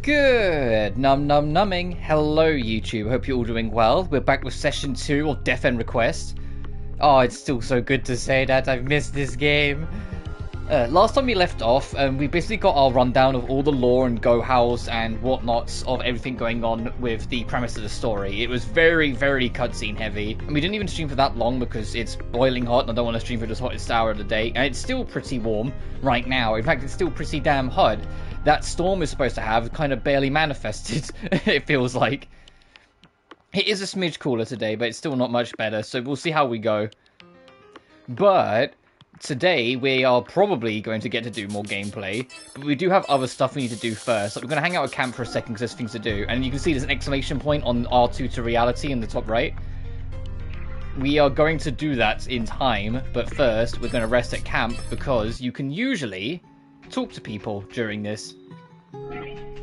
Good numbing. Hello YouTube, hope you're all doing well. We're back with session 2 of Death End Request. Oh, it's still so good to say that. I've missed this game. Last time we left off, we basically got our rundown of all the lore and go-hows and whatnots of everything going on with the premise of the story. It was very, very cutscene heavy, and we didn't even stream for that long because it's boiling hot and I don't want to stream for the hottest hour of the day, and it's still pretty warm right now. In fact, it's still pretty damn hot. That storm is supposed to have kind of barely manifested, it feels like. It is a smidge cooler today, but it's still not much better, so we'll see how we go. But today we are probably going to get to do more gameplay, but we do have other stuff we need to do first. Like, we're going to hang out at camp for a second because there's things to do, and you can see there's an exclamation point on R2 to reality in the top right. We are going to do that in time, but first we're going to rest at camp because you can usually talk to people during this.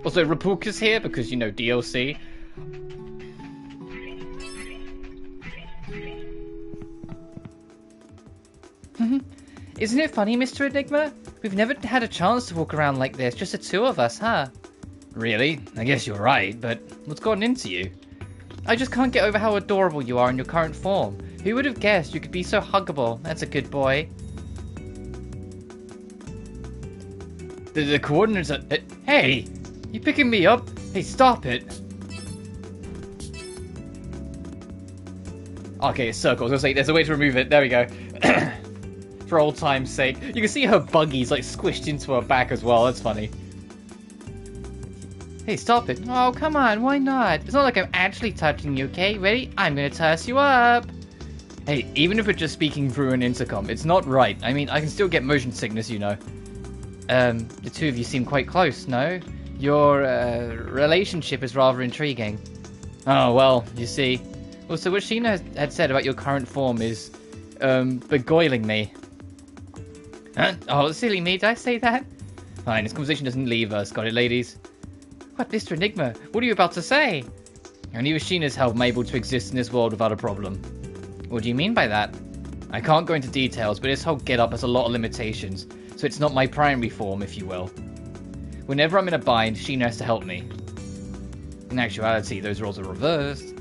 Also, Rapuka's here because, you know, DLC. Isn't it funny, Mr. Enigma? We've never had a chance to walk around like this, just the two of us, huh? Really? I guess you're right, but what's gotten into you? I just can't get over how adorable you are in your current form. Who would have guessed you could be so huggable? That's a good boy. The coordinates are... Hey! You picking me up? Hey, stop it! Okay, it's circles. I was gonna say, there's a way to remove it. There we go. For old time's sake. You can see her buggy's like squished into her back as well. That's funny. Hey, stop it. Oh, come on. Why not? It's not like I'm actually touching you, okay? Ready? I'm gonna toss you up. Hey, even if we're just speaking through an intercom, it's not right. I mean, I can still get motion sickness, you know. The two of you seem quite close, no? Your, relationship is rather intriguing. Oh, well, you see. Well, so what Sheena had said about your current form is, beguiling me. Huh? Oh, silly me, did I say that? Fine, this conversation doesn't leave us, got it, ladies? What, Mr. Enigma? What are you about to say? Only with Sheena's help am I able to exist in this world without a problem. What do you mean by that? I can't go into details, but this whole get-up has a lot of limitations, so it's not my primary form, if you will. Whenever I'm in a bind, Sheena has to help me. In actuality, those roles are reversed.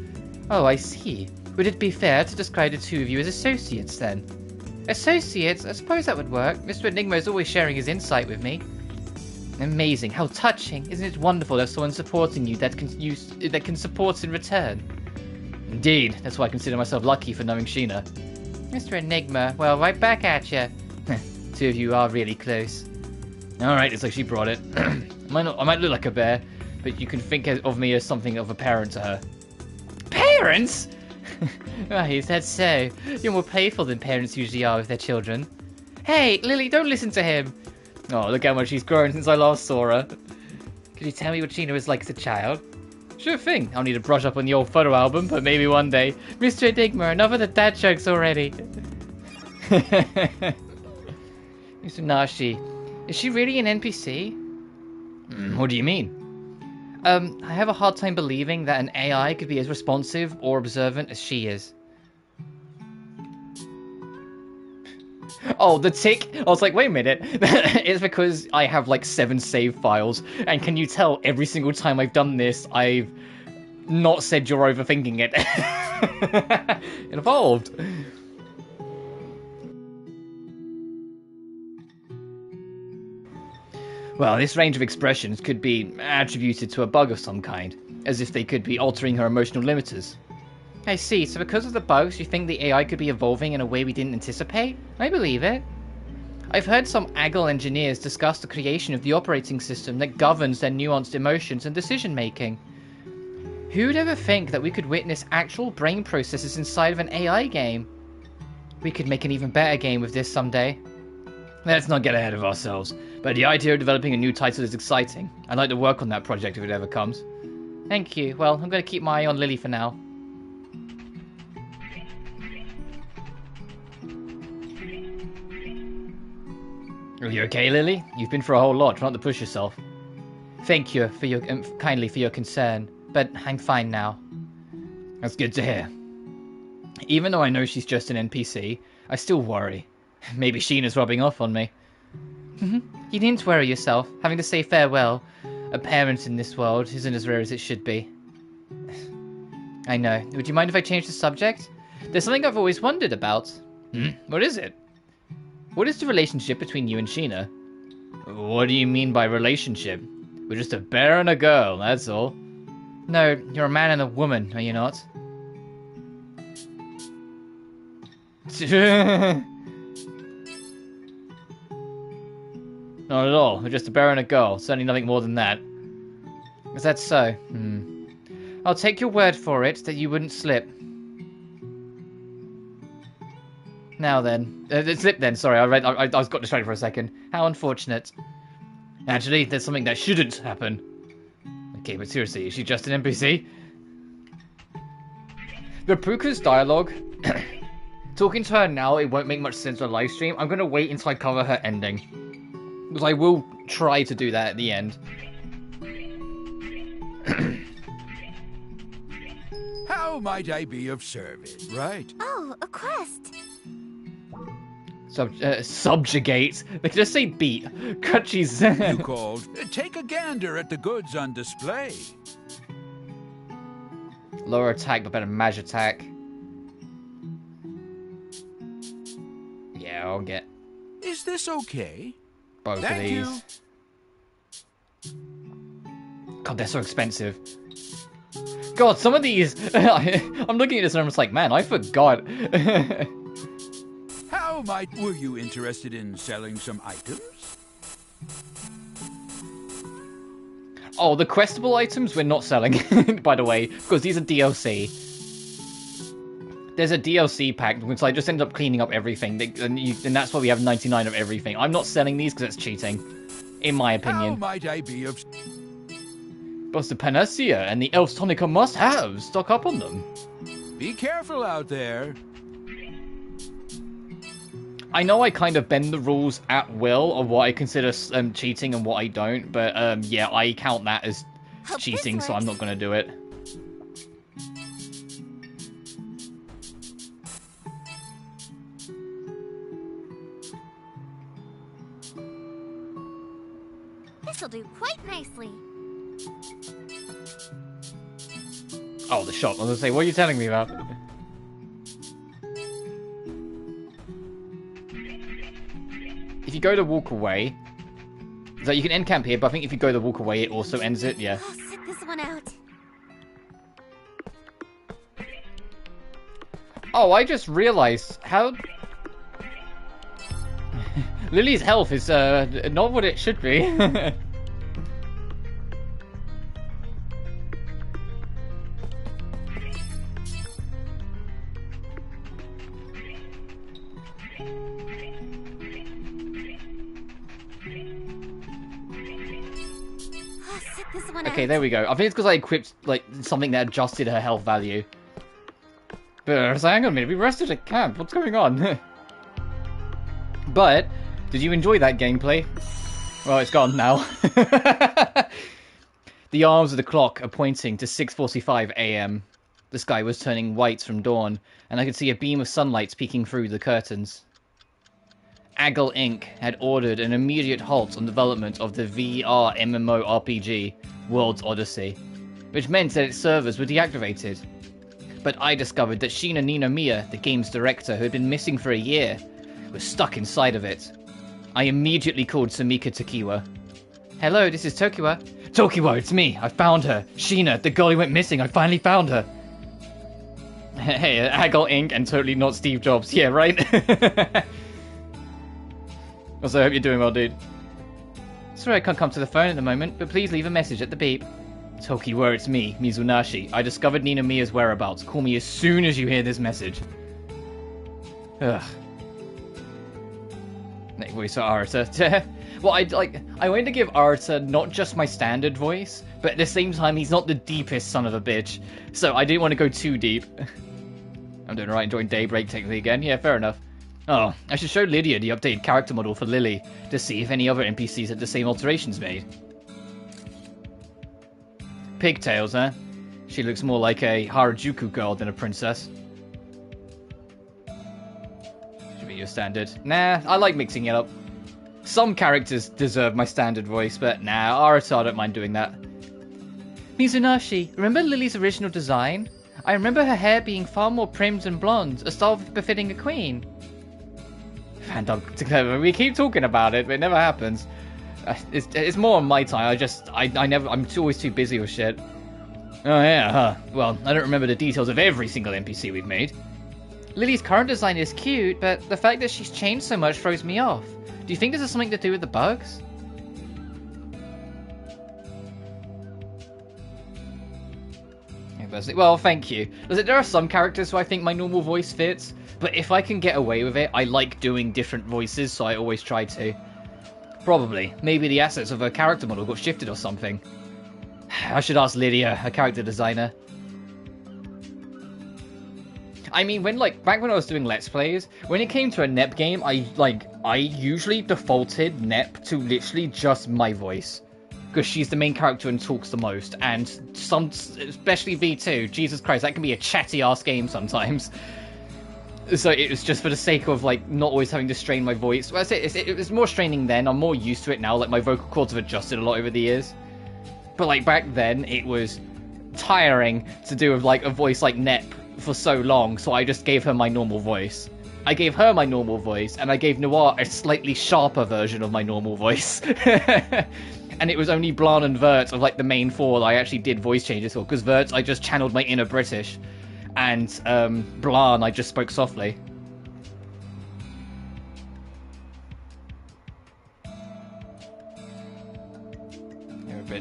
Oh, I see. Would it be fair to describe the two of you as associates, then? Associates? I suppose that would work. Mr. Enigma is always sharing his insight with me. Amazing. How touching. Isn't it wonderful there's someone supporting you that can support in return? Indeed. That's why I consider myself lucky for knowing Sheena. Mr. Enigma, well, right back at you. Two of you are really close. Alright, it's like she brought it. I might look like a bear, but you can think of me as something of a parent to her. Parents? Right, is that so? You're more playful than parents usually are with their children. Hey, Lily, don't listen to him. Oh, look how much she's grown since I last saw her. Could you tell me what Sheena was like as a child? Sure thing. I'll need to brush up on the old photo album, but maybe one day. Mr. Enigma, enough of the dad jokes already. Mr. Nashi, is she really an NPC? What do you mean? I have a hard time believing that an AI could be as responsive or observant as she is. Oh, the tick! I was like, wait a minute. It's because I have like 7 save files, and can you tell every single time I've done this, I've not said you're overthinking it. It evolved. Well, this range of expressions could be attributed to a bug of some kind, as if they could be altering her emotional limiters. I see, so because of the bugs, you think the AI could be evolving in a way we didn't anticipate? I believe it. I've heard some AGL engineers discuss the creation of the operating system that governs their nuanced emotions and decision-making. Who'd ever think that we could witness actual brain processes inside of an AI game? We could make an even better game with this someday. Let's not get ahead of ourselves, but the idea of developing a new title is exciting. I'd like to work on that project if it ever comes. Thank you. Well, I'm going to keep my eye on Lily for now. Are you okay, Lily? You've been through a whole lot. Try not to push yourself. Thank you for your kindly for your concern, but I'm fine now. That's good to hear. Even though I know she's just an NPC, I still worry. Maybe Sheena's rubbing off on me. You needn't worry yourself. Having to say farewell. A parent in this world isn't as rare as it should be. I know. Would you mind if I change the subject? There's something I've always wondered about. What is it? What is the relationship between you and Sheena? What do you mean by relationship? We're just a bear and a girl, that's all. No, you're a man and a woman, are you not? Not at all. We're just a bear and a girl. Certainly nothing more than that. Is that so? I'll take your word for it that you wouldn't slip. Now then. Slip then, sorry. I was got distracted for a second. How unfortunate. Actually, there's something that shouldn't happen. Okay, but seriously, is she just an NPC? The Puka's dialogue... Talking to her now, it won't make much sense on a live stream. I'm going to wait until I cover her ending. Because I will try to do that at the end. How might I be of service, right? Oh, a quest. Subjugate. They can just say beat. Kuchi's. You called. Take a gander at the goods on display. Lower attack, but better mage attack. Yeah, I'll get Is this okay? both of Thank these. God, they're so expensive. God, some of these... I'm looking at this and I'm just like, man, I forgot. Were you interested in selling some items? Oh, the questable items we're not selling, by the way, because these are DLC. There's a DLC pack, which I just end up cleaning up everything, and that's why we have 99 of everything. I'm not selling these because it's cheating, in my opinion. How might I be of... But the Panacea and the Elf's Tonic are must-haves. Stock up on them. Be careful out there. I know I kind of bend the rules at will of what I consider cheating and what I don't, but yeah, I count that as cheating, so I'm not going to do it. This'll do quite nicely. Oh, the shop. I was going to say, what are you telling me about? If you go to walk away, so you can end camp here, but I think if you go to walk away, it also ends it, yeah. I'll sit this one out. Oh, I just realized how... Lily's health is, not what it should be. Okay, there we go. I think it's because I equipped, like, something that adjusted her health value. But I was like, hang on a minute, we rested at camp. What's going on? But, did you enjoy that gameplay? Well, it's gone now. The arms of the clock are pointing to 6:45 AM. The sky was turning white from dawn, and I could see a beam of sunlight peeking through the curtains. Aggle Inc. had ordered an immediate halt on development of the VR MMORPG, World's Odyssey, which meant that its servers were deactivated. But I discovered that Shiina Ninomiya, the game's director who had been missing for a year, was stuck inside of it. I immediately called Sumika Tokiwa. Hello, this is Tokiwa. Tokiwa, it's me. I found her. Shiina, the girl who went missing. I finally found her. Hey, Aggle Inc. and totally not Steve Jobs. Yeah, right? Also, I hope you're doing well, dude. Sorry I can't come to the phone at the moment, but please leave a message at the beep. Tokiwa, it's me, Mizunashi. I discovered Ninomiya's whereabouts. Call me as soon as you hear this message. Ugh. Next voice for Arata. Well, I wanted to give Arata not just my standard voice, but at the same time, he's not the deepest son of a bitch. So I didn't want to go too deep. I'm doing alright, enjoying Daybreak technically again. Yeah, fair enough. Oh, I should show Lydia the updated character model for Lily, to see if any other NPCs had the same alterations made. Pigtails, huh? She looks more like a Harajuku girl than a princess. Should be your standard. Nah, I like mixing it up. Some characters deserve my standard voice, but nah, Arata, I don't mind doing that. Mizunashi, remember Lily's original design? I remember her hair being far more primed and blonde, a style befitting a queen. We keep talking about it, but it never happens. It's more on my time. I'm always too busy with shit. Oh yeah, huh. Well, I don't remember the details of every single NPC we've made. Lily's current design is cute, but the fact that she's changed so much throws me off. Do you think this has something to do with the bugs? Well, thank you. There are some characters who I think my normal voice fits, but if I can get away with it, I like doing different voices, so I always try to. Probably. Maybe the assets of her character model got shifted or something. I should ask Lydia, her character designer. I mean, back when I was doing Let's Plays, when it came to a NEP game, I usually defaulted NEP to literally just my voice. Because she's the main character and talks the most, and especially V2, Jesus Christ, that can be a chatty-ass game sometimes. So it was just for the sake of, not always having to strain my voice. Well, it was more straining then, I'm more used to it now, my vocal cords have adjusted a lot over the years. But, back then, it was tiring to do with, a voice like NEP for so long, so I just gave her my normal voice. I gave her my normal voice, and I gave Noir a slightly sharper version of my normal voice. And it was only Blanc and Vert of, the main four that I actually did voice changes for, because Vert, I just channeled my inner British, and Blanc, I just spoke softly.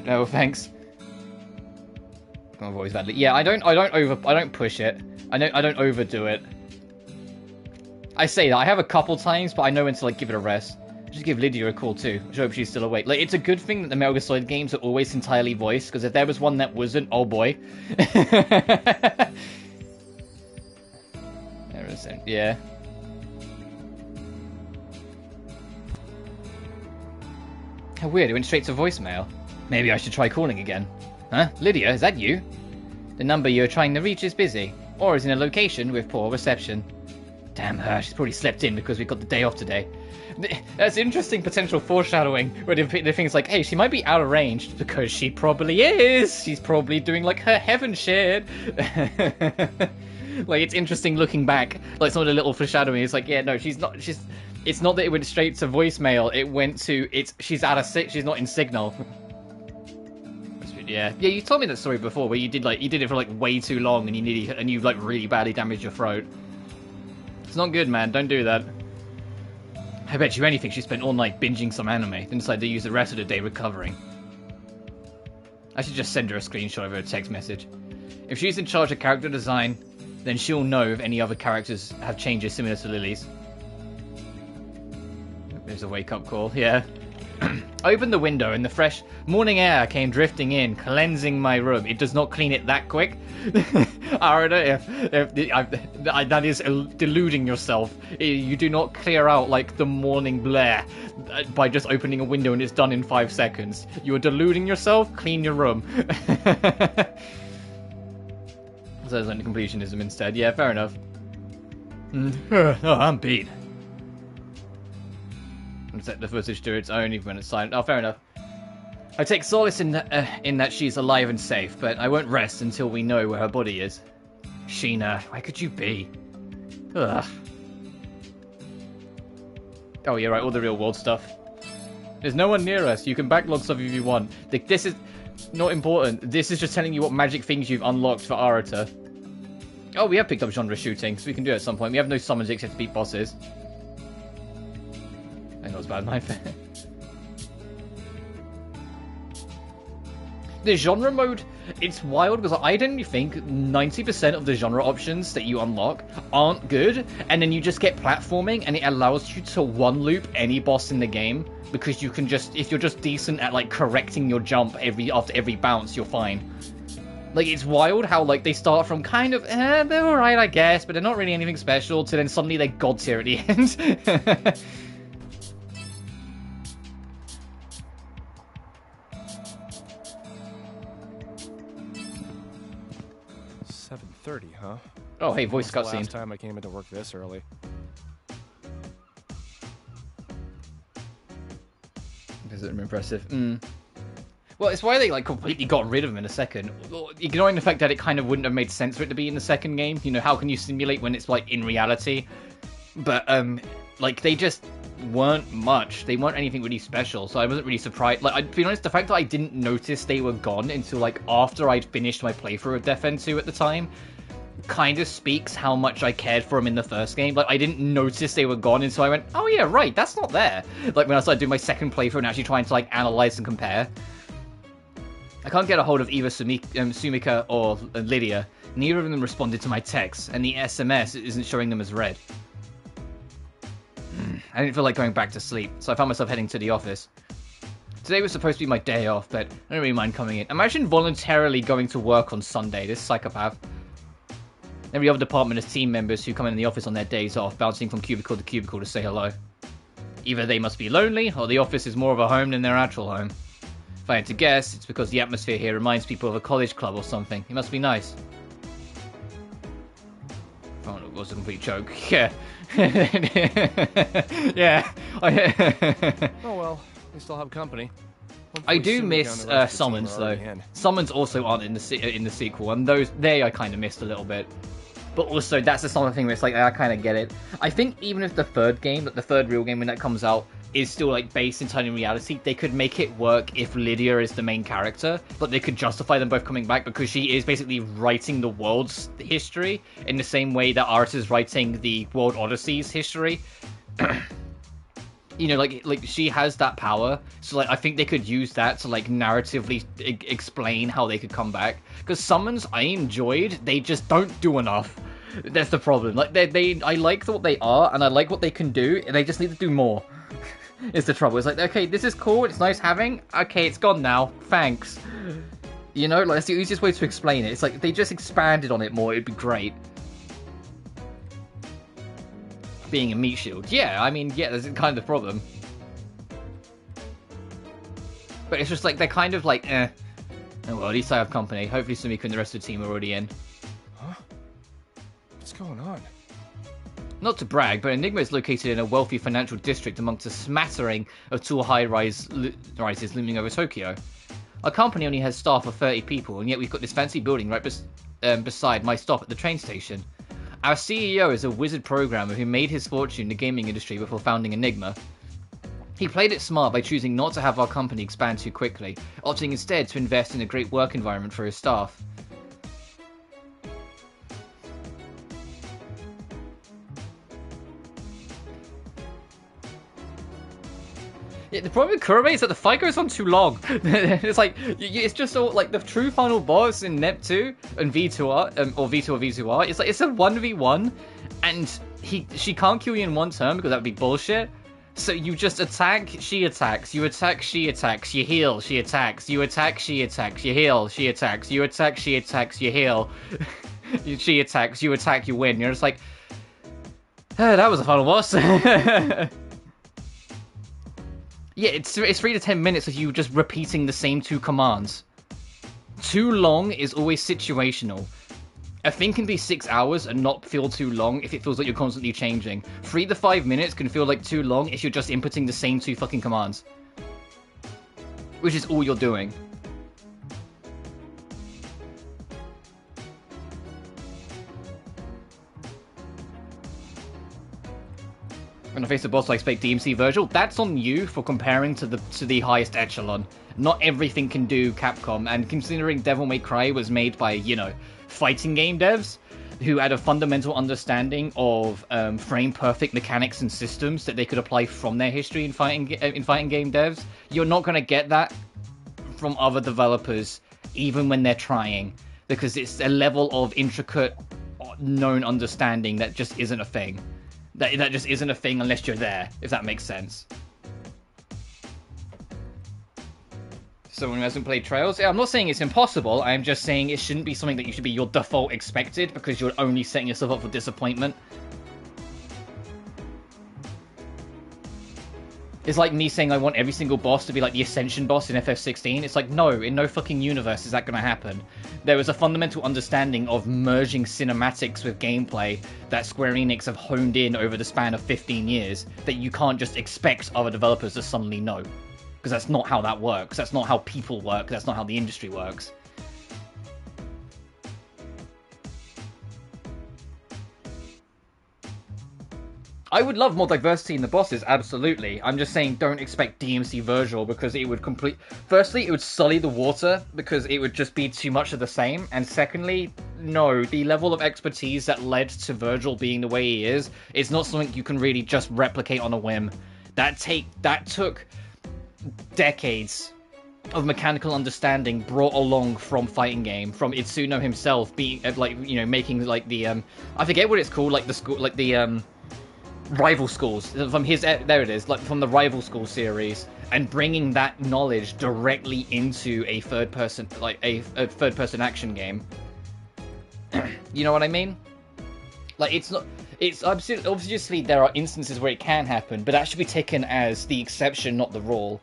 No, thanks. My voice badly. Yeah, I don't push it. I don't overdo it. I say that I have a couple times, but I know when to give it a rest. Just give Lydia a call too. I hope she's still awake. It's a good thing that the Metal Gear Solid games are always entirely voiced, because if there was one that wasn't, oh boy. Yeah. How weird, it went straight to voicemail. Maybe I should try calling again. Huh? Lydia, is that you? The number you're trying to reach is busy, or is in a location with poor reception. Damn her, she's probably slept in because we got the day off today. That's interesting potential foreshadowing, where the thing's hey, she might be out of range, because she probably is! She's probably doing, her heaven shit! It's interesting looking back, some of the little foreshadowing, it's yeah, no, she's not, it's not that it went straight to voicemail, it went to, she's out of she's not in signal. Yeah, you told me that story before, where you did it for way too long, and you really badly damaged your throat. It's not good, man, don't do that. I bet you anything she spent all night binging some anime, then decided to use the rest of the day recovering. I should just send her a screenshot of her text message. If she's in charge of character design, then she'll know if any other characters have changes similar to Lily's. There's a wake-up call, yeah. I opened the window and the fresh morning air came drifting in, cleansing my room. It does not clean it that quick. Arada, that is deluding yourself. You do not clear out the morning glare by just opening a window and it's done in 5 seconds. You are deluding yourself. Clean your room. So it's completionism instead. Yeah, fair enough. Oh, I'm beat. And set the footage to its own even when it's silent. Oh, fair enough. I take solace in that she's alive and safe, but I won't rest until we know where her body is. Sheena, why could you be? Ugh. Oh, yeah, right, all the real world stuff. There's no one near us. You can backlog stuff if you want. This is not important. This is just telling you what magic things you've unlocked for Arata. Oh, we have picked up genre shooting, so we can do it at some point. We have no summons except to beat bosses. I know it's bad, my fair. The genre mode, it's wild because I don't think 90% of the genre options that you unlock aren't good, and then you just get platforming and it allows you to one loop any boss in the game, because you can just, if you're just decent at correcting your jump after every bounce, you're fine. It's wild how they start from kind of they're alright I guess, but they're not really anything special, to then suddenly they're god tier at the end. 7:30, huh? Oh, hey, voice cutscene. Last time I came into work this early. is impressive. Well, it's why they like completely got rid of him in a second. Ignoring the fact that it kind of wouldn't have made sense for it to be in the second game. You know, how can you simulate when it's like in reality? But like they just weren't much. They weren't anything really special, so I wasn't really surprised. Like, to be honest, the fact that I didn't notice they were gone until like after I'd finished my playthrough of Defend 2 at the time kind of speaks how much I cared for them in the first game. Like, I didn't notice they were gone until I went, oh yeah, right, that's not there. Like, when I started doing my second playthrough and actually trying to like analyze and compare. I can't get a hold of either Sumika or Lydia. Neither of them responded to my texts, and the SMS isn't showing them as read. I didn't feel like going back to sleep, so I found myself heading to the office. Today was supposed to be my day off, but I don't really mind coming in. Imagine voluntarily going to work on Sunday, this psychopath. Every other department has team members who come in the office on their days off, bouncing from cubicle to cubicle to say hello. Either they must be lonely, or the office is more of a home than their actual home. If I had to guess, it's because the atmosphere here reminds people of a college club or something. It must be nice. Oh, it was a complete joke. Yeah. Yeah. Oh well, we still have company. I do miss summons though. Summons also aren't in the sequel, and they I kind of missed a little bit. But also that's the sort of thing where it's like I kind of get it. I think even if the third game, like the third real game when that comes out, is still like based entirely in reality, they could make it work if Lydia is the main character, but they could justify them both coming back because she is basically writing the world's history in the same way that Art is writing the World Odyssey's history. You know, like she has that power, so like I think they could use that to like narratively explain how they could come back. Because summons I enjoyed, they just don't do enough. That's the problem. Like I like what they are, and I like what they can do, and they just need to do more. Is the trouble. It's like, okay, this is cool, it's nice having. Okay, it's gone now. Thanks. You know, like that's the easiest way to explain it. It's like if they just expanded on it more, it'd be great. Being a meat shield. Yeah, I mean, yeah, that's kind of the problem. But it's just like, they're kind of like, eh. Oh well, at least I have company. Hopefully Sumika and the rest of the team are already in. Huh? What's going on? Not to brag, but Enigma is located in a wealthy financial district amongst a smattering of tall high-rises looming over Tokyo. Our company only has staff of 30 people, and yet we've got this fancy building right beside my stop at the train station. Our CEO is a wizard programmer who made his fortune in the gaming industry before founding Enigma. He played it smart by choosing not to have our company expand too quickly, opting instead to invest in a great work environment for his staff. Yeah, the problem with Kurumi is that the fight goes on too long. It's like, it's just all, like, the true final boss in NEP 2 and V2R, or V2 or V2R, it's like, it's a 1v1, and she can't kill you in one turn because that would be bullshit. So you just attack, she attacks, you attack, she attacks, you heal, she attacks, you attack, she attacks, you heal, she attacks, you attack, she attacks, you heal, she attacks, you attack, you win. You're just like, that was a final boss. Yeah, it's 3 to 10 minutes of you just repeating the same two commands. Too long is always situational. A thing can be 6 hours and not feel too long if it feels like you're constantly changing. 3 to 5 minutes can feel like too long if you're just inputting the same two fucking commands. Which is all you're doing. When I face a boss I expect DMC Virgil, that's on you for comparing to the highest echelon. Not everything can do Capcom, and considering Devil May Cry was made by, you know, fighting game devs who had a fundamental understanding of frame-perfect mechanics and systems that they could apply from their history in fighting game devs, you're not going to get that from other developers, even when they're trying, because it's a level of intricate, known understanding that just isn't a thing. That just isn't a thing unless you're there, if that makes sense. Someone who hasn't played Trails? Yeah, I'm not saying it's impossible, I'm just saying it shouldn't be something that you should be your default expected, because you're only setting yourself up for disappointment. It's like me saying I want every single boss to be like the Ascension boss in FF16. It's like, no, in no fucking universe is that going to happen. There was a fundamental understanding of merging cinematics with gameplay that Square Enix have honed in over the span of 15 years that you can't just expect other developers to suddenly know. because that's not how that works. That's not how people work. That's not how the industry works. I would love more diversity in the bosses, absolutely. I'm just saying don't expect DMC Virgil because it would Firstly, it would sully the water because it would just be too much of the same. And secondly, no, the level of expertise that led to Virgil being the way he is not something you can really just replicate on a whim. That took decades of mechanical understanding brought along from fighting game, from Itsuno himself being like, you know, making like the I forget what it's called, like the school, like the rival schools from his, there it is, like from the rival school series, and bringing that knowledge directly into a third person, like a third person action game. You know what I mean? Like, it's not, it's obviously there are instances where it can happen, but that should be taken as the exception, not the rule.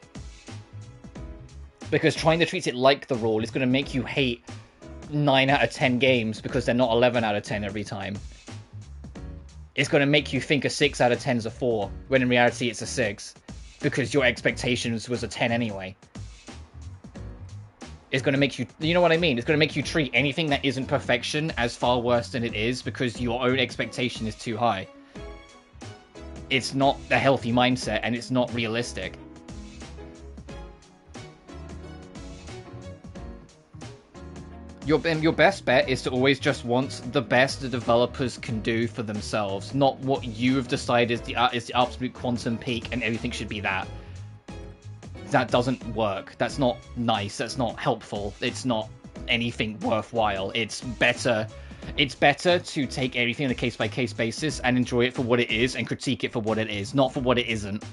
Because trying to treat it like the rule is going to make you hate 9 out of 10 games because they're not 11 out of 10 every time. It's going to make you think a 6 out of 10 is a 4, when in reality it's a 6, because your expectations was a 10 anyway. It's going to make you, you know what I mean? It's going to make you treat anything that isn't perfection as far worse than it is, because your own expectation is too high. It's not a healthy mindset, and it's not realistic. Your best bet is to always just want the best the developers can do for themselves, not what you've decided is the absolute quantum peak and everything should be that. That doesn't work. That's not nice. That's not helpful. It's not anything worthwhile. It's better to take everything on a case-by-case basis and enjoy it for what it is and critique it for what it is, not for what it isn't.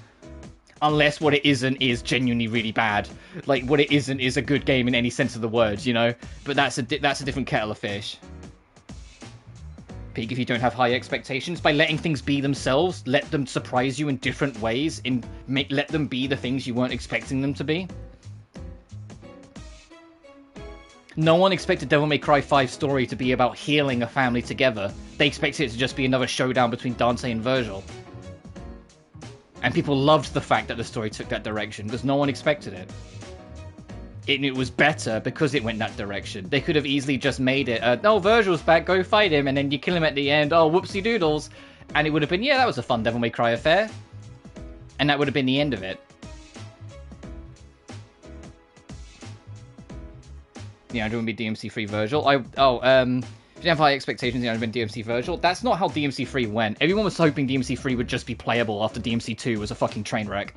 Unless what it isn't is genuinely really bad. Like, what it isn't is a good game in any sense of the word, you know? But that's a different kettle of fish. Peak if you don't have high expectations. By letting things be themselves, let them surprise you in different ways, let them be the things you weren't expecting them to be. No one expected Devil May Cry 5 story to be about healing a family together. They expected it to just be another showdown between Dante and Virgil. And people loved the fact that the story took that direction, because no one expected it. It was better because it went that direction. They could have easily just made it, oh, Virgil's back, go fight him, and then you kill him at the end, oh, whoopsie doodles. And it would have been, yeah, that was a fun Devil May Cry affair. And that would have been the end of it. Yeah, I don't want to be DMC3 Virgil. If you have high expectations, you know, been DMC Virgil. That's not how DMC3 went. Everyone was hoping DMC3 would just be playable after DMC2 was a fucking train wreck.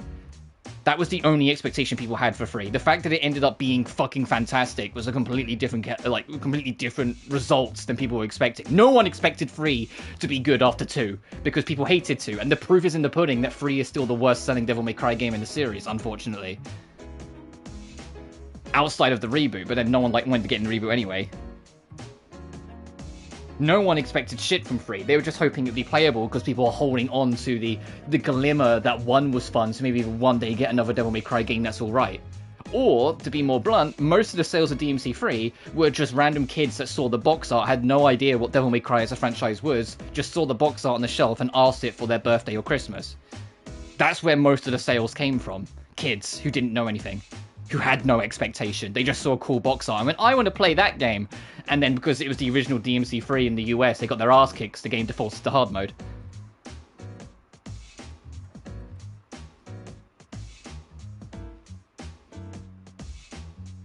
That was the only expectation people had for 3. The fact that it ended up being fucking fantastic was a completely different, completely different results than people were expecting. No one expected 3 to be good after 2, because people hated 2, and the proof is in the pudding that 3 is still the worst selling Devil May Cry game in the series, unfortunately. Outside of the reboot, but then no one wanted to get in the reboot anyway. No one expected shit from 3. They were just hoping it'd be playable because people were holding on to the glimmer that 1 was fun, so maybe one day get another Devil May Cry game that's alright. Or, to be more blunt, most of the sales of DMC3 were just random kids that saw the box art, had no idea what Devil May Cry as a franchise was, just saw the box art on the shelf and asked it for their birthday or Christmas. That's where most of the sales came from. Kids who didn't know anything. Who had no expectation. They just saw a cool box art and went, I want to play that game. And then because it was the original DMC3 in the US, they got their ass kicked, the game defaulted to hard mode.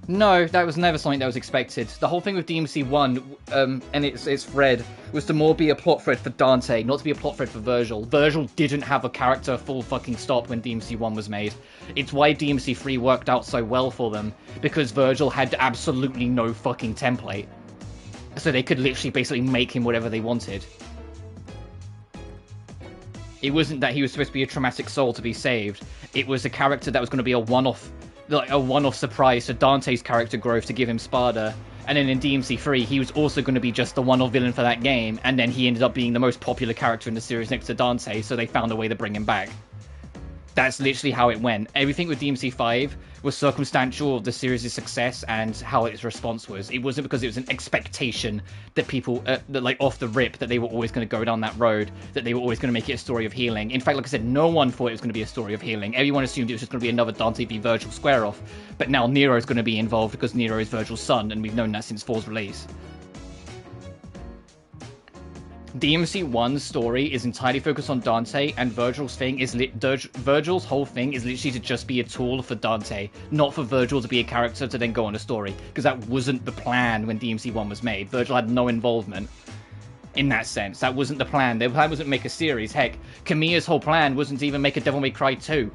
No, that was never something that was expected. The whole thing with DMC1, and its thread, was to more be a plot thread for Dante, not to be a plot thread for Virgil. Virgil didn't have a character full fucking stop when DMC1 was made. It's why DMC3 worked out so well for them, because Virgil had absolutely no fucking template. So they could literally basically make him whatever they wanted. It wasn't that he was supposed to be a traumatic soul to be saved. It was a character that was going to be a one-off surprise to Dante's character growth to give him Spada. And then in DMC3, he was also going to be just the one-off villain for that game, and then he ended up being the most popular character in the series next to Dante, so they found a way to bring him back. That's literally how it went. Everything with DMC5 was circumstantial of the series' success and how its response was. It wasn't because it was an expectation that people, that like off the rip, that they were always going to go down that road, that they were always going to make it a story of healing. In fact, like I said, no one thought it was going to be a story of healing. Everyone assumed it was just going to be another Dante v Virgil square off. But now Nero is going to be involved because Nero is Virgil's son, and we've known that since 4's release. DMC1's story is entirely focused on Dante, and Virgil's whole thing is literally to just be a tool for Dante, not for Virgil to be a character to then go on a story, because that wasn't the plan when DMC1 was made. Virgil had no involvement in that sense. That wasn't the plan. Their plan wasn't to make a series. Heck, Kamiya's whole plan wasn't to even make a Devil May Cry 2.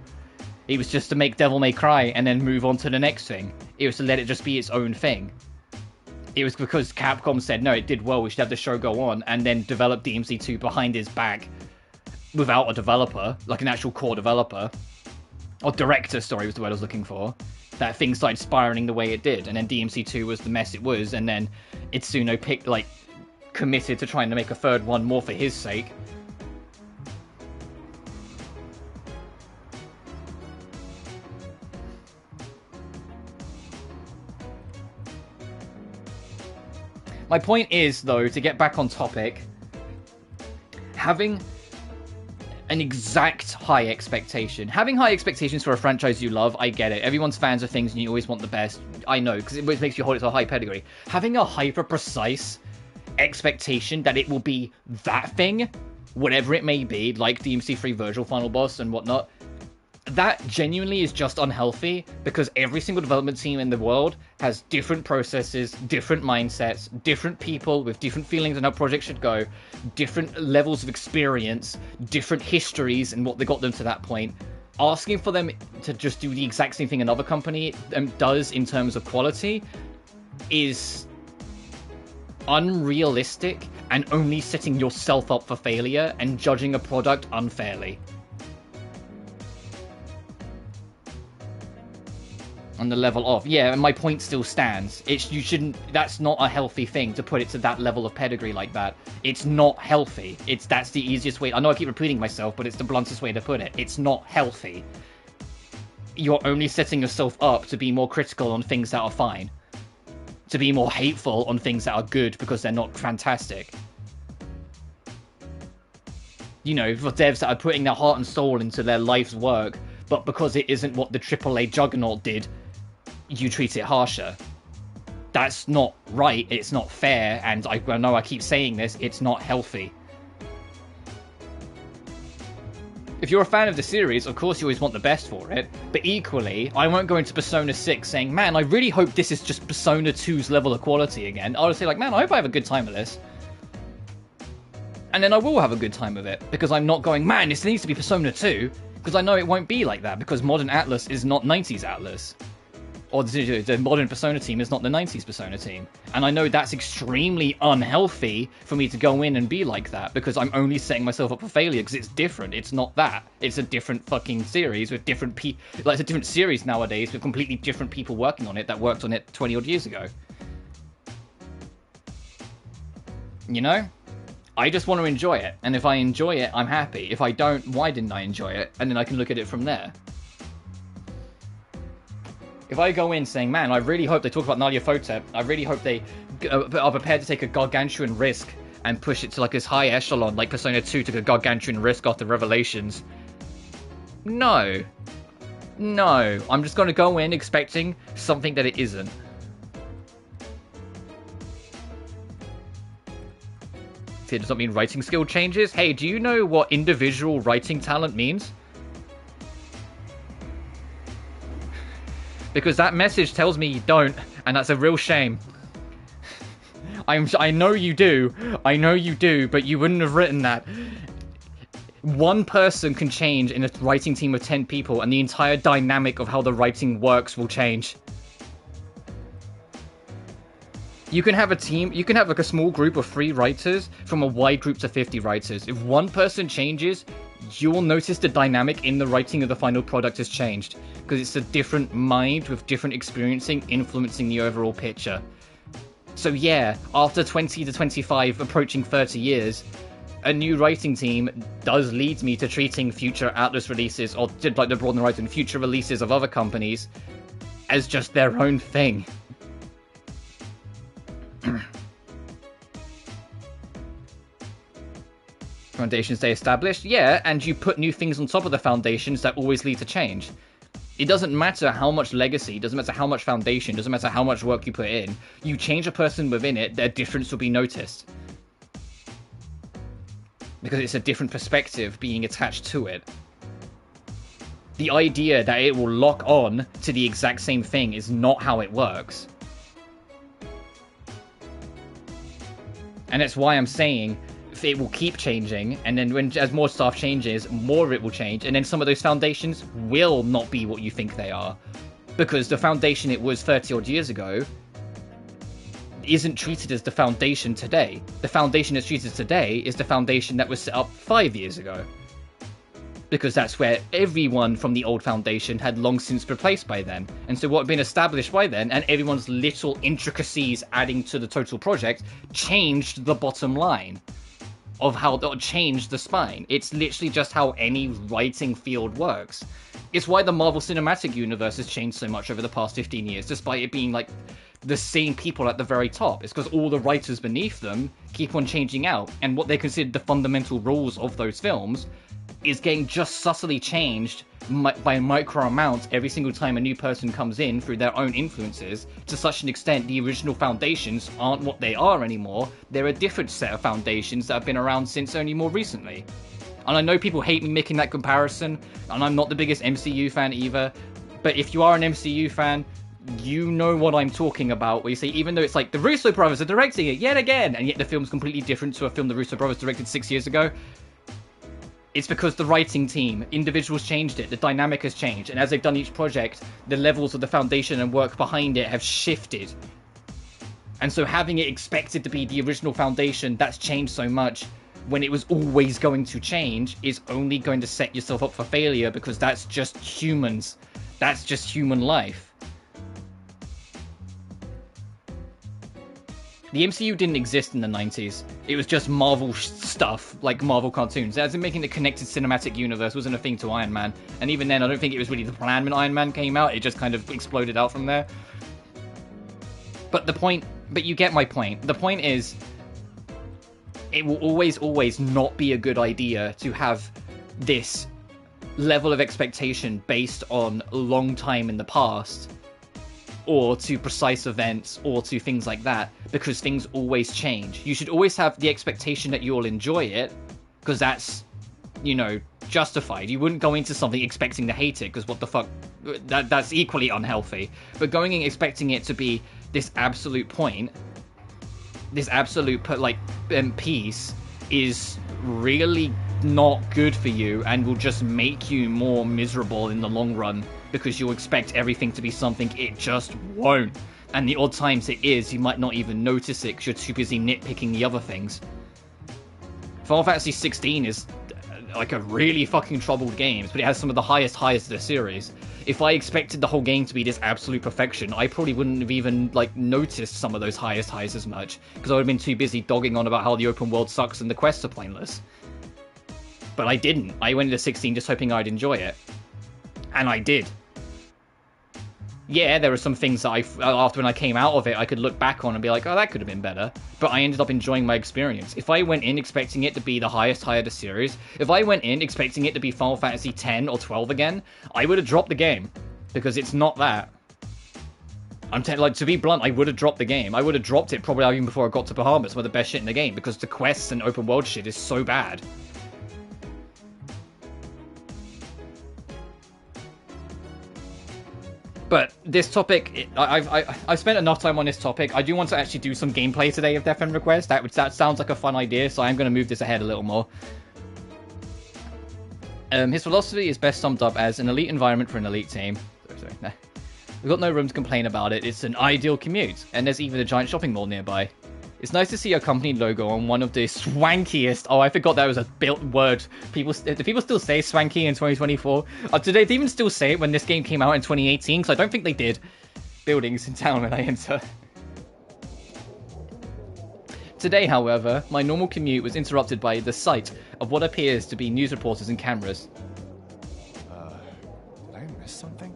It was just to make Devil May Cry and then move on to the next thing. It was to let it just be its own thing. It was because Capcom said, no, it did well, we should have the show go on, and then develop DMC2 behind his back without a developer, like an actual core developer. Or director, sorry, was the word I was looking for. That thing started spiraling the way it did, and then DMC2 was the mess it was, and then Itsuno committed to trying to make a third one more for his sake. My point is, though, to get back on topic, having an exact high expectation. Having high expectations for a franchise you love, I get it. Everyone's fans of things and you always want the best. I know, because it always makes you hold it to a high pedigree. Having a hyper-precise expectation that it will be that thing, whatever it may be, like DMC3 Virgil Final Boss and whatnot, that genuinely is just unhealthy, because every single development team in the world has different processes, different mindsets, different people with different feelings on how projects should go, different levels of experience, different histories and what they got them to that point. Asking for them to just do the exact same thing another company does in terms of quality is unrealistic and only setting yourself up for failure and judging a product unfairly. On the level of, yeah, and my point still stands. That's not a healthy thing to put it to that level of pedigree like that. It's not healthy. That's the easiest way. I know I keep repeating myself, but it's the bluntest way to put it. It's not healthy. You're only setting yourself up to be more critical on things that are fine. To be more hateful on things that are good because they're not fantastic. You know, for devs that are putting their heart and soul into their life's work, but because it isn't what the AAA juggernaut did, you treat it harsher. That's not right, it's not fair, and I know I keep saying this, it's not healthy. If you're a fan of the series, of course you always want the best for it, but equally, I won't go into Persona 6 saying, man, I really hope this is just Persona 2's level of quality again. I'll say like, man, I hope I have a good time with this. And then I will have a good time with it, because I'm not going, man, this needs to be Persona 2, because I know it won't be like that, because modern Atlus is not 90s Atlus. Or the modern Persona team is not the 90s Persona team. And I know that's extremely unhealthy for me to go in and be like that, because I'm only setting myself up for failure, because it's different. It's not that. It's a different fucking series with different people. Like, it's a different series nowadays with completely different people working on it that worked on it 20 odd years ago. You know? I just want to enjoy it. And if I enjoy it, I'm happy. If I don't, why didn't I enjoy it? And then I can look at it from there. If I go in saying, man, I really hope they talk about Nadia Photep, I really hope they are prepared to take a gargantuan risk and push it to like this high echelon, like Persona 2 took a gargantuan risk after Revelations. No. No. I'm just going to go in expecting something that it isn't. See, it does not mean writing skill changes. Hey, do you know what individual writing talent means? Because that message tells me you don't, and that's a real shame. I know you do, but you wouldn't have written that. One person can change in a writing team of 10 people, and the entire dynamic of how the writing works will change. You can have a team, you can have like a small group of 3 writers from a wide group to 50 writers. If one person changes, you will notice the dynamic in the writing of the final product has changed, because it's a different mind with different experiencing influencing the overall picture. So yeah, after 20 to 25, approaching 30 years, a new writing team does lead me to treating future Atlas releases, or like the broaden writing, future releases of other companies as just their own thing. Foundations stay established, yeah, and you put new things on top of the foundations that always lead to change. It doesn't matter how much legacy, doesn't matter how much foundation, doesn't matter how much work you put in. You change a person within it, their difference will be noticed. Because it's a different perspective being attached to it. The idea that it will lock on to the exact same thing is not how it works. And that's why I'm saying it will keep changing, and then as more stuff changes, more it will change, and then some of those foundations will not be what you think they are. Because the foundation it was 30 odd years ago isn't treated as the foundation today. The foundation that's treated today is the foundation that was set up 5 years ago. Because that's where everyone from the old foundation had long since replaced by then. And so what had been established by then, and everyone's little intricacies adding to the total project, changed the bottom line of how that changed the spine. It's literally just how any writing field works. It's why the Marvel Cinematic Universe has changed so much over the past 15 years, despite it being like the same people at the very top. It's because all the writers beneath them keep on changing out, and what they consider the fundamental rules of those films is getting just subtly changed by micro amounts every single time a new person comes in through their own influences, to such an extent the original foundations aren't what they are anymore. They're a different set of foundations that have been around since only more recently. And I know people hate me making that comparison, and I'm not the biggest MCU fan either, but if you are an MCU fan, you know what I'm talking about, where you say, even though it's like the Russo brothers are directing it yet again, and yet the film's completely different to a film the Russo brothers directed 6 years ago, it's because the writing team, individuals changed it, the dynamic has changed, and as they've done each project, the levels of the foundation and work behind it have shifted. And so having it expected to be the original foundation that's changed so much, when it was always going to change, is only going to set yourself up for failure, because that's just humans. That's just human life. The MCU didn't exist in the 90s. It was just Marvel stuff, like Marvel cartoons. As in making the connected cinematic universe wasn't a thing to Iron Man. And even then, I don't think it was really the plan when Iron Man came out. It just kind of exploded out from there. But you get my point. The point is, it will always not be a good idea to have this level of expectation based on a long time in the past, or to precise events, or to things like that, because things always change. You should always have the expectation that you'll enjoy it, because that's, you know, justified. You wouldn't go into something expecting to hate it, because what the fuck, that's equally unhealthy. But going in expecting it to be this absolute point, this absolute, piece, is really not good for you, and will just make you more miserable in the long run, because you'll expect everything to be something it just won't. And the odd times it is, you might not even notice it because you're too busy nitpicking the other things. Final Fantasy 16 is like a really fucking troubled game, but it has some of the highest highs of the series. If I expected the whole game to be this absolute perfection, I probably wouldn't have even noticed some of those highest highs as much, because I would have been too busy dogging on about how the open world sucks and the quests are pointless. But I didn't. I went into 16 just hoping I'd enjoy it. And I did. Yeah, there were some things that after when I came out of it, I could look back on and be like, oh, that could have been better. But I ended up enjoying my experience. If I went in expecting it to be the highest high of the series, if I went in expecting it to be Final Fantasy 10 or 12 again, I would have dropped the game. Because it's not that. To be blunt, I would have dropped the game. I would have dropped it probably even before I got to Bahamut, some of the best shit in the game, because the quests and open world shit is so bad. But this topic, I've spent enough time on this topic. I do want to actually do some gameplay today of Death End Request. That sounds like a fun idea, so I'm going to move this ahead a little more. His philosophy is best summed up as an elite environment for an elite team. Sorry, no. We've got no room to complain about it. It's an ideal commute, and there's even a giant shopping mall nearby. It's nice to see a company logo on one of the swankiest... Oh, I forgot that was a built word. Do people still say swanky in 2024? Do they even still say it when this game came out in 2018? Because I don't think they did. Buildings in town when I enter. Today, however, my normal commute was interrupted by the sight of what appears to be news reporters and cameras. Did I miss something?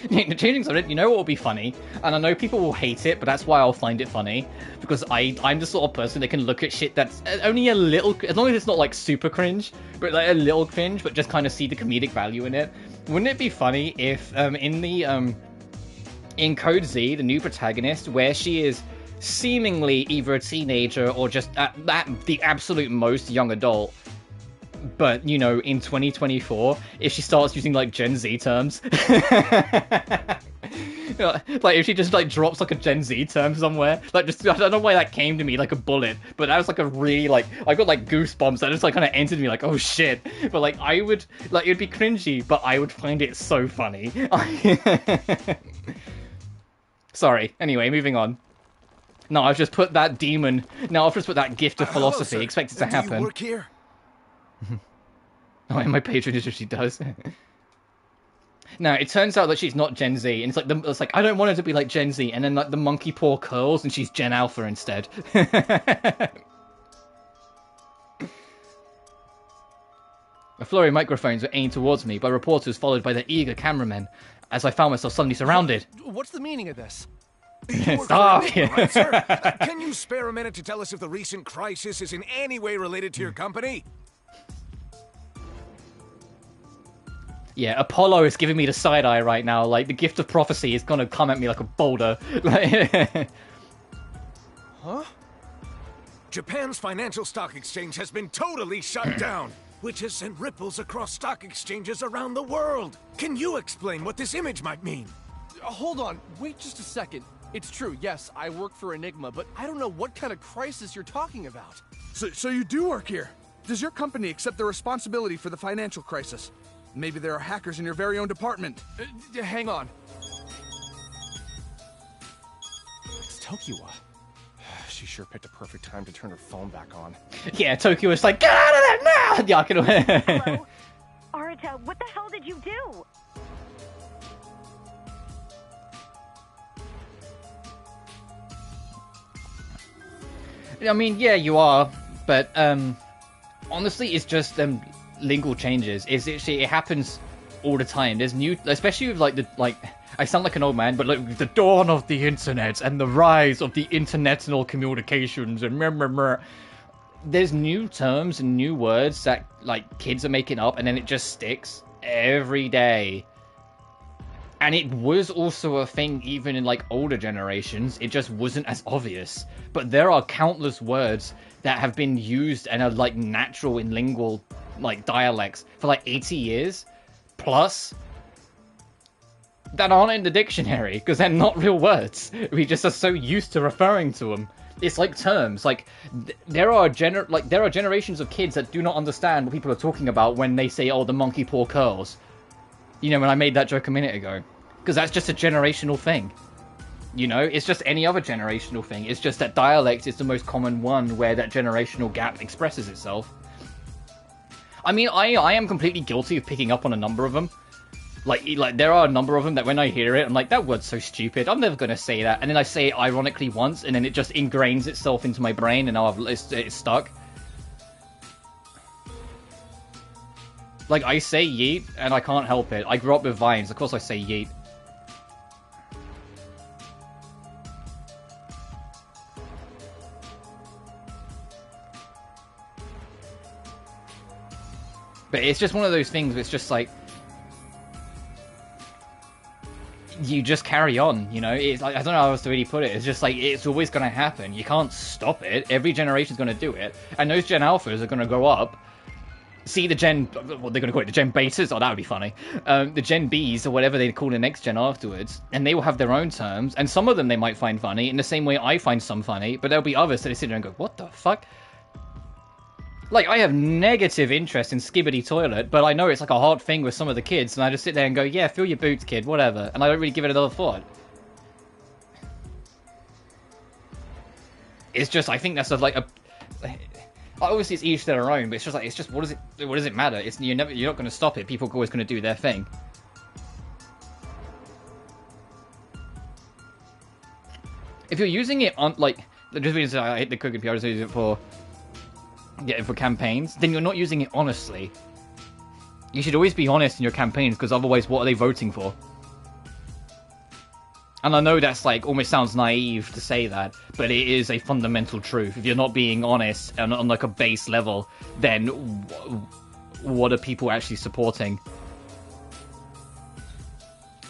Changing subject, you know what will be funny? And I know people will hate it, but that's why I'll find it funny. Because I'm the sort of person that can look at shit that's only a little, as long as it's not like super cringe, but like a little cringe, but just kind of see the comedic value in it. Wouldn't it be funny if in Code Z, the new protagonist, where she is seemingly either a teenager or just at the absolute most young adult, but, you know, in 2024, if she starts using, like, Gen Z terms, like, if she just, like, drops, like, a Gen Z term somewhere, like, just, I don't know why that came to me like a bullet, but that was, like, a really, like, I got, like, goosebumps, that just, like, kind of entered me, like, oh, shit, but, like, I would, like, it'd be cringy, but I would find it so funny. Sorry, anyway, moving on. No, I've just put that demon, no, I've just put that gift of philosophy, expect it to happen. Do you work here? Oh, and my patronage if she does. Now, it turns out that she's not Gen Z, and it's like I don't want her to be like Gen Z, and then like the monkey paw curls, and she's Gen Alpha instead. A flurry of microphones were aimed towards me by reporters, followed by their eager cameramen, as I found myself suddenly surrounded. What's the meaning of this? Stop! Right, sir? Can you spare a minute to tell us if the recent crisis is in any way related to your company? Yeah, Apollo is giving me the side eye right now. Like, the gift of prophecy is gonna come at me like a boulder. Huh? Japan's financial stock exchange has been totally shut down, which has sent ripples across stock exchanges around the world. Can you explain what this image might mean? Hold on, wait just a second. It's true, yes, I work for Enigma, but I don't know what kind of crisis you're talking about. So you do work here? Does your company accept the responsibility for the financial crisis? Maybe there are hackers in your very own department. Hang on. It's Tokiwa. She sure picked a perfect time to turn her phone back on. Yeah, Tokyo was like, get out of there now! Yeah, I can... Hello? Arita, what the hell did you do? I mean, yeah, you are, but honestly, it's just lingual changes. It happens all the time. There's new, especially with like I sound like an old man, but like the dawn of the internet and the rise of the international communications and there's new terms and new words that like kids are making up, and then it just sticks every day. And it was also a thing even in like older generations. It just wasn't as obvious. But there are countless words that have been used and are like natural in lingual like dialects for like 80 years plus that aren't in the dictionary because they're not real words. We just are so used to referring to them. It's like terms. Like there are generations of kids that do not understand what people are talking about when they say, "Oh, the monkey paw curls." You know, when I made that joke a minute ago. Because that's just a generational thing. You know, it's just any other generational thing. It's just that dialect is the most common one where that generational gap expresses itself. I mean, I am completely guilty of picking up on a number of them. Like there are a number of them that when I hear it, I'm like, that word's so stupid. I'm never going to say that. And then I say it ironically once, and then it just ingrains itself into my brain, and now it's stuck. Like, I say yeet, and I can't help it. I grew up with Vines. Of course I say yeet. But it's just one of those things where it's just like... you just carry on, you know? It's like, I don't know how else to really put it. It's just like, it's always going to happen. You can't stop it. Every generation's going to do it. And those Gen Alphas are going to grow up, see the Gen... what they're going to call it? The Gen Betas? Oh, that would be funny. The Gen Bs, or whatever they call the next gen afterwards. And they will have their own terms. And some of them they might find funny, in the same way I find some funny. But there'll be others that they sit there and go, what the fuck? Like, I have negative interest in Skibbity Toilet, but I know it's like a hard thing with some of the kids. And I just sit there and go, yeah, fill your boots, kid, whatever. And I don't really give it another thought. It's just, I think that's obviously it's each their own, but it's just what does it matter? You're not going to stop it. People are always going to do their thing. If you're using it on, like, just means I hate the cooking PR, just use it for campaigns, then you're not using it honestly. You should always be honest in your campaigns, because otherwise what are they voting for? And I know that's like almost sounds naive to say that, but it is a fundamental truth. If you're not being honest and on like a base level, then what are people actually supporting?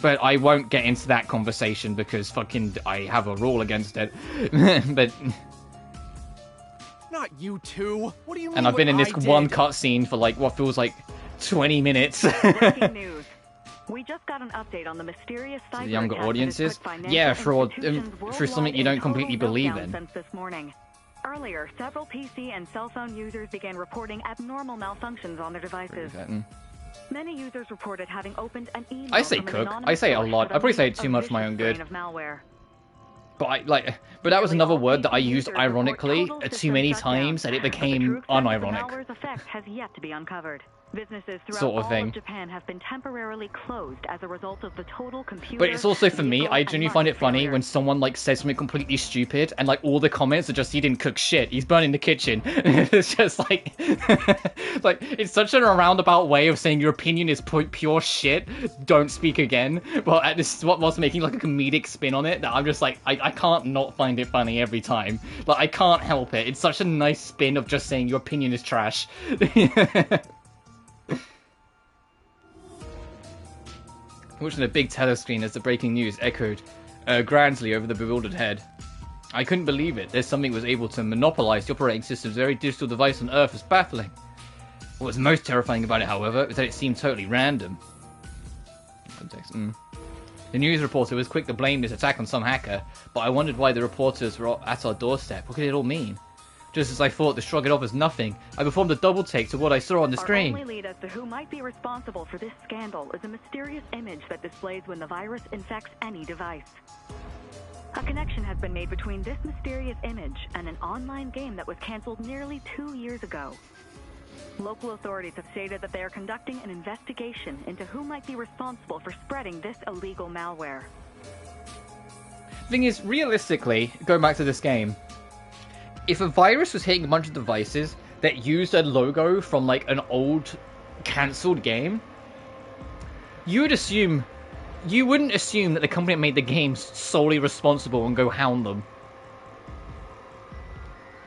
But I won't get into that conversation because fucking I have a rule against it. But Not you two. What do you mean? and I've been in this what I one did? cutscene for like what feels like 20 minutes. Breaking news. We just got an update on the mysterious cyber younger attack that audiences? has put financial Yeah, for institutions for worldwide something you don't in completely total believe meltdown in. Since this morning. Earlier, several PC and cell phone users began reporting abnormal malfunctions on their devices. Many users reported having opened an email. I say from an cook. anonymous I say a source lot. with I probably say link it too of much for my vicious own good. strain of malware. But but that was Nearly another all word that I PC used users report ironically total too system many shutdowns, times that it but the became true extent of the unironic. malware's effect has yet to be uncovered. Businesses throughout Sort of all thing. of Japan have been temporarily closed as a result of the total computer. But it's also for me, vehicle, I and genuinely find it market funny failure. when someone like says something completely stupid and like all the comments are just he didn't cook shit, he's burning the kitchen. It's just like like it's such a roundabout way of saying your opinion is pure shit, don't speak again. But this is what was making like a comedic spin on it that I'm just like I can't not find it funny every time. Like I can't help it. It's such a nice spin of just saying your opinion is trash. Watching a big telescreen as the breaking news echoed grandly over the bewildered head. I couldn't believe it. There's something was able to monopolize the operating system's very digital device on Earth is baffling. What was most terrifying about it, however, was that it seemed totally random. Context. The news reporter was quick to blame this attack on some hacker, but I wondered why the reporters were at our doorstep. What could it all mean? Just as I thought to shrug it off as nothing, I performed a double take to what I saw on the screen. Our only lead as to who might be responsible for this scandal is a mysterious image that displays when the virus infects any device. A connection has been made between this mysterious image and an online game that was cancelled nearly 2 years ago. Local authorities have stated that they are conducting an investigation into who might be responsible for spreading this illegal malware. Thing is, realistically, going back to this game, if a virus was hitting a bunch of devices that used a logo from like an old cancelled game, you wouldn't assume that the company that made the game's solely responsible and go hound them.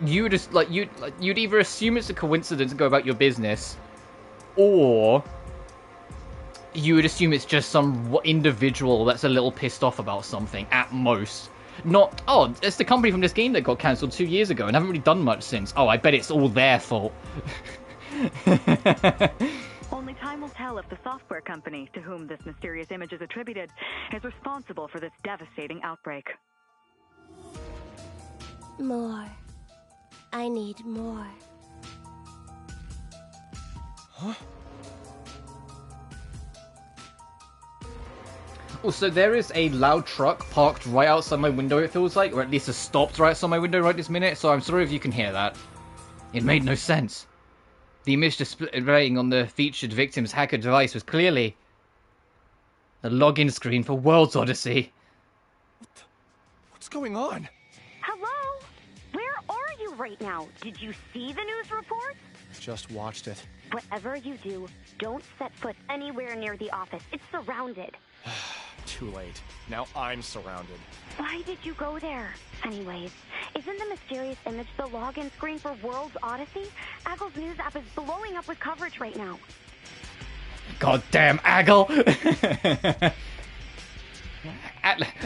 You would just you'd either assume it's a coincidence and go about your business, or you would assume it's just some individual that's a little pissed off about something at most. Not, oh, it's the company from this game that got cancelled 2 years ago and haven't really done much since. Oh, I bet it's all their fault. Only time will tell if the software company to whom this mysterious image is attributed is responsible for this devastating outbreak. More. I need more. Huh? Also, there is a loud truck parked right outside my window, it feels like, or at least it's stopped right outside my window right this minute, so I'm sorry if you can hear that. It made no sense. The image displaying on the featured victim's hacker device was clearly the login screen for World's Odyssey. What's going on? Hello? Where are you right now? Did you see the news report? Just watched it. Whatever you do, don't set foot anywhere near the office. It's surrounded. Too late. Now I'm surrounded. Why did you go there? Anyways, isn't the mysterious image the login screen for World's Odyssey? Aggle's news app is blowing up with coverage right now. Goddamn Aggle!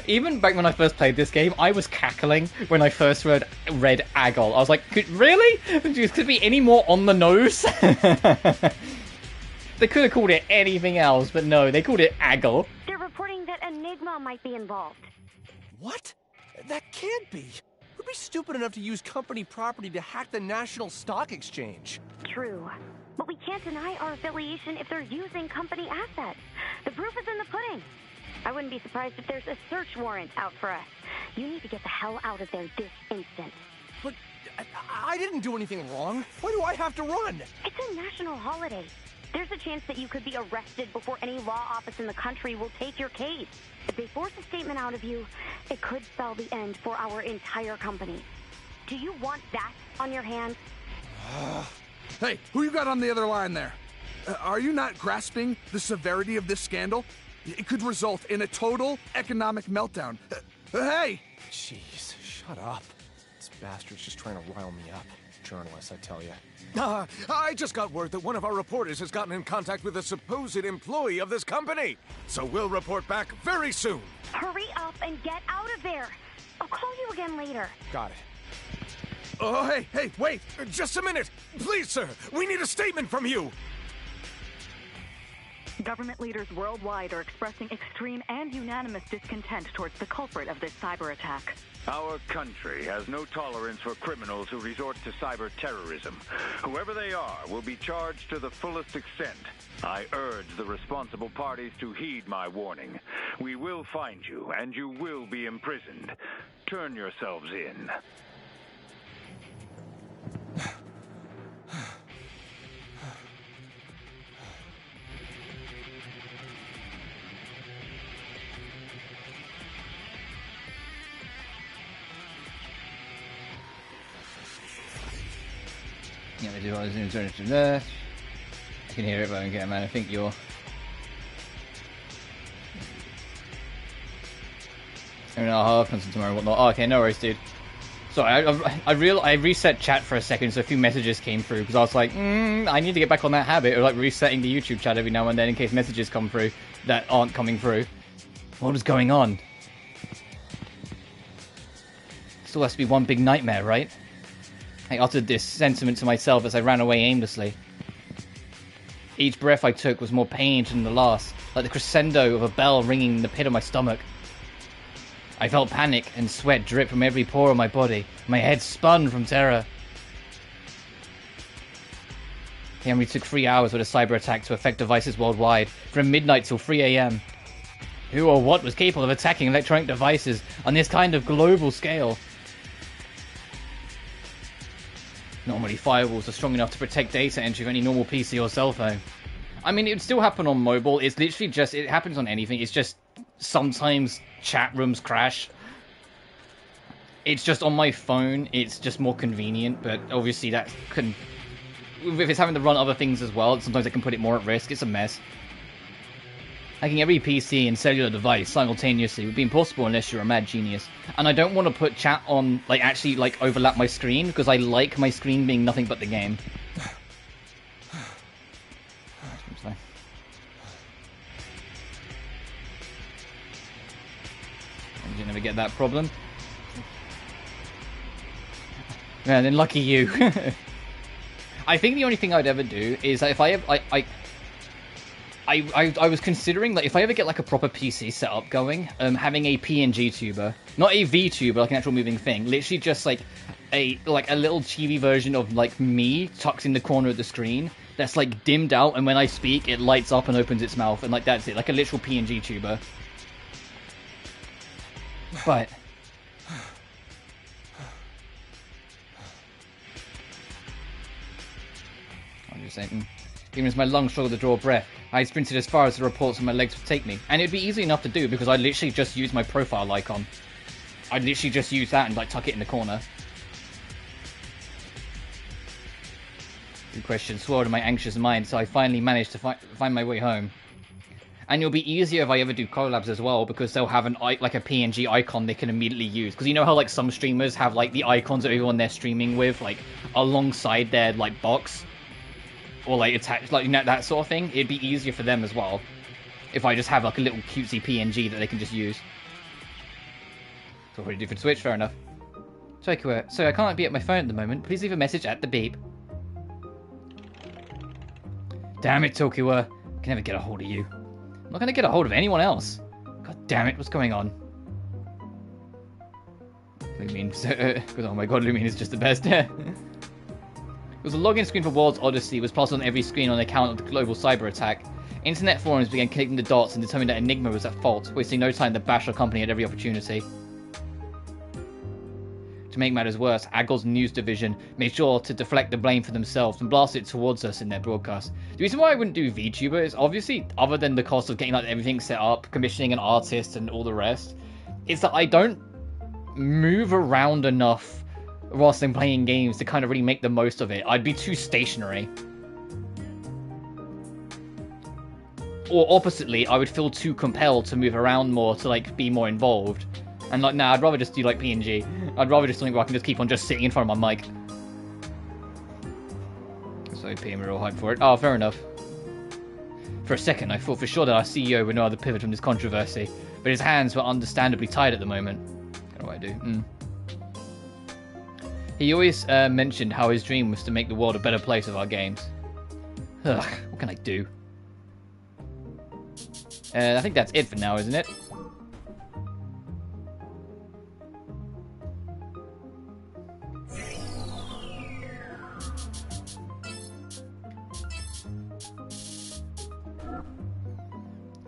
Even back when I first played this game, I was cackling when I first read Aggle. I was like, really? Could be any more on the nose? They could have called it anything else, but no, they called it Aggle. They're reporting that Enigma might be involved. What? That can't be. Who'd be stupid enough to use company property to hack the National Stock Exchange? True. But we can't deny our affiliation if they're using company assets. The proof is in the pudding. I wouldn't be surprised if there's a search warrant out for us. You need to get the hell out of there this instant. But I didn't do anything wrong. Why do I have to run? It's a national holiday. There's a chance that you could be arrested before any law office in the country will take your case. If they force a statement out of you, it could spell the end for our entire company. Do you want that on your hands? Hey, who you got on the other line there? Are you not grasping the severity of this scandal? It could result in a total economic meltdown. Hey! Jeez, shut up. This bastard's just trying to rile me up. Journalist, I tell you. I just got word that one of our reporters has gotten in contact with a supposed employee of this company. So we'll report back very soon. Hurry up and get out of there. I'll call you again later. Got it. Oh, hey, wait! Just a minute. Please, sir. We need a statement from you. Government leaders worldwide are expressing extreme and unanimous discontent towards the culprit of this cyber attack. Our country has no tolerance for criminals who resort to cyber terrorism. Whoever they are will be charged to the fullest extent. I urge the responsible parties to heed my warning. We will find you, and you will be imprisoned. Turn yourselves in. Yeah, they do all this interaction there. I can hear it, but I don't get it, man. I think you're... I know, I'll have tomorrow and whatnot. Oh, okay, no worries, dude. Sorry, I reset chat for a second, so a few messages came through, because I was like, I need to get back on that habit of, like, resetting the YouTube chat every now and then in case messages come through that aren't coming through. What is going on? Still has to be one big nightmare, right? I uttered this sentiment to myself as I ran away aimlessly. Each breath I took was more pained than the last, like the crescendo of a bell ringing in the pit of my stomach. I felt panic and sweat drip from every pore of my body. My head spun from terror. It only took 3 hours with a cyber attack to affect devices worldwide, from midnight till 3 AM. Who or what was capable of attacking electronic devices on this kind of global scale? Normally firewalls are strong enough to protect data entry of any normal PC or cell phone. I mean, it would still happen on mobile. It's literally just, it happens on anything. It's just sometimes chat rooms crash. It's just on my phone. It's just more convenient, but obviously that can... If it's having to run other things as well, sometimes it can put it more at risk. It's a mess. Hacking every PC and cellular device simultaneously would be impossible unless you're a mad genius. And I don't want to put chat on, like, actually, like, overlap my screen, because I like my screen being nothing but the game. You never get that problem. Yeah, then lucky you. I think the only thing I'd ever do is that if I have, I was considering that if I ever get like a proper PC setup going, having a PNG tuber, not a VTuber, like an actual moving thing, literally just like a little chibi version of like me tucked in the corner of the screen that's like dimmed out, and when I speak it lights up and opens its mouth, and like that's it, like a literal PNG tuber. But I'm just saying, even as my lungs struggled to draw breath, I sprinted as far as the reports on my legs would take me. And it'd be easy enough to do because I literally just used my profile icon. I'd literally just use that and like tuck it in the corner. Good question swirled in my anxious mind, so I finally managed to find my way home. And it'll be easier if I ever do collabs as well, because they'll have like a PNG icon they can immediately use. Because you know how like some streamers have like the icons of everyone they're streaming with, like alongside their like box, or like attached, like, you know, that sort of thing. It'd be easier for them as well if I just have like a little cutesy PNG that they can just use. So pretty different Switch, fair enough. Sorry, I can't be at my phone at the moment. Please leave a message at the beep. Damn it, Tokiwa. I can never get a hold of you. I'm not going to get a hold of anyone else. God damn it, what's going on? Lumine, oh my god, Lumine is just the best. It was a login screen for World's Odyssey. It was passed on every screen on account of the global cyber attack. Internet forums began connecting the dots and determined that Enigma was at fault, wasting no time to bash our company at every opportunity. To make matters worse, Agil's news division made sure to deflect the blame for themselves and blast it towards us in their broadcast. The reason why I wouldn't do VTuber is obviously, other than the cost of getting like everything set up, commissioning an artist and all the rest, is that I don't move around enough whilst I'm playing games to kind of really make the most of it. I'd be too stationary. Or oppositely, I would feel too compelled to move around more, to like be more involved. And like, nah, I'd rather just do like PNG. I'd rather just something where I can just keep on just sitting in front of my mic. So PM real hype for it. Oh, fair enough. For a second, I thought for sure that our CEO would know how to pivot from this controversy, but his hands were understandably tied at the moment. I don't know what I do. He always mentioned how his dream was to make the world a better place with our games. Ugh, what can I do? I think that's it for now, isn't it?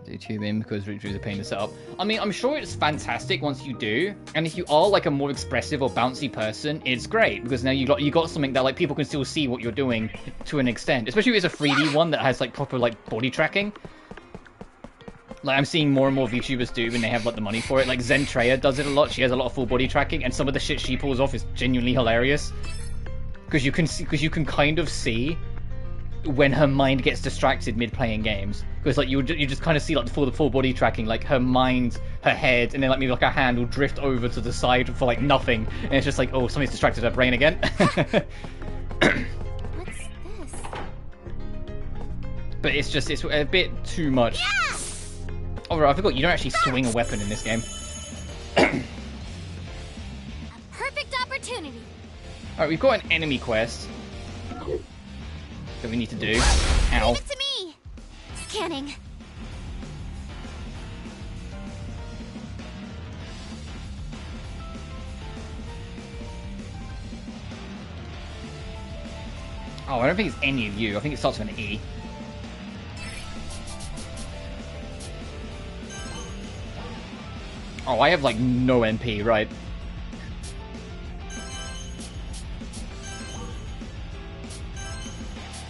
YouTubing because Richard is a pain to set up. I mean, I'm sure it's fantastic once you do, and if you are like a more expressive or bouncy person, it's great because now you got something that like people can still see what you're doing to an extent, especially if it's a 3D one that has like proper like body tracking. Like I'm seeing more and more VTubers do when they have like the money for it. Like Zentreya does it a lot. She has a lot of full body tracking, and some of the shit she pulls off is genuinely hilarious because you can kind of see when her mind gets distracted mid-playing games, because like you just kind of see like the full body tracking, like her mind, her head, and then like maybe like her hand will drift over to the side for like nothing, and it's just like, oh, something's distracted her brain again. What's this? But it's a bit too much. Yeah! Oh, right, I forgot you don't actually swing a weapon in this game. A perfect opportunity. Alright, we've got an enemy quest that we need to do. Ow. Leave it to me. Scanning. Oh, I don't think it's any of you. I think it starts with an E. Oh, I have like no MP, right?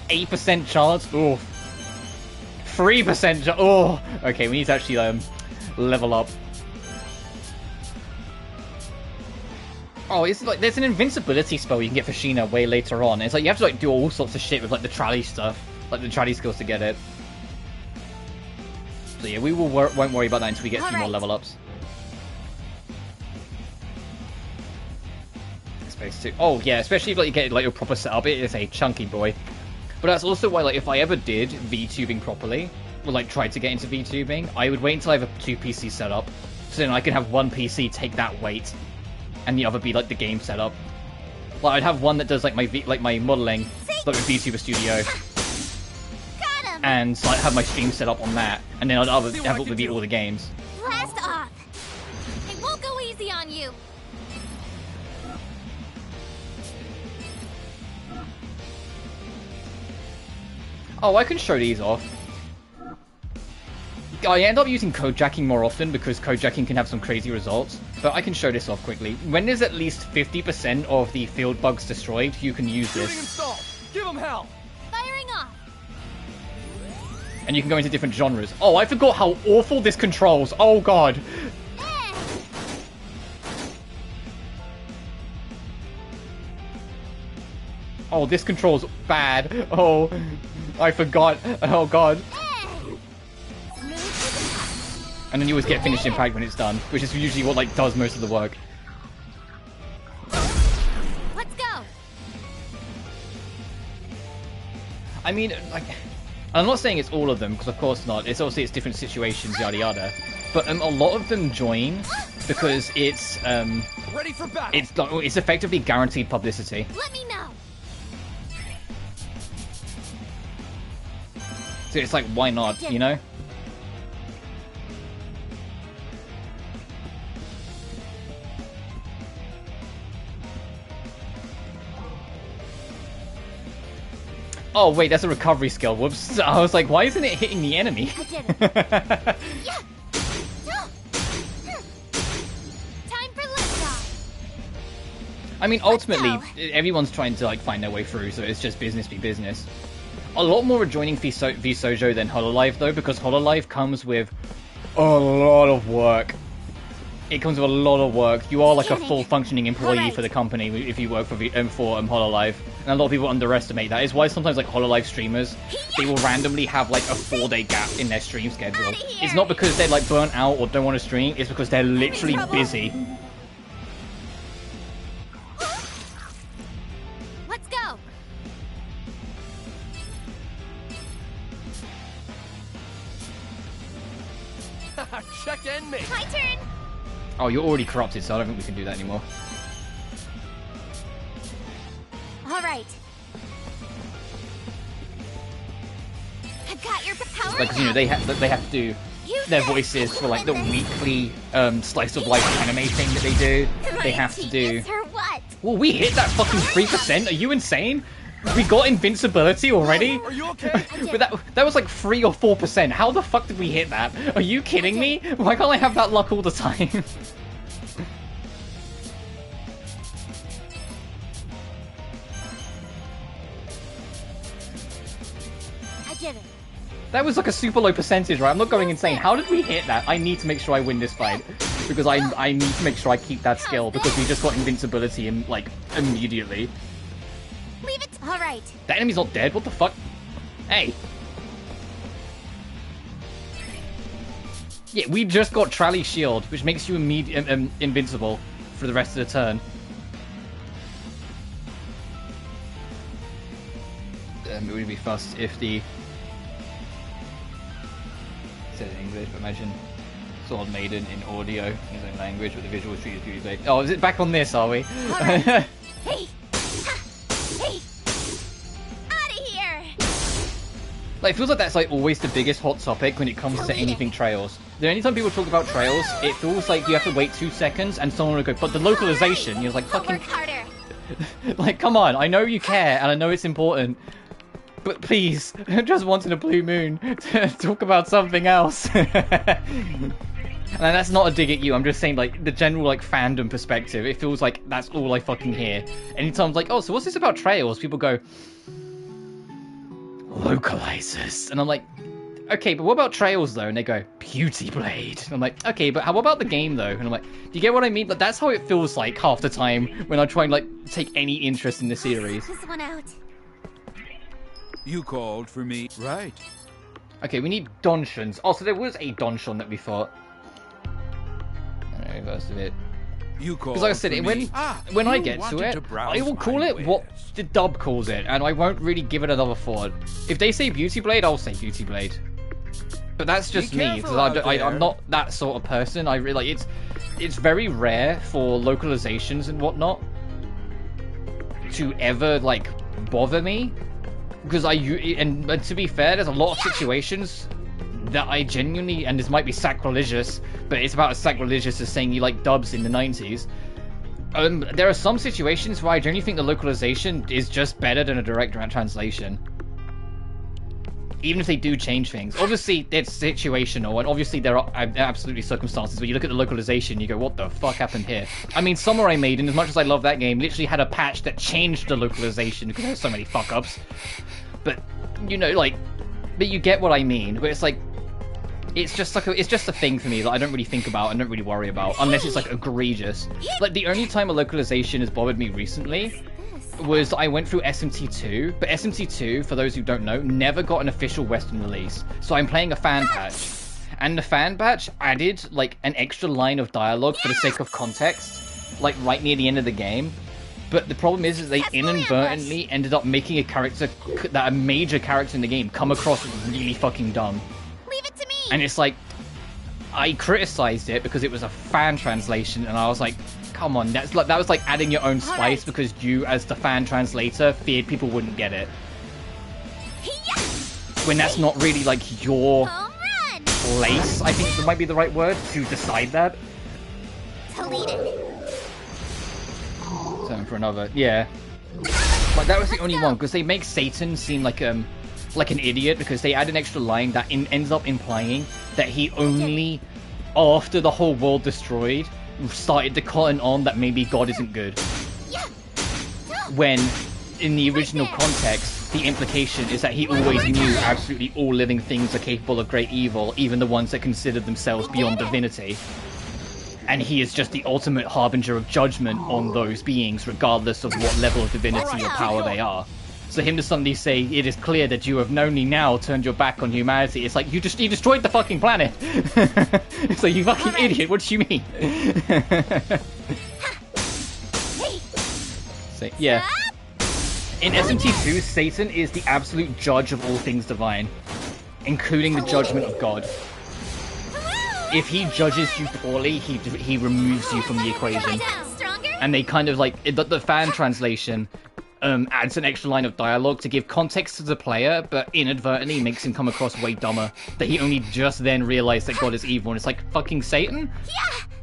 %8 chance? Oh. 3% chance? Oh. Okay, we need to actually level up. Oh, it's like there's an invincibility spell you can get for Sheena way later on. It's like you have to like do all sorts of shit with like the trolley stuff, like the trolley skills to get it. So yeah, we won't worry about that until we get a few more level ups. Space 2. Oh yeah, especially if like you get like your proper setup, it is a chunky boy. But that's also why, like, if I ever did VTubing properly, or like tried to get into VTubing, I would wait until I have a 2 PC setup, so then I can have one PC take that weight, and the other be like the game setup. Like I'd have one that does like my modeling, like with VTuber Studio, and like have my stream set up on that, and then I'd have it would be all the games. Blast off! It won't go easy on you. Oh, I can show these off. I end up using code jacking more often because code jacking can have some crazy results, but I can show this off quickly. When there's at least 50% of the field bugs destroyed, you can use this. Give them hell. Firing off. And you can go into different genres. Oh, I forgot how awful this controls. Oh god. Oh, this controls bad. Oh, I forgot. Oh god. And then you always get finished impact when it's done, which is usually what like does most of the work. Let's go. I mean, like, I'm not saying it's all of them because of course not. It's obviously it's different situations, yada yada. But a lot of them join because it's ready for battle. It's effectively guaranteed publicity. Let me know. So it's like, why not? You know. Oh wait, that's a recovery skill. Whoops. I was like, why isn't it hitting the enemy? I did it. Yeah. Time for liftoff. I mean, ultimately, everyone's trying to like find their way through, so it's just business be business. A lot more are joining VSojo than Hololive though, because Hololive comes with a lot of work. it comes with a lot of work. You are like a full functioning employee for the company if you work for Hololive. And a lot of people underestimate that. It's why sometimes like Hololive streamers, they will randomly have like a 4-day gap in their stream schedule. It's not because they're like burnt out or don't want to stream, it's because they're literally busy. Let's go. Check in me. My turn. Oh, you're already corrupted, so I don't think we can do that anymore. All right. I've got your power. Like, 'cause, you know, they have to do their voices for like the weekly slice of life anime thing that they do. They have to do. Well, we hit that fucking 3%. Are you insane? We got invincibility already? Are you okay? But that was like 3 or 4%. How the fuck did we hit that? Are you kidding me? Why can't I have that luck all the time? I did it. That was like a super low percentage, right? I'm not going insane. How did we hit that? I need to make sure I win this fight. Because I need to make sure I keep that skill. Because we just got invincibility like immediately. Leave it. All right. That enemy's not dead. What the fuck? Hey. Yeah, we just got Trally's shield, which makes you invincible for the rest of the turn. It would be fast if the... said in English, but imagine Sword Maiden in audio, in his own language, with the visual treated beauty. Oh, is it back on this, are we? Right. Hey! Hey! Out of here! Like, it feels like that's like always the biggest hot topic when it comes to anything Trails. The only time people talk about Trails, it feels like you have to wait 2 seconds and someone will go, but the localization, you're like, fucking... Like, come on, I know you care and I know it's important. But please, just once in a blue moon, talk about something else. And that's not a dig at you, I'm just saying, like, the general, like, fandom perspective, it feels like that's all I fucking hear. Anytime I'm like, oh, so what's this about Trails? People go, localizers. And I'm like, okay, but what about Trails, though? And they go, Beauty Blade. And I'm like, okay, but how about the game, though? And I'm like, do you get what I mean? Like, that's how it feels like half the time when I try and, like, take any interest in the series. This one out. You called for me, right? Okay, we need Donshons. Oh, so there was a Donshon that we fought. Reverse of it. You called because like I said, when I get to it, I will call it what the dub calls it, and I won't really give it another thought. If they say Beauty Blade, I'll say Beauty Blade. But that's just me, because I'm not that sort of person. I really like it's very rare for localizations and whatnot to ever like bother me. Because and to be fair, there's a lot of situations that I genuinely, and this might be sacrilegious, but it's about as sacrilegious as saying you like dubs in the 90s. There are some situations where I genuinely think the localization is just better than a direct translation. Even if they do change things. Obviously, it's situational, and obviously there are absolutely circumstances where you look at the localization, you go, what the fuck happened here? I mean, Samurai Maiden, as much as I love that game, literally had a patch that changed the localization because there's so many fuck-ups. But, you know, like, but you get what I mean. But it's like, it's just like it's just a thing for me that I don't really think about and don't really worry about, unless it's like egregious. Like, the only time a localization has bothered me recently was I went through SMT2, but SMT2, for those who don't know, never got an official Western release. So I'm playing a fan patch, and the fan patch added like an extra line of dialogue for the sake of context, like right near the end of the game. But the problem is they inadvertently ended up making a major character in the game come across really fucking dumb. Leave it to me. And it's like, I criticized it because it was a fan translation, and I was like, come on, that was like adding your own spice because you, as the fan translator, feared people wouldn't get it. When that's not really like your place, I think that might be the right word to decide that. Time for another, yeah. Like that was the only one because they make Satan seem like an idiot because they add an extra line that ends up implying that he only, after the whole world destroyed, started to cotton on that maybe God isn't good. When, in the original context, the implication is that he always knew absolutely all living things are capable of great evil, even the ones that considered themselves beyond divinity. and he is just the ultimate harbinger of judgment on those beings, regardless of what level of divinity or power they are. So him to suddenly say, it is clear that you have only now turned your back on humanity, it's like, you destroyed the fucking planet! It's like, you fucking idiot, what do you mean? So, yeah. In SMT2, Satan is the absolute judge of all things divine, including the judgment of God. If he judges you poorly, he removes you from the equation. And they kind of like, the fan translation adds an extra line of dialogue to give context to the player, but inadvertently makes him come across way dumber. That he only just then realized that God is evil, and it's like, fucking Satan?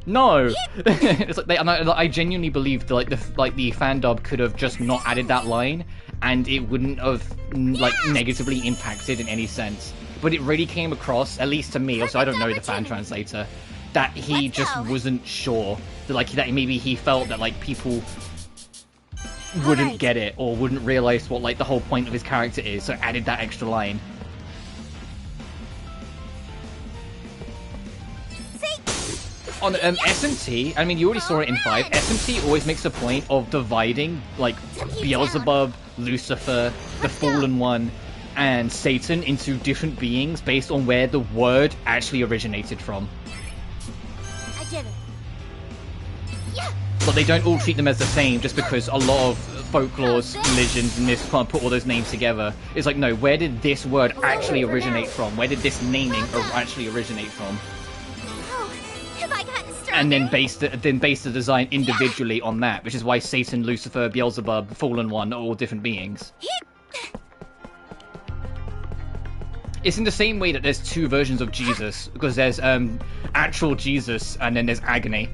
No! It's like I genuinely believe that the fan dub could have just not added that line, and it wouldn't have like negatively impacted in any sense. But it really came across, at least to me, also I don't know the fan translator, that he just wasn't sure. That maybe he felt that like people wouldn't get it, or wouldn't realize what like the whole point of his character is, so added that extra line. On SMT, I mean, you already saw it in 5, SMT always makes a point of dividing, like, Beelzebub, Lucifer, the Fallen One, and Satan into different beings based on where the word actually originated from. I get it. Yeah. But they don't all treat them as the same just because a lot of folklores, religions, and this can't put all those names together. It's like, no, where did this word actually originate from? Where did this naming actually originate from? And then base the design individually on that, which is why Satan, Lucifer, Beelzebub, Fallen One are all different beings. It's in the same way that there's two versions of Jesus, because there's actual Jesus and then there's Agony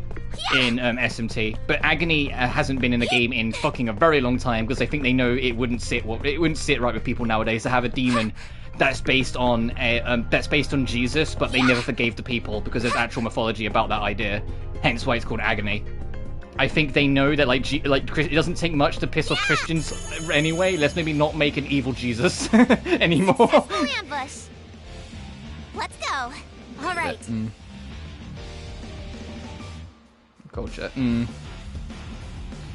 in SMT. But Agony hasn't been in the game in fucking a very long time, because I think they know it wouldn't sit right with people nowadays to have a demon that's based on Jesus, but they never forgave the people because there's actual mythology about that idea. Hence why it's called Agony. I think they know that it doesn't take much to piss off Christians anyway. Let's maybe not make an evil Jesus anymore. Ambush. Let's go. All right. Culture.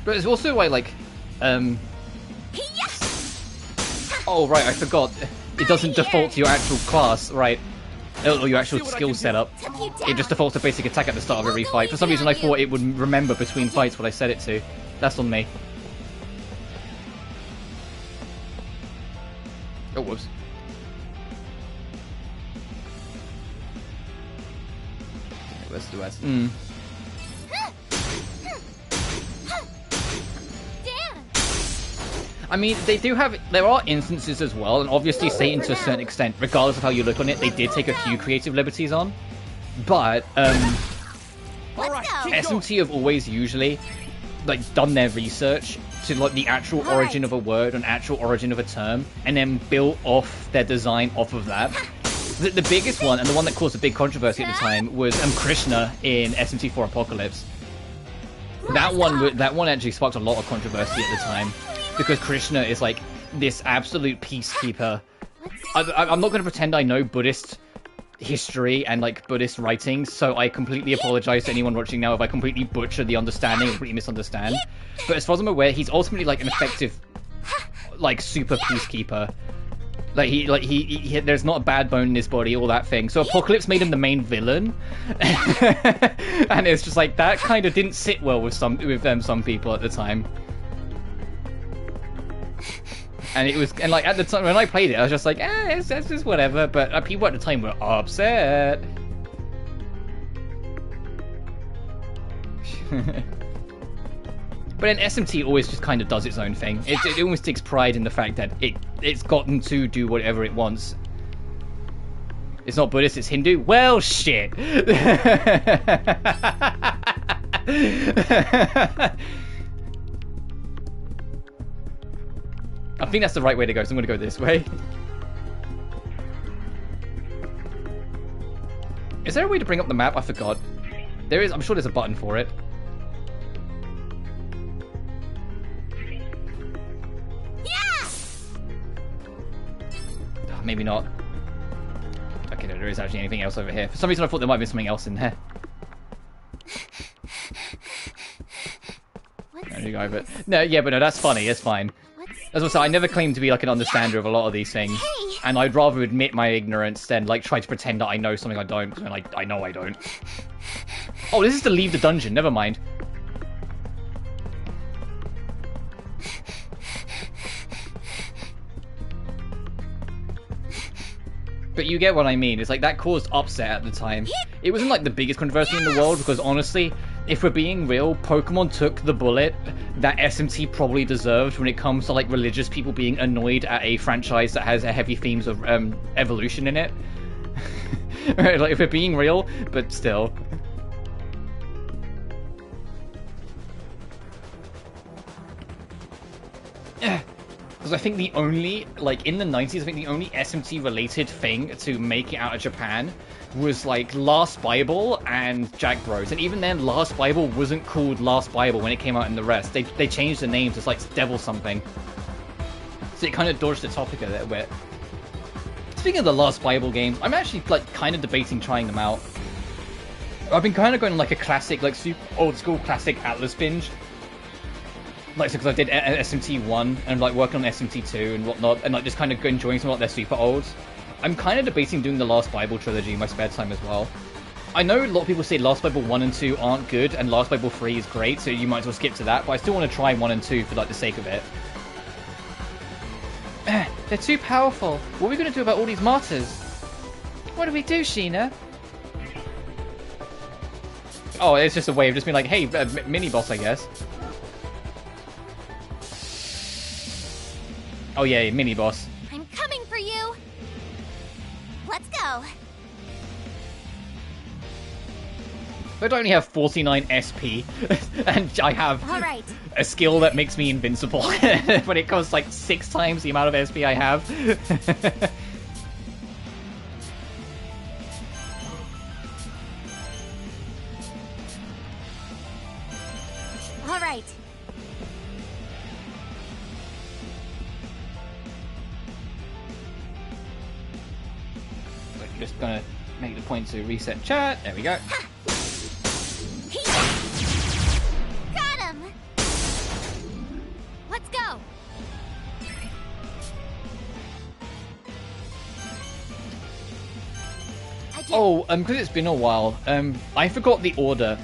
But it's also why oh right, I forgot. It doesn't default to your actual class, right? Or your actual skill setup. It just defaults to basic attack at the start of every fight. For some reason I thought it would remember between fights what I set it to. That's on me. Oh, whoops. Where's the West? I mean, there are instances as well, and obviously Satan to a certain extent, regardless of how you look on it, they did take a few creative liberties on. But, SMT have always usually, done their research to, the actual origin of a word, an actual origin of a term, and then built off their design off of that. The biggest one, and the one that caused a big controversy at the time, was Krishna in SMT4 Apocalypse. That one actually sparked a lot of controversy at the time. Because Krishna is this absolute peacekeeper. I'm not going to pretend I know Buddhist history and Buddhist writings, so I completely apologize to anyone watching now if I completely butcher the understanding or completely misunderstand. But as far as I'm aware, he's ultimately an effective, super peacekeeper. There's not a bad bone in his body, all that thing. So Apocalypse made him the main villain, and it's just that kind of didn't sit well with some people at the time. And it was, at the time when I played it, I was just it's just whatever. But people at the time were upset. But then SMT always just kind of does its own thing. It almost takes pride in the fact that it's gotten to do whatever it wants. It's not Buddhist, it's Hindu. Well, shit. I think that's the right way to go, so I'm going to go this way. Is there a way to bring up the map? I forgot. There is. I'm sure there's a button for it. Yeah! Maybe not. Okay, no, there is actually anything else over here. For some reason I thought there might be something else in there. guy, but no, yeah, but no, that's funny. It's fine. As I said, I never claim to be like an understander of a lot of these things, and I'd rather admit my ignorance than like try to pretend that I know something I don't, and I know I don't. Oh, this is to leave the dungeon. Never mind. But you get what I mean. It's like that caused upset at the time. It wasn't like the biggest controversy in the world because honestly, if we're being real, Pokemon took the bullet that SMT probably deserved when it comes to like religious people being annoyed at a franchise that has heavy themes of evolution in it. Like if we're being real, but still. Because I think the only, like, in the 90s, I think the only SMT-related thing to make it out of Japan was, like, Last Bible and Jack Bros. And even then, Last Bible wasn't called Last Bible when it came out in the rest. They changed the names. It's like Devil something. So it kind of dodged the topic a little bit. Speaking of the Last Bible games, I'm actually, like, kind of debating trying them out. I've been kind of going like a classic, like, super old-school classic Atlas binge. Like, so because I did SMT1 and like working on SMT2 and whatnot, and like just kind of enjoying some of their super olds. I'm kind of debating doing the Last Bible trilogy in my spare time as well. I know a lot of people say Last Bible 1 and 2 aren't good, and Last Bible 3 is great, so you might as well skip to that, but I still want to try 1 and 2 for like the sake of it. They're too powerful. What are we going to do about all these martyrs? What do we do, Sheena? Oh, it's just a way of just being like, hey, mini-boss, I guess. Oh yeah, mini boss. I'm coming for you. Let's go. But I only have 49 SP, and I have a skill that makes me invincible, but it costs like 6 times the amount of SP I have. All right. Just gonna make the point to reset chat. There we go. Got him. Let's go. Oh, because it's been a while. I forgot the order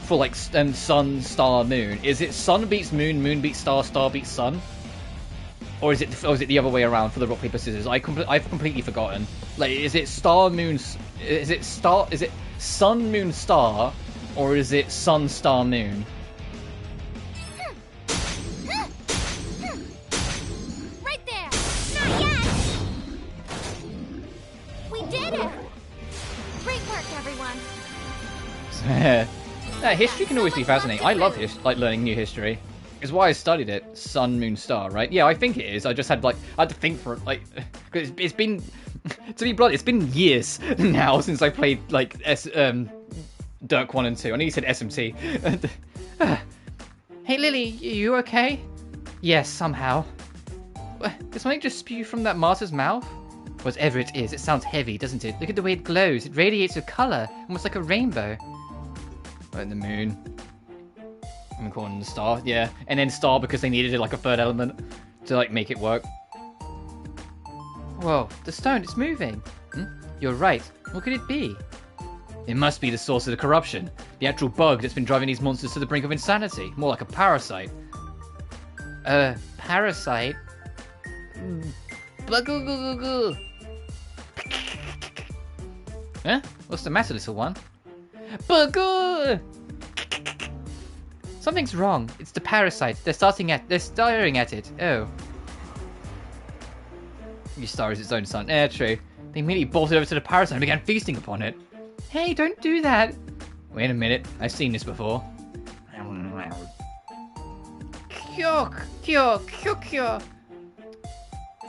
for like sun, star, moon. Is it sun beats moon, moon beats star, star beats sun? Or is it the other way around for the rock paper scissors? I've completely forgotten. Like, is it star moon? Is it sun moon star, or is it sun star moon? Right there. Not yet. We did it. Great work, everyone. History can always be fascinating. I love learning new history. Is why I studied it. Sun, moon, star, right? Yeah, I think it is. I just had I had to think for it, like, because it's been, to be blunt, it's been years now since I played like Dirk 1 and 2. I know you said SMT. Hey Lily, you okay? Yes, somehow. Did something just spew from that martyr's mouth? Whatever it is, it sounds heavy, doesn't it? Look at the way it glows. It radiates with color, almost like a rainbow. Right, the moon. I'm calling the star, yeah. And then star because they needed like a third element to like make it work. Whoa, the stone, it's moving. You're right. What could it be? It must be the source of the corruption. The actual bug that's been driving these monsters to the brink of insanity. More like a parasite. Parasite? Huh? What's the matter, little one? Bugger! Something's wrong. It's the parasite. They're staring at it. Oh. Your star is its own sun. True. They immediately bolted over to the parasite and began feasting upon it. Hey, don't do that. Wait a minute. I've seen this before.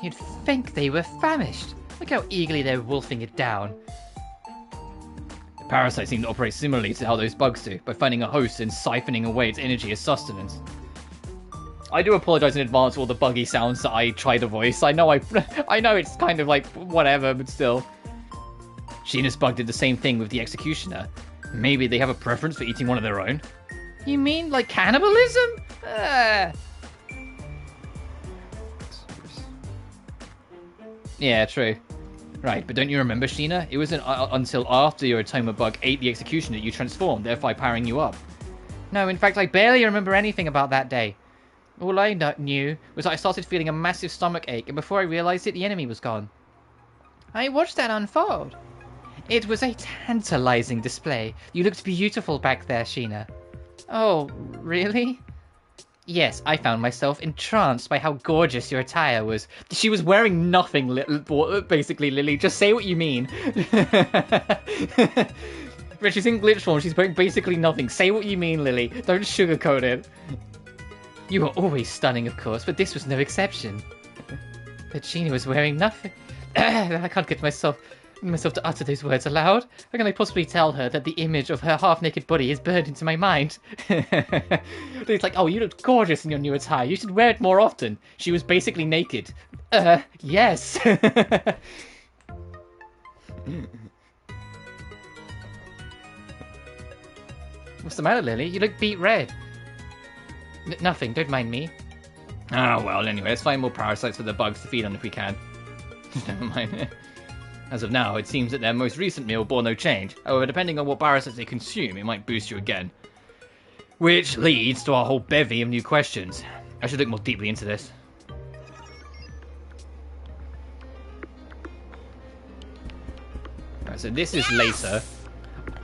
You'd think they were famished. Look how eagerly they're wolfing it down. Parasites seem to operate similarly to how those bugs do, by finding a host and siphoning away its energy as sustenance. I do apologize in advance for all the buggy sounds that I try to voice. I know it's kind of like whatever, but still. Sheena's bug did the same thing with the executioner. Maybe they have a preference for eating one of their own. You mean like cannibalism? Yeah, true. Right, but don't you remember, Sheena? It wasn't until after your Atoma bug ate the execution that you transformed, thereby powering you up. No, in fact, I barely remember anything about that day. All I knew was that I started feeling a massive stomach ache, and before I realized it, the enemy was gone. I watched that unfold. It was a tantalizing display. You looked beautiful back there, Sheena. Oh, really? Yes, I found myself entranced by how gorgeous your attire was. She was wearing nothing, basically, Lily. Just say what you mean. But she's in glitch form. She's wearing basically nothing. Say what you mean, Lily. Don't sugarcoat it. You were always stunning, of course, but this was no exception. But Sheena was wearing nothing. I can't get myself to utter those words aloud. How can I possibly tell her that the image of her half-naked body is burned into my mind? It's like, oh, you look gorgeous in your new attire. You should wear it more often. She was basically naked. Yes. What's the matter, Lily? You look beet red. Nothing, don't mind me. Oh, well, anyway, let's find more parasites for the bugs to feed on if we can. Never mind. As of now, it seems that their most recent meal bore no change. However, depending on what parasites they consume, it might boost you again. Which leads to a whole bevy of new questions. I should look more deeply into this. Right, so this is later.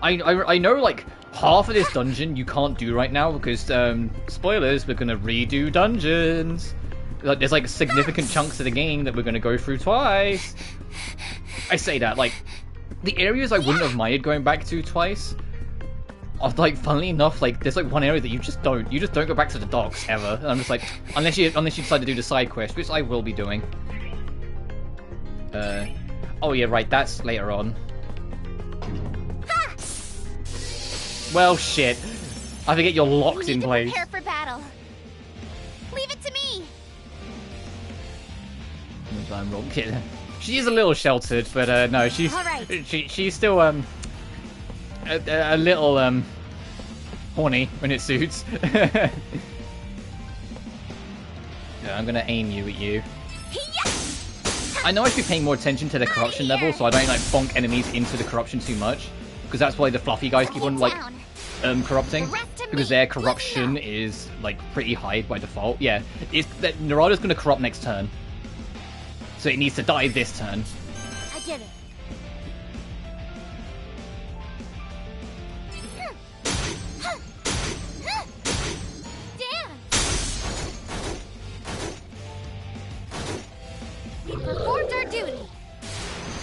I know, like, half of this dungeon you can't do right now because, spoilers, we're gonna redo dungeons. Like, there's, like, significant chunks of the game that we're gonna go through twice. I say that, like, the areas I wouldn't have minded going back to twice are, like, funnily enough, like, there's, like, one area that you just don't go back to the docks, ever. And I'm just like, unless you decide to do the side quest, which I will be doing. Oh yeah, right, that's later on. Well, shit. I forget you're locked in place. Prepare for battle. Leave it to me. I'm wrong. She is a little sheltered, but no, she's she's still a little horny when it suits. Yeah, I'm gonna aim you at you. I know I should be paying more attention to the corruption level, so I don't like bonk enemies into the corruption too much, because that's why the fluffy guys keep on like corrupting, because their corruption is like pretty high by default. Yeah, it's that Narada's gonna corrupt next turn. So it needs to die this turn. I get it. Damn! We performed our duty.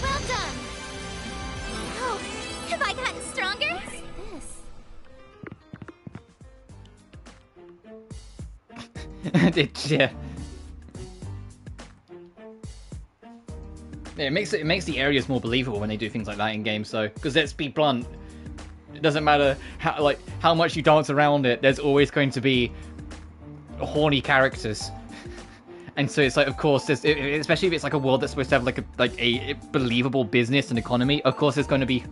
Well done. Oh, have I gotten stronger? What's this? Yeah. Yeah, it makes the areas more believable when they do things like that in games, though. Because let's be blunt, it doesn't matter how much you dance around it. There's always going to be horny characters, and so it's like, of course, especially if it's like a world that's supposed to have like a believable business and economy. Of course, there's going to be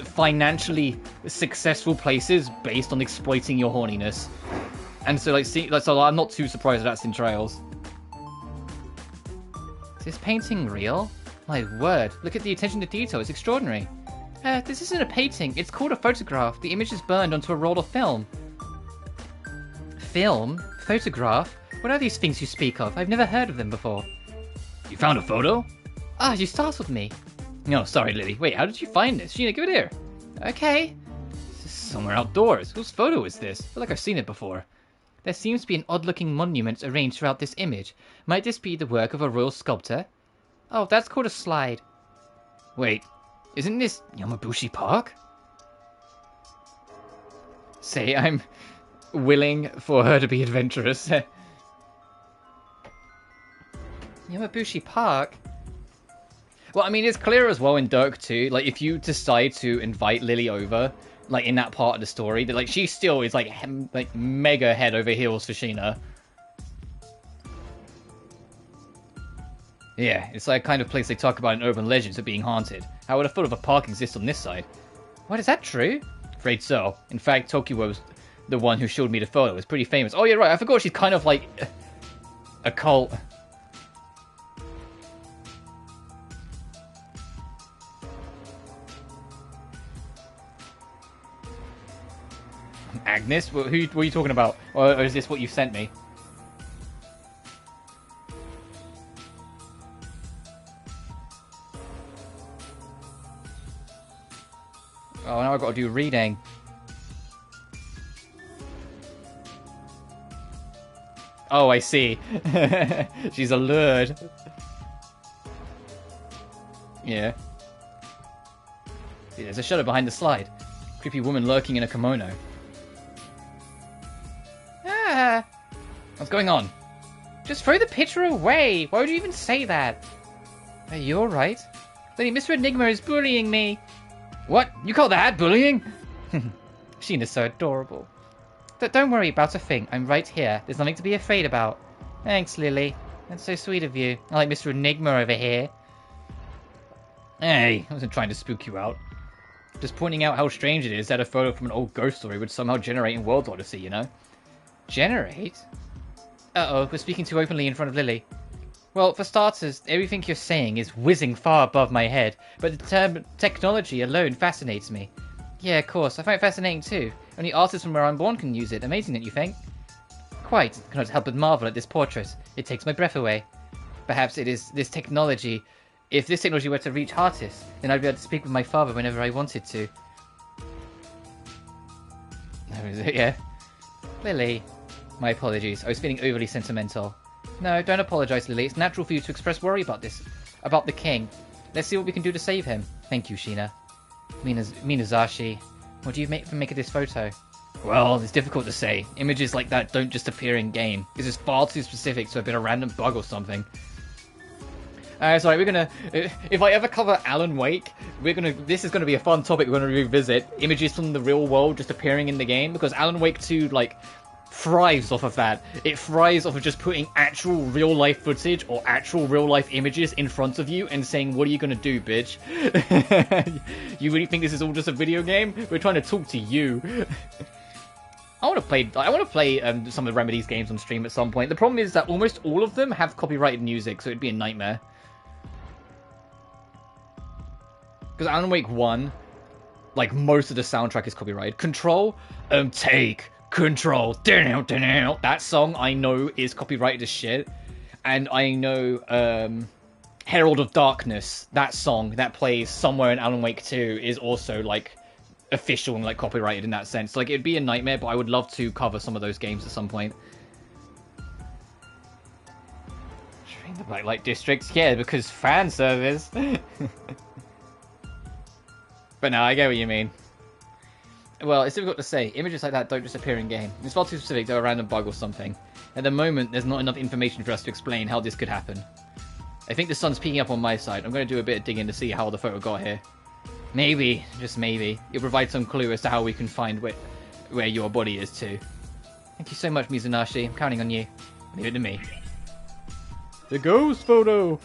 financially successful places based on exploiting your horniness, and so so I'm not too surprised that's in Trails. Is this painting real? My word, look at the attention to detail, it's extraordinary. This isn't a painting, it's called a photograph. The image is burned onto a roll of film. Film? Photograph? What are these things you speak of? I've never heard of them before. You found a photo? Ah, you startled me. No, sorry, Lily. Wait, how did you find this? Sheena, give it here. Okay. This is somewhere outdoors. Whose photo is this? I feel like I've seen it before. There seems to be an odd-looking monument arranged throughout this image. Might this be the work of a royal sculptor? Oh, that's called a slide. Wait, isn't this Yamabushi Park? Say, I'm willing for her to be adventurous. Yamabushi Park? Well, I mean, it's clear as well in Dirk 2, like, if you decide to invite Lily over, like, in that part of the story, that, like, she still is, like mega head over heels for Sheena. Yeah, it's like kind of place they talk about in urban legends of being haunted. How would a foot of a park exist on this side? What, is that true? Afraid so. In fact, the one who showed me the photo, is pretty famous. Oh, yeah, right. I forgot she's kind of like a cult. Agnes? Who are you talking about? Or is this what you sent me? Oh, now I've got to do reading. Oh, I see. She's allured. Yeah. See, there's a shadow behind the slide. Creepy woman lurking in a kimono. Ah! What's going on? Just throw the picture away! Why would you even say that? Are you alright? Lady, Mr. Enigma is bullying me! What? You call that bullying? Sheena's so adorable. Don't worry about a thing. I'm right here. There's nothing to be afraid about. Thanks, Lily. That's so sweet of you. I like Mr. Enigma over here. Hey, I wasn't trying to spook you out. Just pointing out how strange it is that a photo from an old ghost story would somehow generate in World Odyssey, you know? Generate? Uh-oh, we're speaking too openly in front of Lily. Well, for starters, everything you're saying is whizzing far above my head, but the term technology alone fascinates me. Yeah, of course, I find it fascinating too. Only artists from where I'm born can use it. Amazing, don't you think? Quite. I cannot help but marvel at this portrait. It takes my breath away. Perhaps it is this technology. If this technology were to reach artists, then I'd be able to speak with my father whenever I wanted to. That was it, yeah. Lily. My apologies. I was feeling overly sentimental. No, don't apologize, Lily. It's natural for you to express worry about this. About the king. Let's see what we can do to save him. Thank you, Sheena. Minazashi. What do you make of this photo? Well, it's difficult to say. Images like that don't just appear in-game. This is far too specific to have been a random bug or something. Sorry, we're gonna... If I ever cover Alan Wake, this is gonna be a fun topic we're gonna revisit. Images from the real world just appearing in the game, because Alan Wake 2, like, thrives off of that. It thrives off of just putting actual real-life footage or actual real-life images in front of you and saying, what are you gonna do, bitch? You really think this is all just a video game? We're trying to talk to you. I want to play some of Remedy's games on stream at some point. The problem is that almost all of them have copyrighted music, so it'd be a nightmare. Because Alan Wake 1, like, most of the soundtrack is copyrighted. Control, take control. That song I know is copyrighted as shit. And I know Herald of Darkness, that song that plays somewhere in Alan Wake 2 is also, like, official and, like, copyrighted in that sense. Like, it'd be a nightmare, but I would love to cover some of those games at some point. The Blacklight Districts? Yeah, because fan service. But no, I get what you mean. Well, it's difficult to say. Images like that don't just appear in-game. It's far too specific to a random bug or something. At the moment, there's not enough information for us to explain how this could happen. I think the sun's peeking up on my side. I'm going to do a bit of digging to see how the photo got here. Maybe, just maybe, you'll provide some clue as to how we can find where your body is too. Thank you so much, Mizunashi. I'm counting on you. Leave it to me. The ghost photo!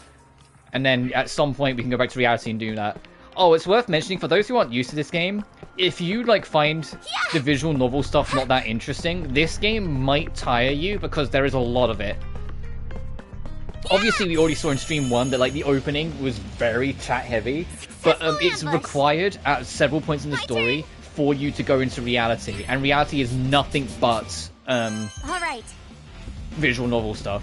And then at some point we can go back to reality and do that. Oh, it's worth mentioning, for those who aren't used to this game, if you, like, find the visual novel stuff not that interesting, this game might tire you because there is a lot of it. Obviously, we already saw in Stream 1 that, like, the opening was very chat-heavy, but it's required at several points in the story for you to go into reality, and reality is nothing but, Alright. visual novel stuff.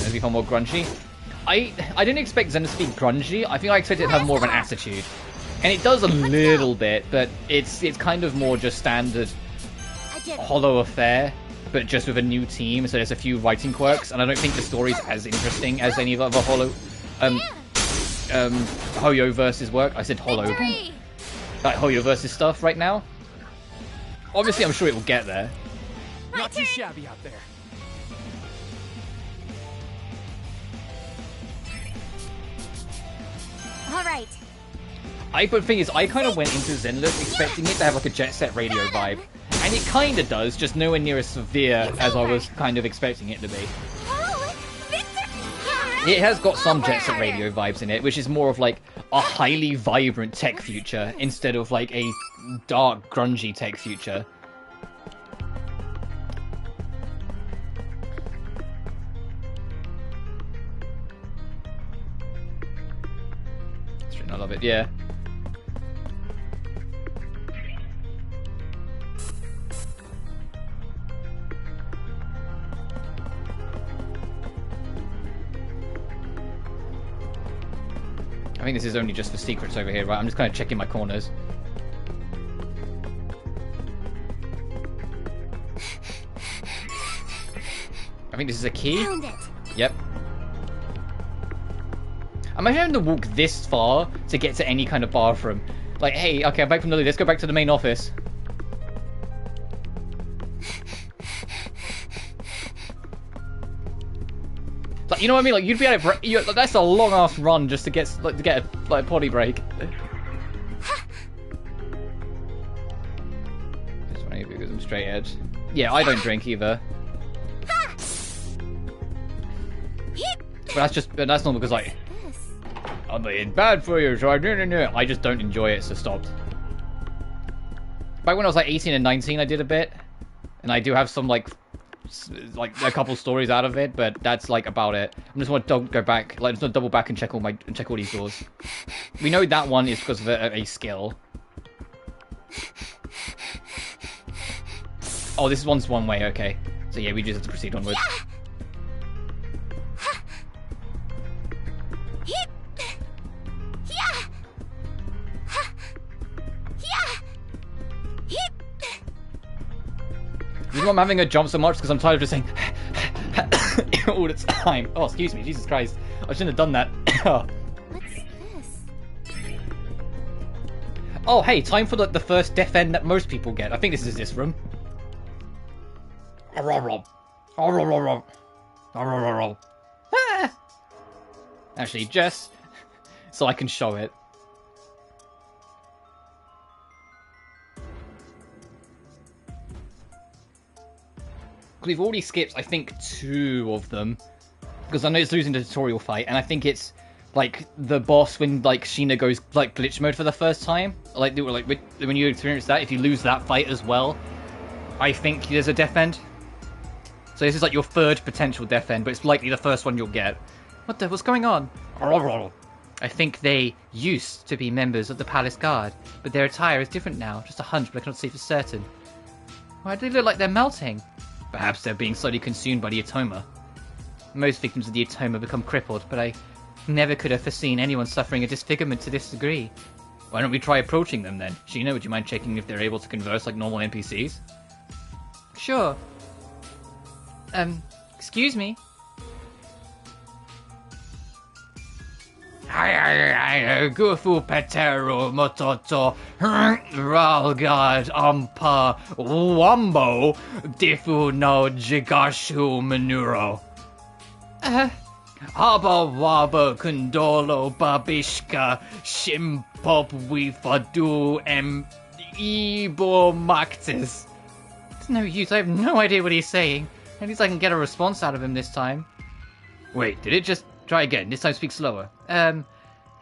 Has become more grungy. I didn't expect Zen to be grungy. I think I expected it to have more of an attitude. And it does a little bit, but it's kind of more just standard Hollow affair, but just with a new team, so there's a few writing quirks, and I don't think the story's as interesting as any of the other Hollow Hoyo versus work. I said Hollow. Like Hoyo versus stuff right now. Obviously I'm sure it will get there. Not too shabby out there. Alright. But the thing is, I kind of went into Zenless expecting it to have like a Jet Set Radio vibe. And it kind of does, just nowhere near as severe as I was kind of expecting it to be. Oh, Victor! It has got some Jet Set Radio vibes in it, which is more of like a highly vibrant tech future instead of like a dark, grungy tech future. I love it, yeah. I think this is only just for secrets over here, right? I'm just kind of checking my corners. I think this is a key. Found it. Yep. I'm actually having to walk this far to get to any kind of bathroom. Like, hey, okay, I'm back from the loo. Let's go back to the main office. Like, you know what I mean? Like, you'd be able to... Like, that's a long-ass run just to get, like, a potty break. Just want to because I'm straight edge. Yeah, I don't drink either. But that's not because, like... I'm being bad for you, so I just don't enjoy it, so stopped. Back when I was like 18 and 19, I did a bit, and I do have some like a couple stories out of it, but that's like about it. I just want to go back, like just want to double back and check all these doors. We know that one is because of a skill. Oh, this one's one way, okay. So yeah, we just have to proceed onwards. You know I'm having a jump so much because I'm tired of just saying all the time. Oh, excuse me, Jesus Christ. I shouldn't have done that. What's this? Oh, hey, time for the first death end that most people get. I think this is this room. Actually, just so I can show it. We've already skipped, I think, 2 of them. Because I know it's losing the tutorial fight, and I think it's, like, the boss when, like, Sheena goes, like, glitch mode for the first time. Like when you experience that, if you lose that fight as well, I think there's a death end. So this is, like, your 3rd potential death end, but it's likely the first one you'll get. What's going on? I think they used to be members of the Palace Guard, but their attire is different now. Just a hunch, but I cannot say for certain. Why do they look like they're melting? Perhaps they're being slowly consumed by the Atoma. Most victims of the Atoma become crippled, but I never could have foreseen anyone suffering a disfigurement to this degree. Why don't we try approaching them then? Sheena, would you mind checking if they're able to converse like normal NPCs? Sure. Excuse me? Gufu Petero Mototo Ralgad Ampa Wambo Difu no Jigashu Manuro Haba Waba Kundolo Babishka Shimpop Wifadu Ibo Mactis. It's no use, I have no idea what he's saying. At least I can get a response out of him this time. Wait, did it just... Try again. This time speak slower.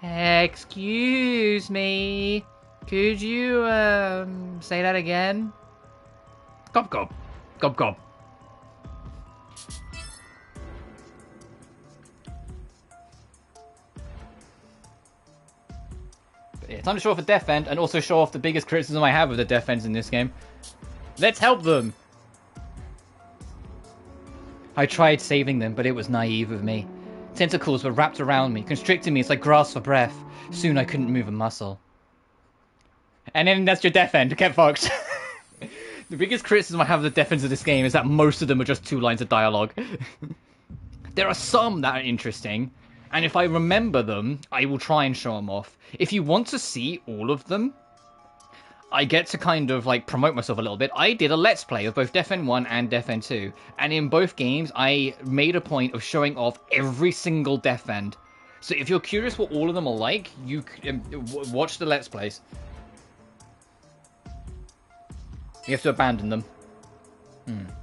Excuse me. Could you, say that again? Gob gob. Gob gob. But yeah, time to show off a death end and also show off the biggest criticism I have of the death ends in this game. Let's help them! I tried saving them, but it was naive of me. Tentacles were wrapped around me, constricting me as I grasped for breath. Soon I couldn't move a muscle. And then that's your death end. Get fucked. The biggest criticism I have of the death ends of this game is that most of them are just 2 lines of dialogue. There are some that are interesting, and if I remember them, I will try and show them off. If you want to see all of them, I get to kind of, like, promote myself a little bit. I did a Let's Play of both Death End 1 and Death End 2. And in both games, I made a point of showing off every single Death End. So if you're curious what all of them are like, you watch the Let's Plays. You have to abandon them.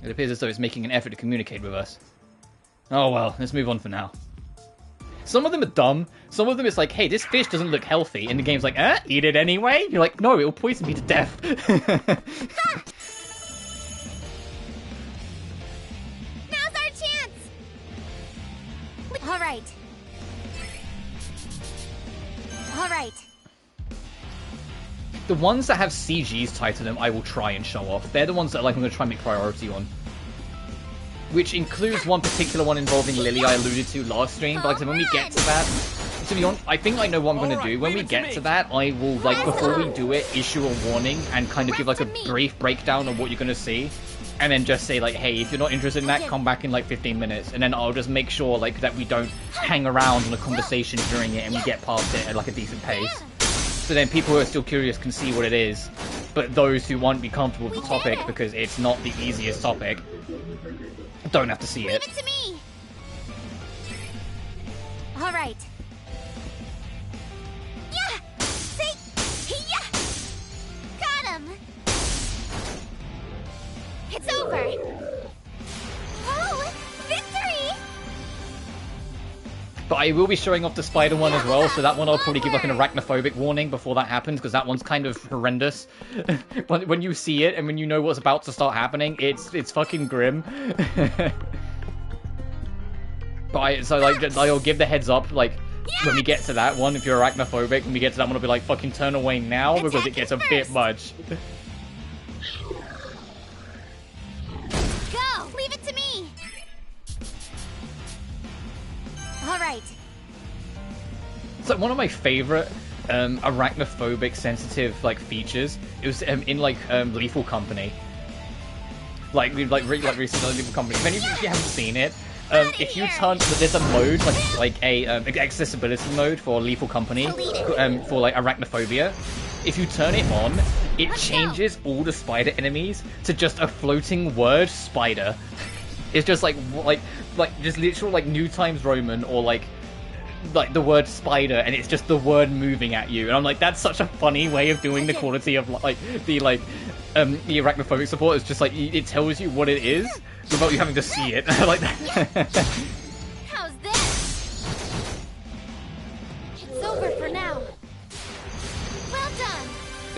It appears as though it's making an effort to communicate with us. Oh well, let's move on for now. Some of them are dumb. Some of them it's like, hey, this fish doesn't look healthy. And the game's like, eat it anyway? You're like, no, it'll poison me to death. Now's our chance! Alright. Alright. The ones that have CGs tied to them, I will try and show off. They're the ones that like I'm going to try and make priority on. Which includes one particular one involving Lily I alluded to last stream. But like I said, when we get to that, to be honest, I think I know what I'm going to do. When we get to that, I will, like, before we do it, issue a warning and kind of give like a brief breakdown of what you're going to see. And then just say like, hey, if you're not interested in that, come back in like 15 minutes. And then I'll just make sure like that we don't hang around on a conversation during it and we get past it at like a decent pace. So then people who are still curious can see what it is. But those who won't be comfortable with the topic because it's not the easiest topic don't have to see it. Leave it to me. All right. Yeah. See. Yeah. Got him. It's over. Oh, victory! But I will be showing off the spider one as well, so that one I'll probably give like an arachnophobic warning before that happens, because that one's kind of horrendous. When you see it and when you know what's about to start happening, it's fucking grim. But I'll give the heads up, like, when we get to that one, if you're arachnophobic, when we get to that one, I'll be like, fucking turn away now, because it gets a bit much. Go! Leave it to me! Alright. It's like one of my favorite arachnophobic sensitive like features. It was in like Lethal Company. Like recently Lethal Company. If any of you haven't seen it, if you turn, there's a mode like a accessibility mode for Lethal Company for like arachnophobia. If you turn it on, it changes all the spider enemies to just a floating word spider. It's just like just literal like New Times Roman or like the word spider, and it's just the word moving at you. And I'm like, that's such a funny way of doing the quality of like the arachnophobic support. It's just like it tells you what it is without you having to see it. Like that. How's this? It's over for now. Well done.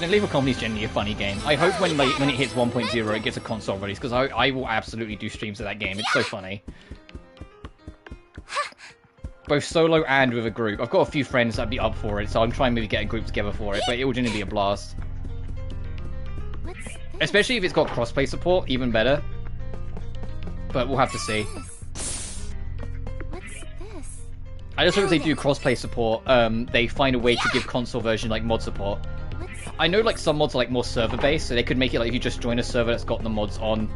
And Lethal Company is generally a funny game. I hope when it hits 1.0 it gets a console release, because I will absolutely do streams of that game. It's so funny. Both solo and with a group. I've got a few friends that'd be up for it, so I'm trying to maybe get a group together for it, but it will generally be a blast. Especially if it's got crossplay support, even better. But we'll have to see. What's this? I just hope if they do crossplay support, they find a way to give console version like mod support. I know like some mods are like more server based, so they could make it like if you just join a server that's got the mods on,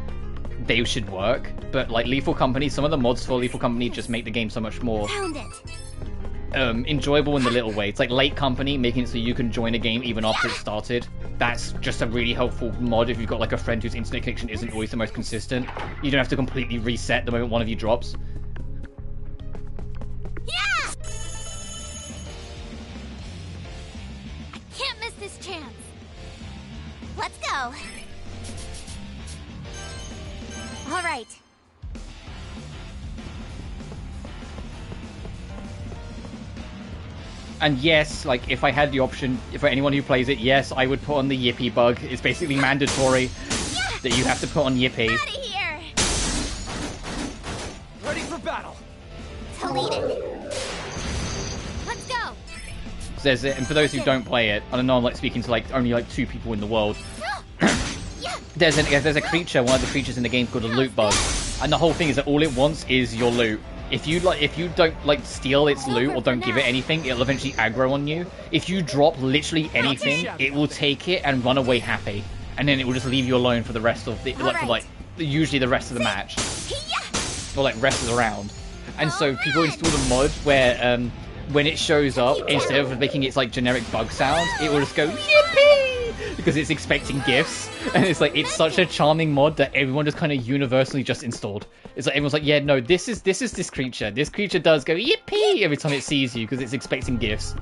they should work. But like Lethal Company, some of the mods for Lethal Company just make the game so much more enjoyable in the little way. It's like Late Company, making it so you can join a game even after it started. That's just a really helpful mod if you've got like a friend whose internet connection isn't always the most consistent. You don't have to completely reset the moment one of you drops. Yeah! I can't miss this chance. Let's go. All right. And yes, like if I had the option, for anyone who plays it, yes, I would put on the Yippee bug. It's basically mandatory that you have to put on Yippee. Out of here. Ready for battle. Deleted. Let's go. There's it, and for those who don't play it, I know I'm like speaking to like only like 2 people in the world. There's a creature, one of the creatures in the game called a loot bug, and the whole thing is that all it wants is your loot. If you don't like steal its loot or don't give it anything, it'll eventually aggro on you. If you drop literally anything, it will take it and run away happy, and then it will just leave you alone for the rest of the usually the rest of the match or like rest of the round. And so people install the mod where when it shows up, instead of making its like generic bug sounds, it will just go yippee because it's expecting gifts. And it's like, it's such a charming mod that everyone just kind of universally just installed. It's like everyone's like, yeah, no, this is this creature. This creature does go yippee every time it sees you because it's expecting gifts.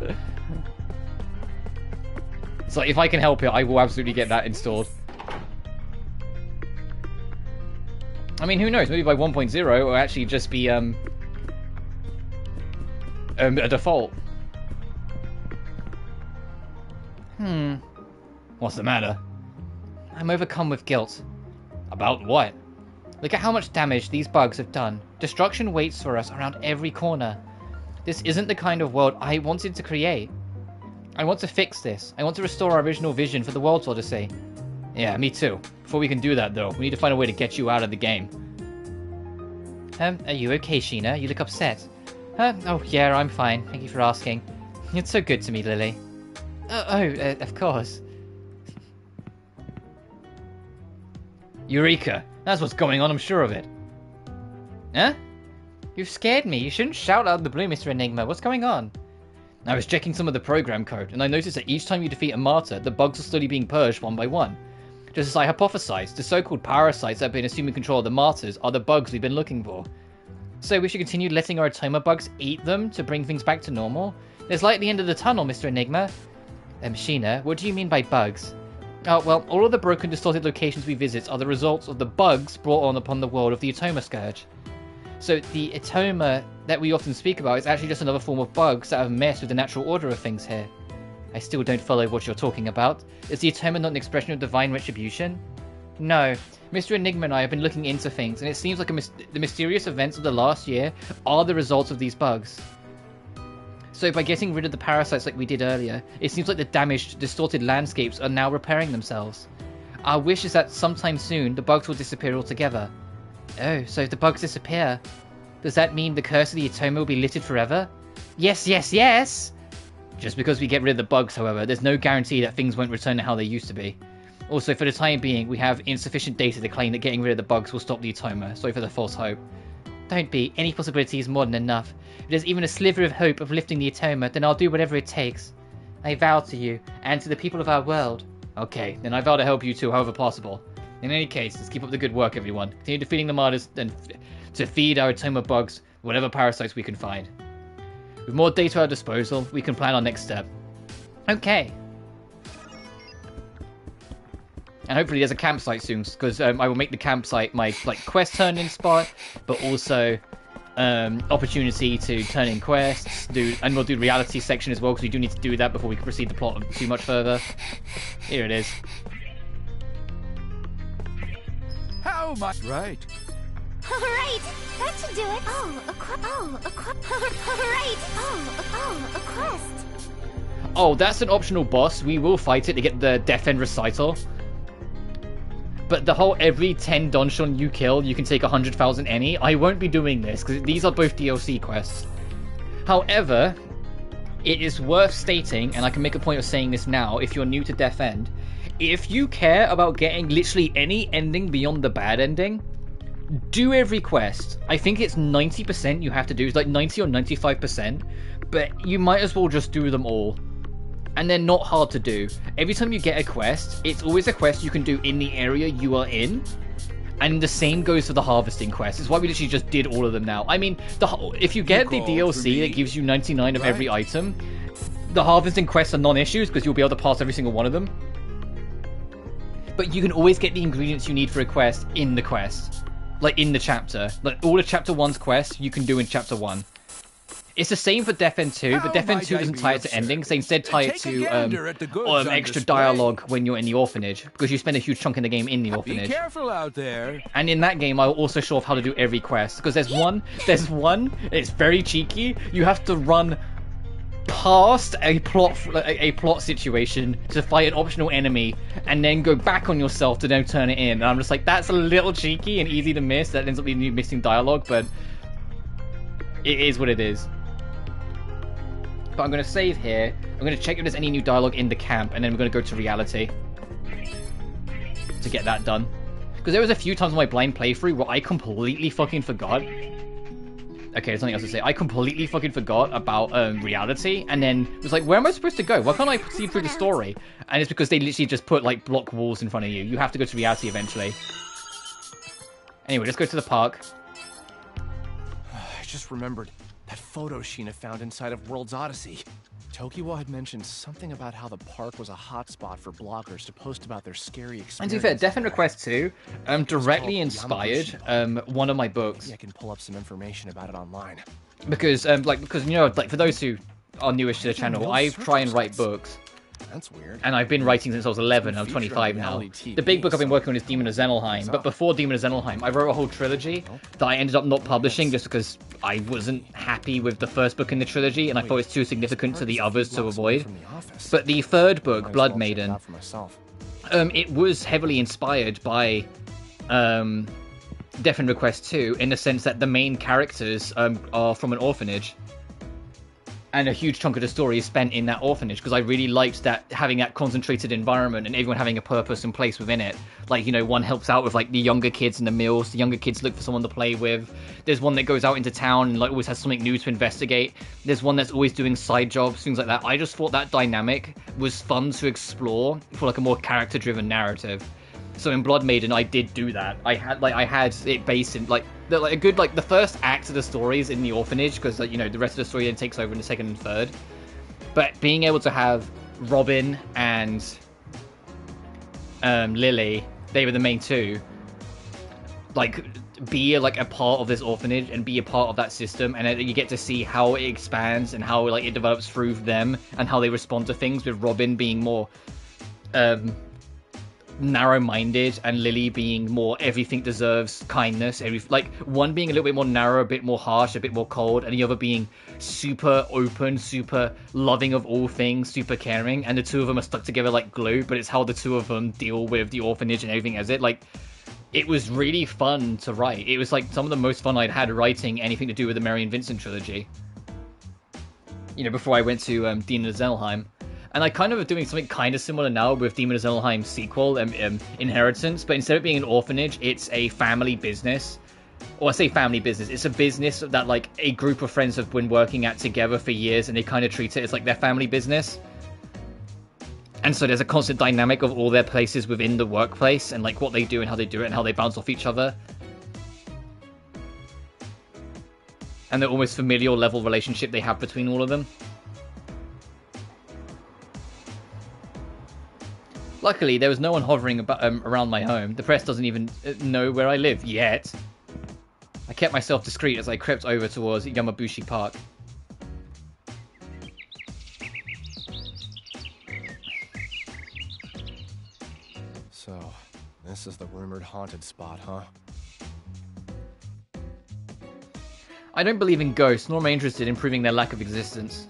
So if I can help it, I will absolutely get that installed. I mean, who knows? Maybe by 1.0 it'll actually just be a default. What's the matter? I'm overcome with guilt. About what? Look at how much damage these bugs have done. Destruction waits for us around every corner. This isn't the kind of world I wanted to create. I want to fix this. I want to restore our original vision for the world's Odyssey. Yeah, me too. Before we can do that, though, we need to find a way to get you out of the game. Are you okay, Sheena? You look upset. Oh, yeah, I'm fine. Thank you for asking. It's so good to me, Lily. Of course. Eureka! That's what's going on, I'm sure of it. Huh? You've scared me. You shouldn't shout out of the blue, Mr. Enigma. What's going on? I was checking some of the program code, and I noticed that each time you defeat a martyr, the bugs are slowly being purged one by one. Just as I hypothesized, the so-called parasites that have been assuming control of the martyrs are the bugs we've been looking for. So we should continue letting our Atoma bugs eat them to bring things back to normal? There's light at the end of the tunnel, Mr. Enigma. Sheena, what do you mean by bugs? Oh, well, all of the broken, distorted locations we visit are the results of the bugs brought on upon the world of the Atoma Scourge. So the Atoma that we often speak about is actually just another form of bugs that have messed with the natural order of things here. I still don't follow what you're talking about. Is the Atoma not an expression of divine retribution? No. Mr. Enigma and I have been looking into things, and it seems like the mysterious events of the last year are the results of these bugs. So by getting rid of the parasites like we did earlier, it seems like the damaged, distorted landscapes are now repairing themselves. Our wish is that sometime soon, the bugs will disappear altogether. Oh, so if the bugs disappear, does that mean the curse of the Atoma will be lifted forever? Yes, yes, yes! Just because we get rid of the bugs, however, there's no guarantee that things won't return to how they used to be. Also, for the time being, we have insufficient data to claim that getting rid of the bugs will stop the Atoma. Sorry for the false hope. Don't be. Any possibility is more than enough. If there's even a sliver of hope of lifting the Atoma, then I'll do whatever it takes. I vow to you, and to the people of our world. Okay, then I vow to help you too, however possible. In any case, let's keep up the good work, everyone. Continue defeating the martyrs, and to feed our Atoma bugs whatever parasites we can find. With more data at our disposal, we can plan our next step. Okay. And hopefully there's a campsite soon, because I will make the campsite my quest turn-in spot, but also opportunity to turn in quests, and we'll do reality section as well, because we do need to do that before we can proceed the plot too much further. Here it is. How much? Right. All right, that should do it. A quest. Oh, that's an optional boss. We will fight it to get the Death End Recital. But the whole every 10 donjon you kill, you can take 100,000 eni. I won't be doing this, because these are both DLC quests. However, it is worth stating, and I can make a point of saying this now, if you're new to Death End, if you care about getting literally any ending beyond the bad ending, do every quest. I think it's 90% you have to do, it's like 90 or 95%, but you might as well just do them all. And they're not hard to do. Every time you get a quest, it's always a quest you can do in the area you are in. And the same goes for the harvesting quest. It's why we literally just did all of them now. I mean, if you get the DLC that gives you 99 of every item, the harvesting quests are non-issues because you'll be able to pass every single one of them. But you can always get the ingredients you need for a quest in the quest. Like in the chapter. Like all of Chapter 1's quests you can do in Chapter 1. It's the same for Death End 2, but Death End 2 doesn't tie it to endings. They instead tie it to extra dialogue when you're in the orphanage, because you spend a huge chunk in the game in the orphanage. Be careful out there. And in that game, I'll also show off how to do every quest, because there's one, it's very cheeky. You have to run past a plot situation to fight an optional enemy, and then go back on yourself to then turn it in. And I'm just like, that's a little cheeky and easy to miss. That ends up being missing dialogue, but it is what it is. But I'm going to save here. I'm going to check if there's any new dialogue in the camp, and then we're going to go to reality to get that done. Because there was a few times in my blind playthrough where I completely fucking forgot. Okay, there's something else to say. I completely fucking forgot about reality, and then was like, where am I supposed to go? Why can't I proceed through the story? And it's because they literally just put like block walls in front of you. You have to go to reality eventually. Anyway, let's go to the park. I just remembered that photo Sheena found inside of World's Odyssey. Tokiwa had mentioned something about how the park was a hotspot for bloggers to post about their scary experiences. And to be fair, Death End Request 2 directly inspired one of my books. Maybe I can pull up some information about it online. Because because you know, like for those who are newish to the channel, I try and write books. That's weird. And I've been writing since I was 11. I'm 25 now. The big book I've been working on is Demon of Xenelheim. But before Demon of Xenelheim, I wrote a whole trilogy that I ended up not publishing just because I wasn't happy with the first book in the trilogy, and I thought it was too significant to the others to avoid. But the third book, Blood Maiden, it was heavily inspired by Death and Request 2, in the sense that the main characters are from an orphanage. And a huge chunk of the story is spent in that orphanage, because I really liked that, having that concentrated environment and everyone having a purpose and place within it. Like, you know, one helps out with like the younger kids and the meals, the younger kids look for someone to play with. There's one that goes out into town and like always has something new to investigate. There's one that's always doing side jobs, things like that. I just thought that dynamic was fun to explore for like a more character-driven narrative. So in Blood Maiden, I did do that. I had it based in a good the first act of the story is in the orphanage, because you know, the rest of the story then takes over in the second and third. But being able to have Robin and Lily, they were the main two, be a part of this orphanage and be a part of that system, and you get to see how it expands and how it develops through them and how they respond to things, with Robin being more narrow-minded and Lily being more everything deserves kindness, one being a little bit more narrow, a bit more harsh, a bit more cold, and the other being super open, super loving of all things, super caring, and the two of them are stuck together like glue, but it's how the two of them deal with the orphanage and everything as it. It was really fun to write. It was some of the most fun I'd had writing anything to do with the Mary and Vincent trilogy, you know, before I went to Demon of Xenelheim. And I kind of are doing something kind of similar now with Demon of Xenelheim's sequel, Inheritance, but instead of being an orphanage, it's a family business. Or I say family business, it's a business that a group of friends have been working at together for years, and they kind of treat it as their family business. And so there's a constant dynamic of all their places within the workplace, and what they do and how they do it and how they bounce off each other. And the almost familial level relationship they have between all of them. Luckily, there was no one hovering around my home. The press doesn't even know where I live, yet. I kept myself discreet as I crept over towards Yamabushi Park. So, this is the rumored haunted spot, huh? I don't believe in ghosts, nor am I interested in proving their lack of existence.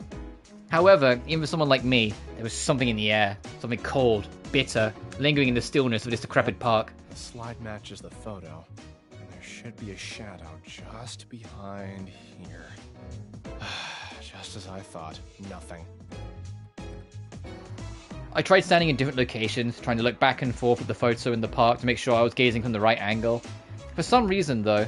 However, even for someone like me, there was something in the air, something cold, bitter, lingering in the stillness of this decrepit park. The slide matches the photo, and there should be a shadow just behind here. Just as I thought, nothing. I tried standing in different locations, trying to look back and forth at the photo in the park to make sure I was gazing from the right angle. For some reason, though,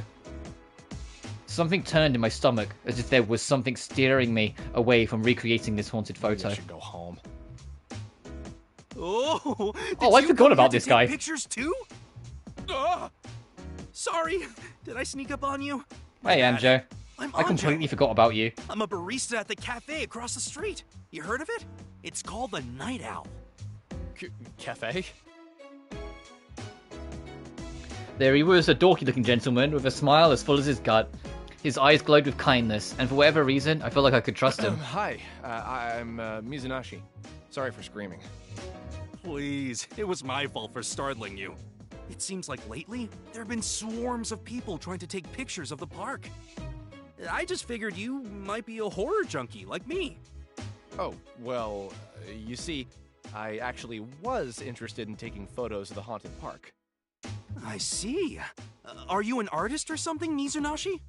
something turned in my stomach, as if there was something steering me away from recreating this haunted photo. Maybe I should go home. Oh, I forgot about this guy. Pictures too? Sorry, did I sneak up on you? Hey, Anjo. I completely forgot about you. I'm a barista at the cafe across the street. You heard of it? It's called the Night Owl. Cafe? There he was, a dorky-looking gentleman with a smile as full as his gut. His eyes glowed with kindness, and for whatever reason, I felt like I could trust him. Hi, I'm Mizunashi. Sorry for screaming. Please, it was my fault for startling you. It seems like lately, there have been swarms of people trying to take pictures of the park. I just figured you might be a horror junkie like me. Oh, well, you see, I actually was interested in taking photos of the haunted park. I see. Are you an artist or something, Mizunashi?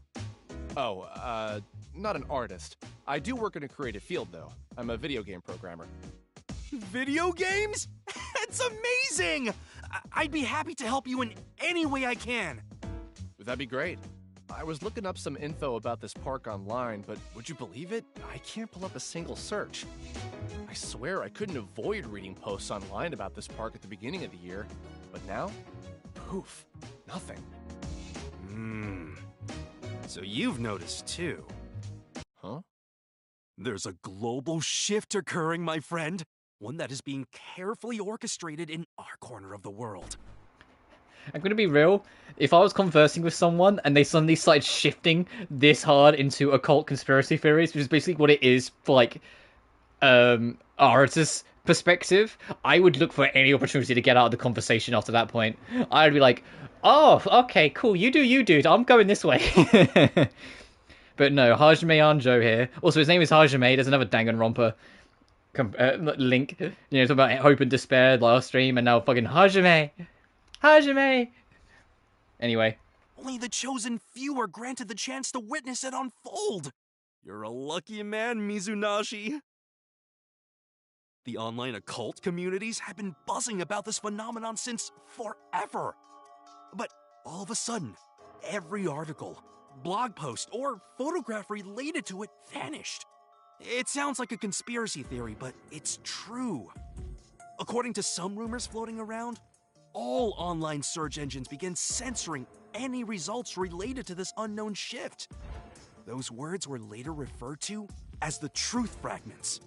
Oh, not an artist. I do work in a creative field, though. I'm a video game programmer. Video games? That's amazing! I'd be happy to help you in any way I can. That'd be great. I was looking up some info about this park online, but would you believe it? I can't pull up a single search. I swear I couldn't avoid reading posts online about this park at the beginning of the year, but now, poof, nothing. So you've noticed too. Huh? There's a global shift occurring, my friend. One that is being carefully orchestrated in our corner of the world. I'm gonna be real. If I was conversing with someone and they suddenly started shifting this hard into occult conspiracy theories, which is basically what it is for, like, Aratus perspective, I would look for any opportunity to get out of the conversation after that point. I'd be like, oh, okay, cool, you do you, dude, I'm going this way. But no, Hajime Anjo here. Also, his name is Hajime, there's another Danganronpa link. You know, talking about hope and despair last stream, and now fucking Hajime! Hajime! Anyway. Only the chosen few are granted the chance to witness it unfold. You're a lucky man, Mizunashi. The online occult communities have been buzzing about this phenomenon since forever. But all of a sudden, every article, blog post, or photograph related to it vanished. It sounds like a conspiracy theory, but it's true. According to some rumors floating around, all online search engines began censoring any results related to this unknown shift. Those words were later referred to as the truth fragments.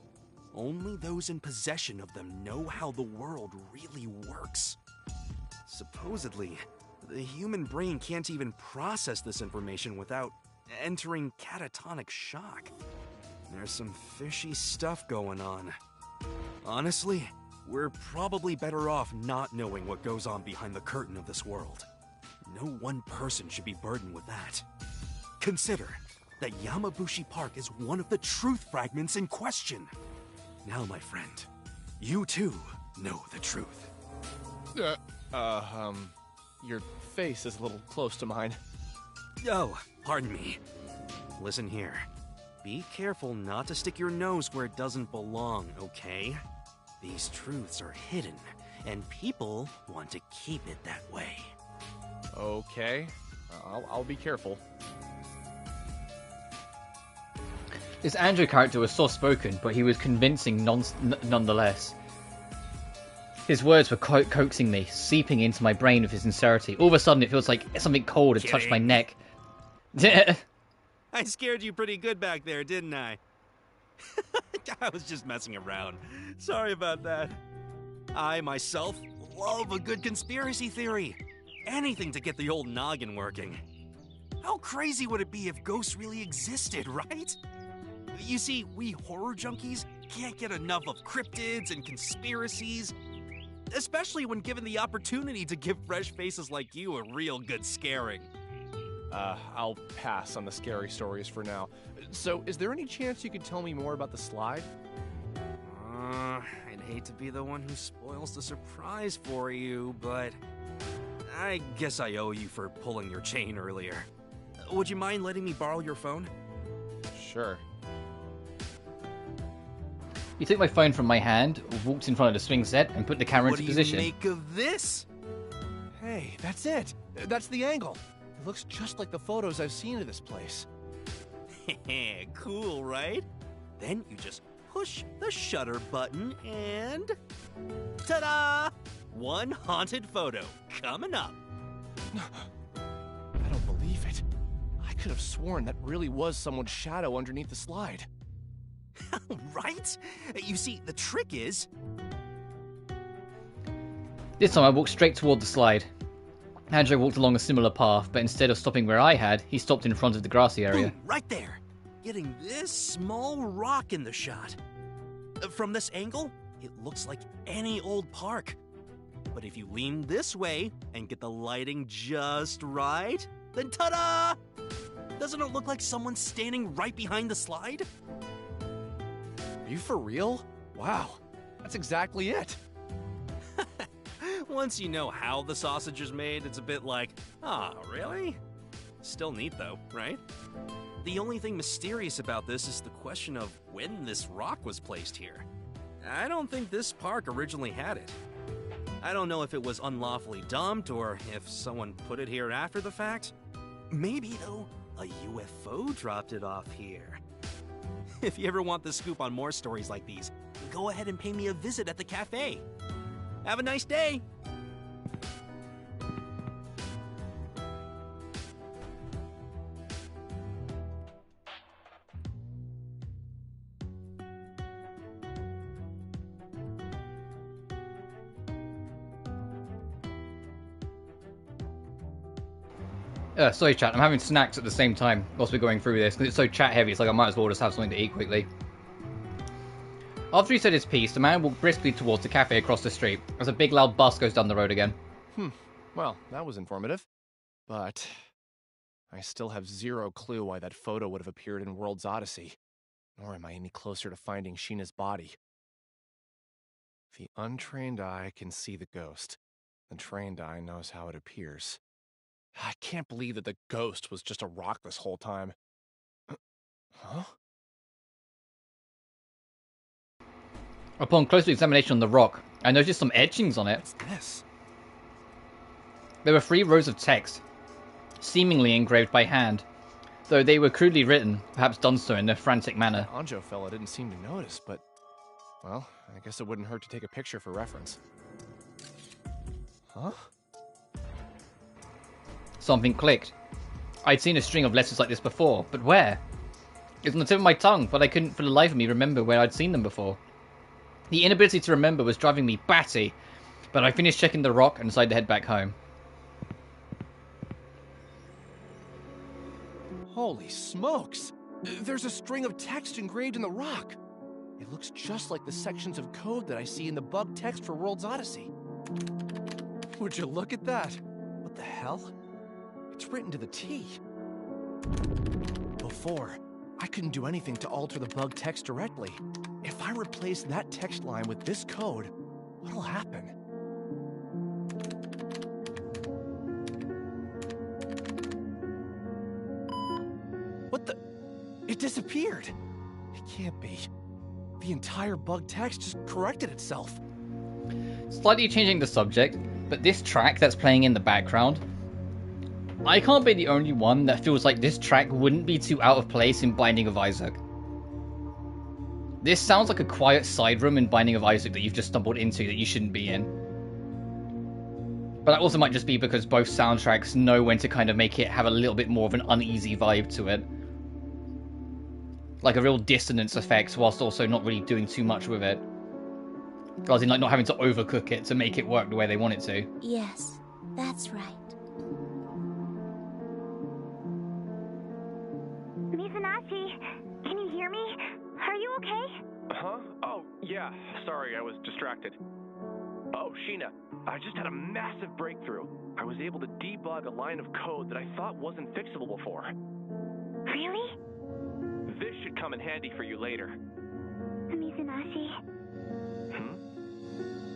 Only those in possession of them know how the world really works. Supposedly, the human brain can't even process this information without entering catatonic shock. There's some fishy stuff going on. Honestly, we're probably better off not knowing what goes on behind the curtain of this world. No one person should be burdened with that. Consider that Yamabushi Park is one of the truth fragments in question. Now, my friend, you too know the truth. Your face is a little close to mine. Oh, pardon me. Listen here. Be careful not to stick your nose where it doesn't belong, okay? These truths are hidden, and people want to keep it that way. Okay. I'll be careful. This Andrew character was soft-spoken, but he was convincing nonetheless. His words were coaxing me, seeping into my brain with his sincerity. All of a sudden, it feels like something cold had touched my neck. I scared you pretty good back there, didn't I? I was just messing around. Sorry about that. I, myself, love a good conspiracy theory. Anything to get the old noggin working. How crazy would it be if ghosts really existed, right? You see, we horror junkies can't get enough of cryptids and conspiracies, especially when given the opportunity to give fresh faces like you a real good scaring. I'll pass on the scary stories for now. So, is there any chance you could tell me more about the slide? I'd hate to be the one who spoils the surprise for you, but I guess I owe you for pulling your chain earlier. Would you mind letting me borrow your phone? Sure. He took my phone from my hand, walked in front of the swing set, and put the camera into position. What do you make of this? Hey, that's it. That's the angle. It looks just like the photos I've seen of this place. Cool, right? Then you just push the shutter button and... ta-da! One haunted photo coming up. I don't believe it. I could have sworn that really was someone's shadow underneath the slide. Right? You see, the trick is... This time I walked straight toward the slide. Andrew walked along a similar path, but instead of stopping where I had, he stopped in front of the grassy area. Boom, right there! Getting this small rock in the shot. From this angle, it looks like any old park. But if you lean this way and get the lighting just right, then ta-da! Doesn't it look like someone's standing right behind the slide? Are you for real? Wow, that's exactly it. Once you know how the sausage is made, it's a bit like, really? Still neat though, right? The only thing mysterious about this is the question of when this rock was placed here. I don't think this park originally had it. I don't know if it was unlawfully dumped or if someone put it here after the fact. Maybe, though, a UFO dropped it off here. If you ever want the scoop on more stories like these, go ahead and pay me a visit at the cafe. Have a nice day! Sorry chat, I'm having snacks at the same time whilst we're going through this, because it's so chat heavy, it's like I might as well just have something to eat quickly. After he said his piece, the man walked briskly towards the cafe across the street, as a big loud bus goes down the road again. Well, that was informative. But I still have zero clue why that photo would have appeared in World's Odyssey. Nor am I any closer to finding Sheena's body. The untrained eye can see the ghost. The trained eye knows how it appears. I can't believe that the ghost was just a rock this whole time. Huh? Upon closer examination on the rock, I noticed some etchings on it. What's this? There were 3 rows of text, seemingly engraved by hand, though they were crudely written, perhaps done so in a frantic manner. The Anjo fella didn't seem to notice, but... well, I guess it wouldn't hurt to take a picture for reference. Huh? Something clicked. I'd seen a string of letters like this before, but where? It was on the tip of my tongue, but I couldn't for the life of me remember where I'd seen them before. The inability to remember was driving me batty, but I finished checking the rock and decided to head back home. Holy smokes! There's a string of text engraved in the rock. It looks just like the sections of code that I see in the bug text for World's Odyssey. Would you look at that? What the hell? It's written to the T. Before, I couldn't do anything to alter the bug text directly. If I replace that text line with this code, what'll happen? What the? It disappeared! It can't be. The entire bug text just corrected itself. Slightly changing the subject, but this track that's playing in the background, I can't be the only one that feels like this track wouldn't be too out of place in Binding of Isaac. This sounds like a quiet side room in Binding of Isaac that you've just stumbled into that you shouldn't be in. But that also might just be because both soundtracks know when to kind of make it have a little bit more of an uneasy vibe to it. Like a real dissonance effect whilst also not really doing too much with it. As in like not having to overcook it to make it work the way they want it to. Yes, that's right. Mizunaki, can you hear me? Are you okay? Huh? Oh, yeah. Sorry, I was distracted. Oh, Sheena, I just had a massive breakthrough. I was able to debug a line of code that I thought wasn't fixable before. Really? This should come in handy for you later. Mizunaki.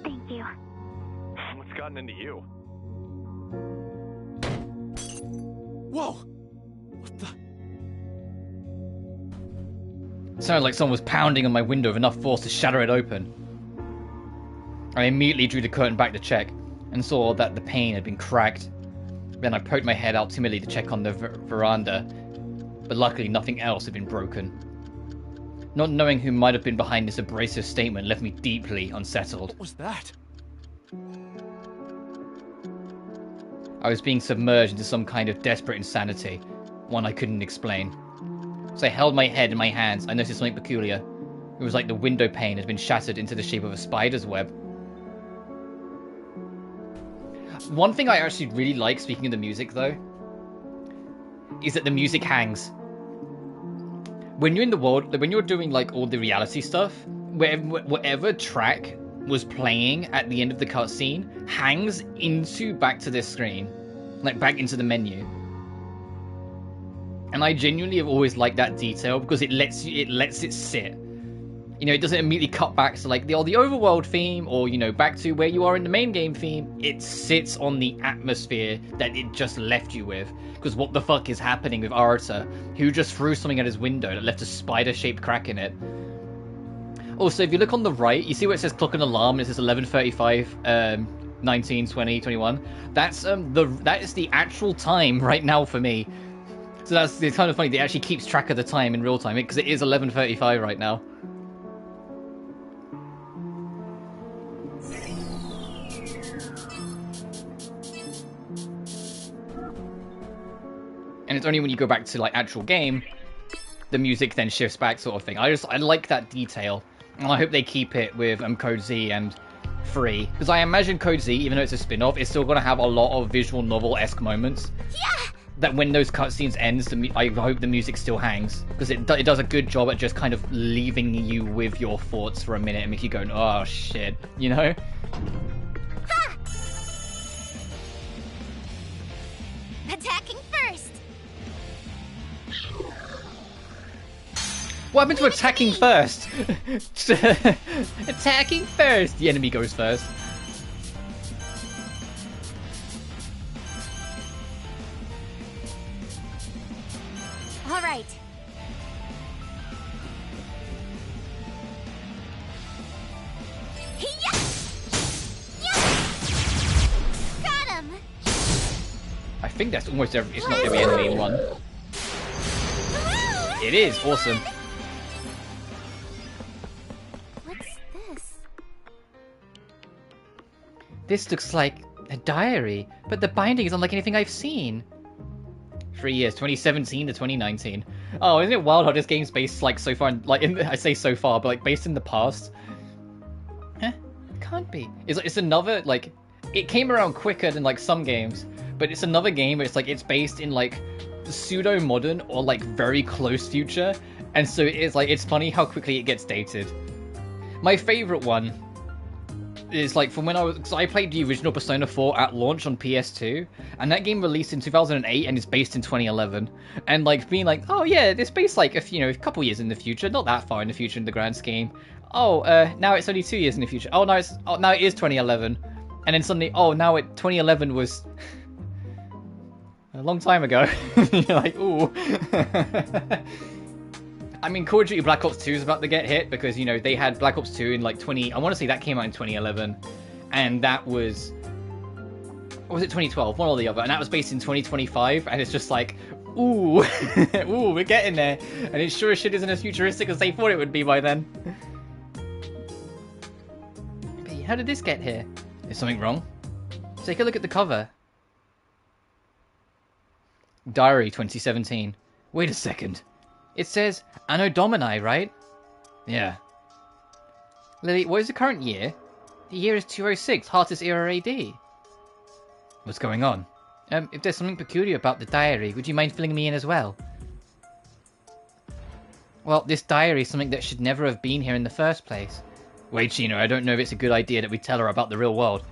Thank you. What's gotten into you? Whoa! What the? It sounded like someone was pounding on my window with enough force to shatter it open. I immediately drew the curtain back to check, and saw that the pane had been cracked. Then I poked my head out timidly to check on the veranda, but luckily nothing else had been broken. Not knowing who might have been behind this abrasive statement left me deeply unsettled. What was that? I was being submerged into some kind of desperate insanity, one I couldn't explain. As I held my head in my hands, I noticed something peculiar. It was like the window pane had been shattered into the shape of a spider's web. One thing I actually really like, speaking of the music though, is that the music hangs. When you're in the world, when you're doing like all the reality stuff, whatever track was playing at the end of the cutscene hangs back to this screen, like back into the menu. And I genuinely have always liked that detail because it lets it sit. You know, it doesn't immediately cut back to like the overworld theme or, you know, back to where you are in the main game theme. It sits on the atmosphere that it just left you with. Because what the fuck is happening with Arata, who just threw something at his window that left a spider-shaped crack in it. Also, if you look on the right, you see where it says clock and alarm, and it says 11:35, 19, 20, 21. That is the actual time right now for me. So it's kind of funny that it actually keeps track of the time in real time, because it is 11:35 right now. And it's only when you go back to like actual game, the music then shifts back, sort of thing. I like that detail, and I hope they keep it with Code Z and Free, because I imagine Code Z, even though it's a spin-off, is still going to have a lot of visual novel-esque moments. Yeah, that when those cutscenes ends, I hope the music still hangs, because it does a good job at just kind of leaving you with your thoughts for a minute and make you go, oh shit, you know? Ha! Attacking first. What happened to attacking first? Attacking first! The enemy goes first. All right. Got him. I think that's almost every. It's not every enemy in one. It is awesome. What's this? This looks like a diary, but the binding is unlike anything I've seen. 3 years, 2017 to 2019. Oh, isn't it wild how this game's based like so far? I say so far, but like based in the past. Huh? It can't be. It's another like. It came around quicker than like some games, but it's another game where it's based in like pseudo modern or like very close future, and so it's funny how quickly it gets dated. My favorite one is like from when I played the original Persona 4 at launch on PS2, and that game released in 2008 and is based in 2011, and like being like, oh yeah, it's based like a couple years in the future, not that far in the future in the grand scheme. Oh, now it's only 2 years in the future. Oh, now it is 2011, and then suddenly, oh, now 2011 was a long time ago. You're like, ooh. I mean, Call of Duty Black Ops 2 is about to get hit because, they had Black Ops 2 in like I want to say that came out in 2011. And that was... Or was it 2012? One or the other. And that was based in 2025. And it's just like, ooh. Ooh, we're getting there. And it sure as shit isn't as futuristic as they thought it would be by then. But how did this get here? Is something wrong? Take a look at the cover. Diary 2017. Wait a second. It says Anno Domini, right? Yeah. Lily, what is the current year? The year is 206, Heartless Era AD. What's going on? If there's something peculiar about the diary, would you mind filling me in as well? Well, this diary is something that should never have been here in the first place. Wait, Chino, I don't know if it's a good idea that we tell her about the real world.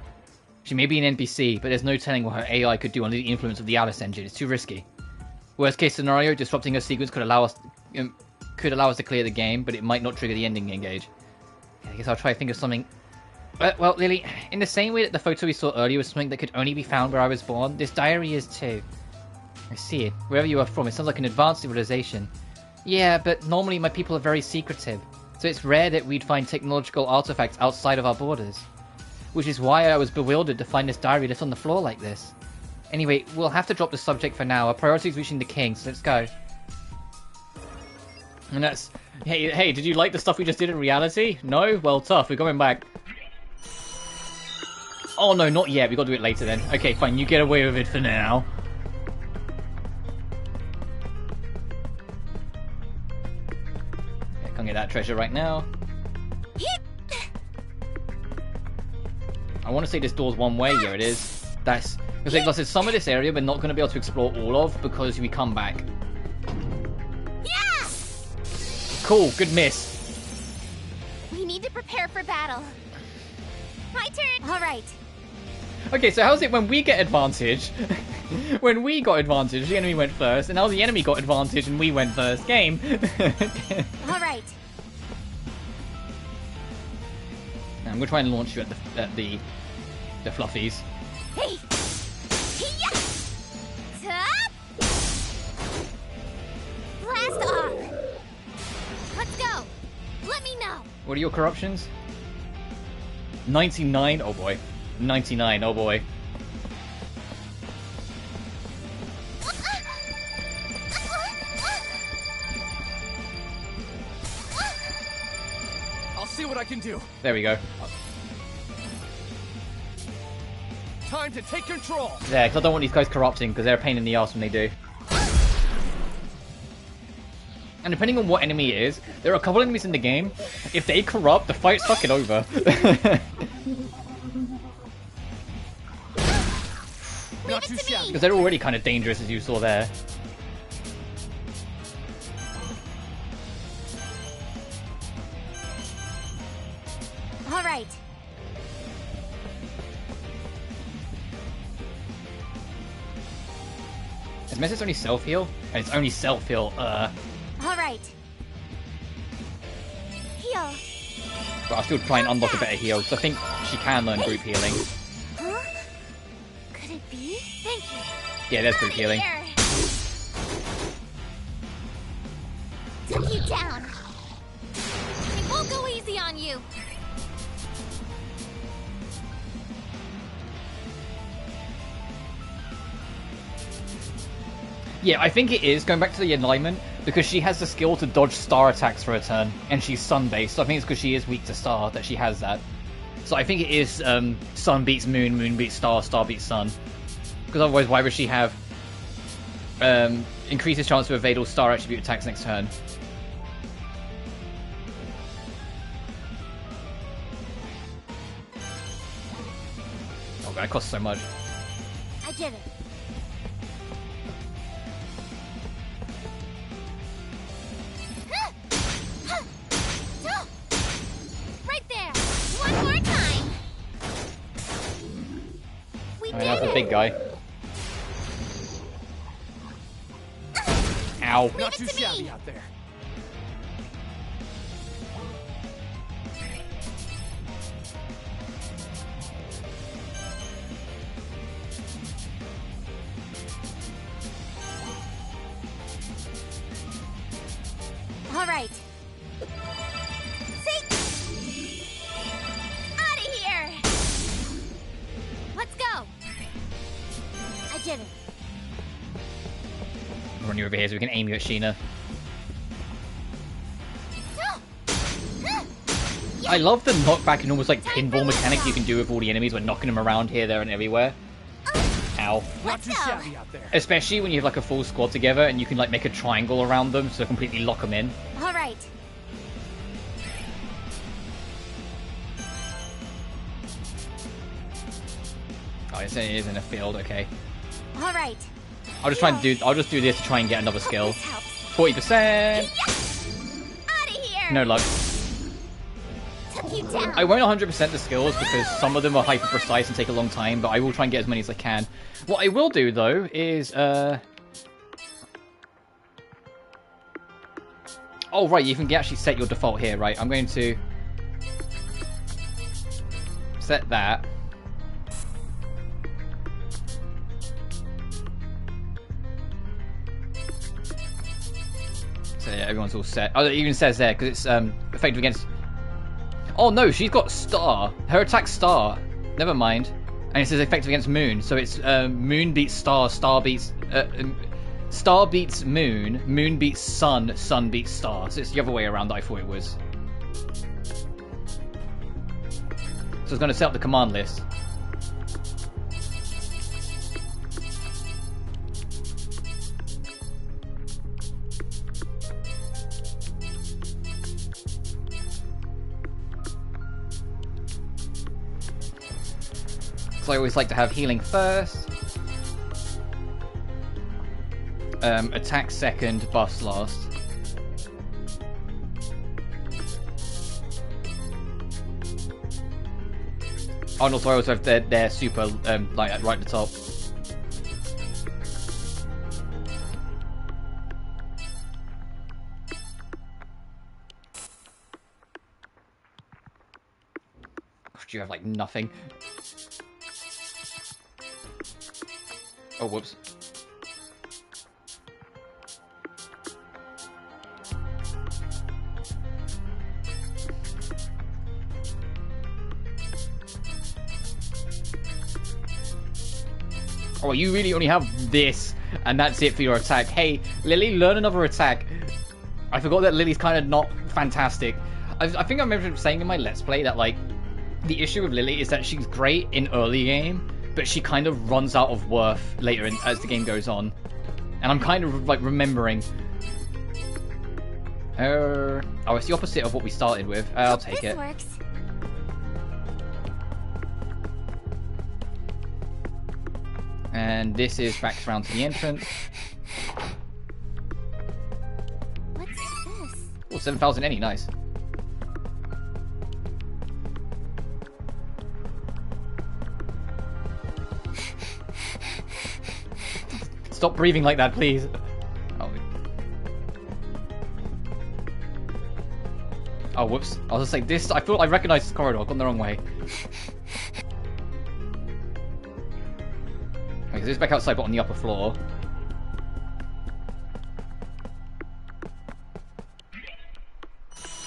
She may be an NPC, but there's no telling what her AI could do under the influence of the Alice engine. It's too risky. Worst case scenario, disrupting her sequence could allow us to clear the game, but it might not trigger the ending engage. Okay, I guess I'll try to think of something. Well, Lily, in the same way that the photo we saw earlier was something that could only be found where I was born, this diary is too. I see it. Wherever you are from, it sounds like an advanced civilization. Yeah, but normally my people are very secretive, so it's rare that we'd find technological artifacts outside of our borders. Which is why I was bewildered to find this diary left on the floor like this. Anyway, we'll have to drop the subject for now. Our priority is reaching the king, so let's go. And that's... Hey, did you like the stuff we just did in reality? No? Well, tough. We're going back. Oh, no, not yet. We got to do it later then. Okay, fine. You get away with it for now. Okay, can't get that treasure right now. I want to say this door's one way. Here it is. That's... Because there's some of this area we're not going to be able to explore all of because we come back. Yeah! Cool, good miss. We need to prepare for battle. My turn. All right. Okay, so how's it when we get advantage? When we got advantage, the enemy went first, and now the enemy got advantage and we went first. Game. All right. Now, I'm going to try and launch you at the fluffies. Hey! Blast off! Let's go! Let me know! What are your corruptions? 99? Oh boy. 99, oh boy. I'll see what I can do. There we go. Time to take control. Yeah, because I don't want these guys corrupting, because they're a pain in the ass when they do. And depending on what enemy it is, there are a couple enemies in the game. If they corrupt, the fight's fucking over. Not it to me! Because they're already kind of dangerous, as you saw there. All right. Is Message only self-heal? And it's only self-heal, All right. Heal. But I'll still try and unlock a better heal, because I think she can learn group healing. Huh? Could it be? Thank you. Yeah, there's group healing. Here. Took you down. We won't go easy on you. Yeah, I think it is, going back to the alignment, because she has the skill to dodge star attacks for a turn, and she's sun-based, so I think it's because she is weak to star that she has that. So I think it is sun beats moon, moon beats star, star beats sun. Because otherwise, why would she have increases chance to evade all star attribute attacks next turn? Oh god, it costs so much. I did it. Right there. One more time. We did That's it. a big guy. Ow. Not too shabby out there. All right. See? Out of here. Let's go. I did it. Run you over here so we can aim you at Sheena. I love the knockback and almost like pinball mechanic you can do with all the enemies when knocking them around here, there, and everywhere. Ow. Not too shabby out there. Especially when you have like a full squad together and you can like make a triangle around them to completely lock them in. All right. Oh, it is in a field. Okay. All right. I'll just try and do. I'll just do this to try and get another skill. 40%. Out of here. No luck. Took you down. I won't 100% the skills because some of them are hyper precise and take a long time, but I will try and get as many as I can. What I will do though is oh right, you can actually set your default here, right? I'm going to set that. So yeah, everyone's all set. Oh, it even says there because it's effective against. Oh no, she's got star. Her attack's star. Never mind. And it says effective against moon. So it's moon beats star, star beats star beats moon, moon beats sun, sun beats star. So it's the other way around that I thought it was. So it's going to set up the command list. So I always like to have healing first, attack second, buffs last. Oh, and also I also have their super like right at the top. Gosh, you have like nothing. Oh, whoops. Oh, you really only have this, and that's it for your attack. Hey, Lily, learn another attack. I forgot that Lily's kind of not fantastic. I think I remember saying in my Let's Play that, like, the issue with Lily is that she's great in early game, but she kind of runs out of worth later as the game goes on. And I'm kind of, like, remembering. Oh, it's the opposite of what we started with. I'll take it. Works. And this is back around to the entrance. What's this? Oh, 7,000 any, nice. Stop breathing like that, please. Oh. Oh, whoops. I was just saying this. I thought I recognized this corridor. I've gone the wrong way. Okay, so this is back outside, but on the upper floor.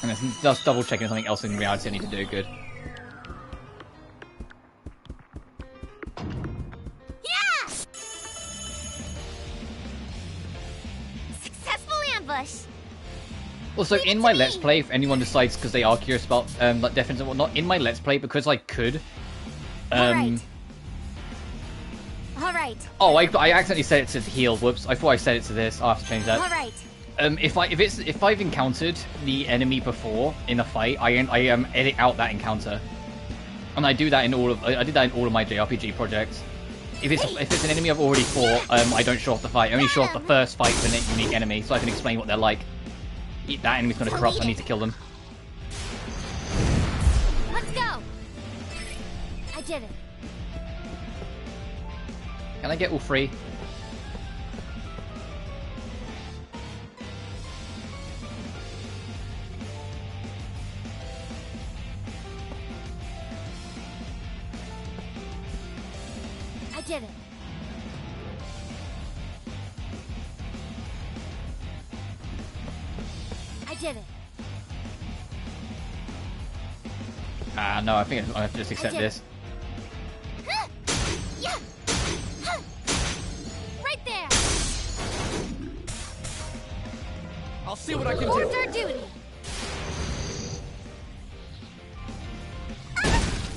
And it's just double checking something else in reality I need to do. Good. Yeah! Successful ambush. Also, in my Let's Play, if anyone decides, because they are curious about like defense and whatnot, in my Let's Play, because I could, Alright. Oh, I accidentally set it to heal. Whoops! I thought I set it to this. I'll have to change that. Alright. If I've encountered the enemy before in a fight, I edit out that encounter, and I do that in all of I did that in all of my JRPG projects. If it's an enemy I've already fought, I don't show off the fight. I only show off the first fight with a unique enemy, so I can explain what they're like. That enemy's going to corrupt. I need to kill them. Let's go. I did it. Can I get all three? I did it. I did it. No, I think I have to just accept this. Yeah. Right there. I'll see what I can Performed do. our duty.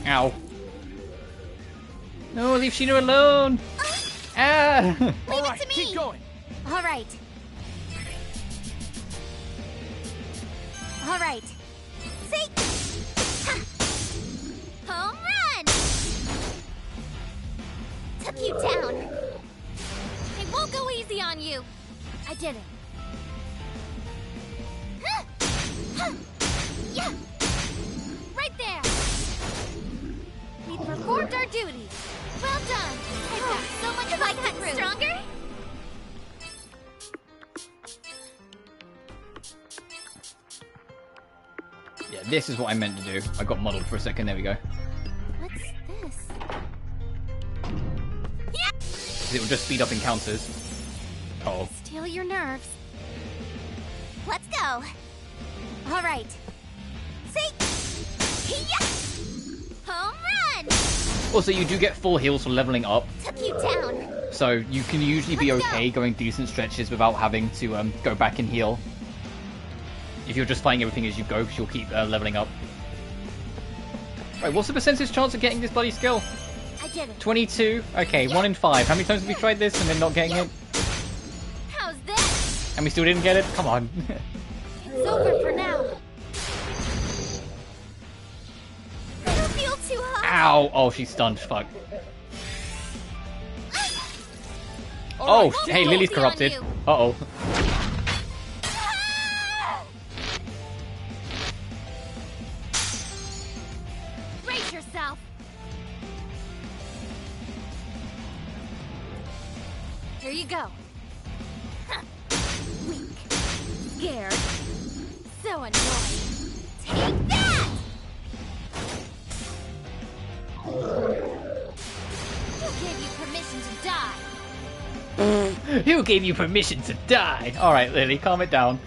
Ow. No, leave Sheena alone. Ah. Leave it to me. Keep going. All right. All right. See? Home run! Took you down. I won't go easy on you. I did it. Yeah. Right there. We performed our duty. Well done. I've got so much like that stronger. Yeah, this is what I meant to do. I got muddled for a second. There we go. What's this? It will just speed up encounters. Oh. Steal your nerves. Let's go. All right. See? Yeah. Home run! Also, you do get full heals for leveling up. Took you down. So you can usually be okay going decent stretches without having to go back and heal. If you're just fighting everything as you go, because you'll keep leveling up. Right, what's the percentage chance of getting this bloody skill? I did it. 22? Okay, 1 in 5. How many times have we tried this and then not getting it? How's this? And we still didn't get it? Come on. It's over for now. I don't feel too hot. Ow! Oh, she's stunned. Fuck. Oh, hey, Lily's corrupted. Uh-oh. Brace yourself. Here you go. Huh. Weak. Scared. So annoying. Take that! Who gave you permission to die? Who gave you permission to die? Alright, Lily, calm it down.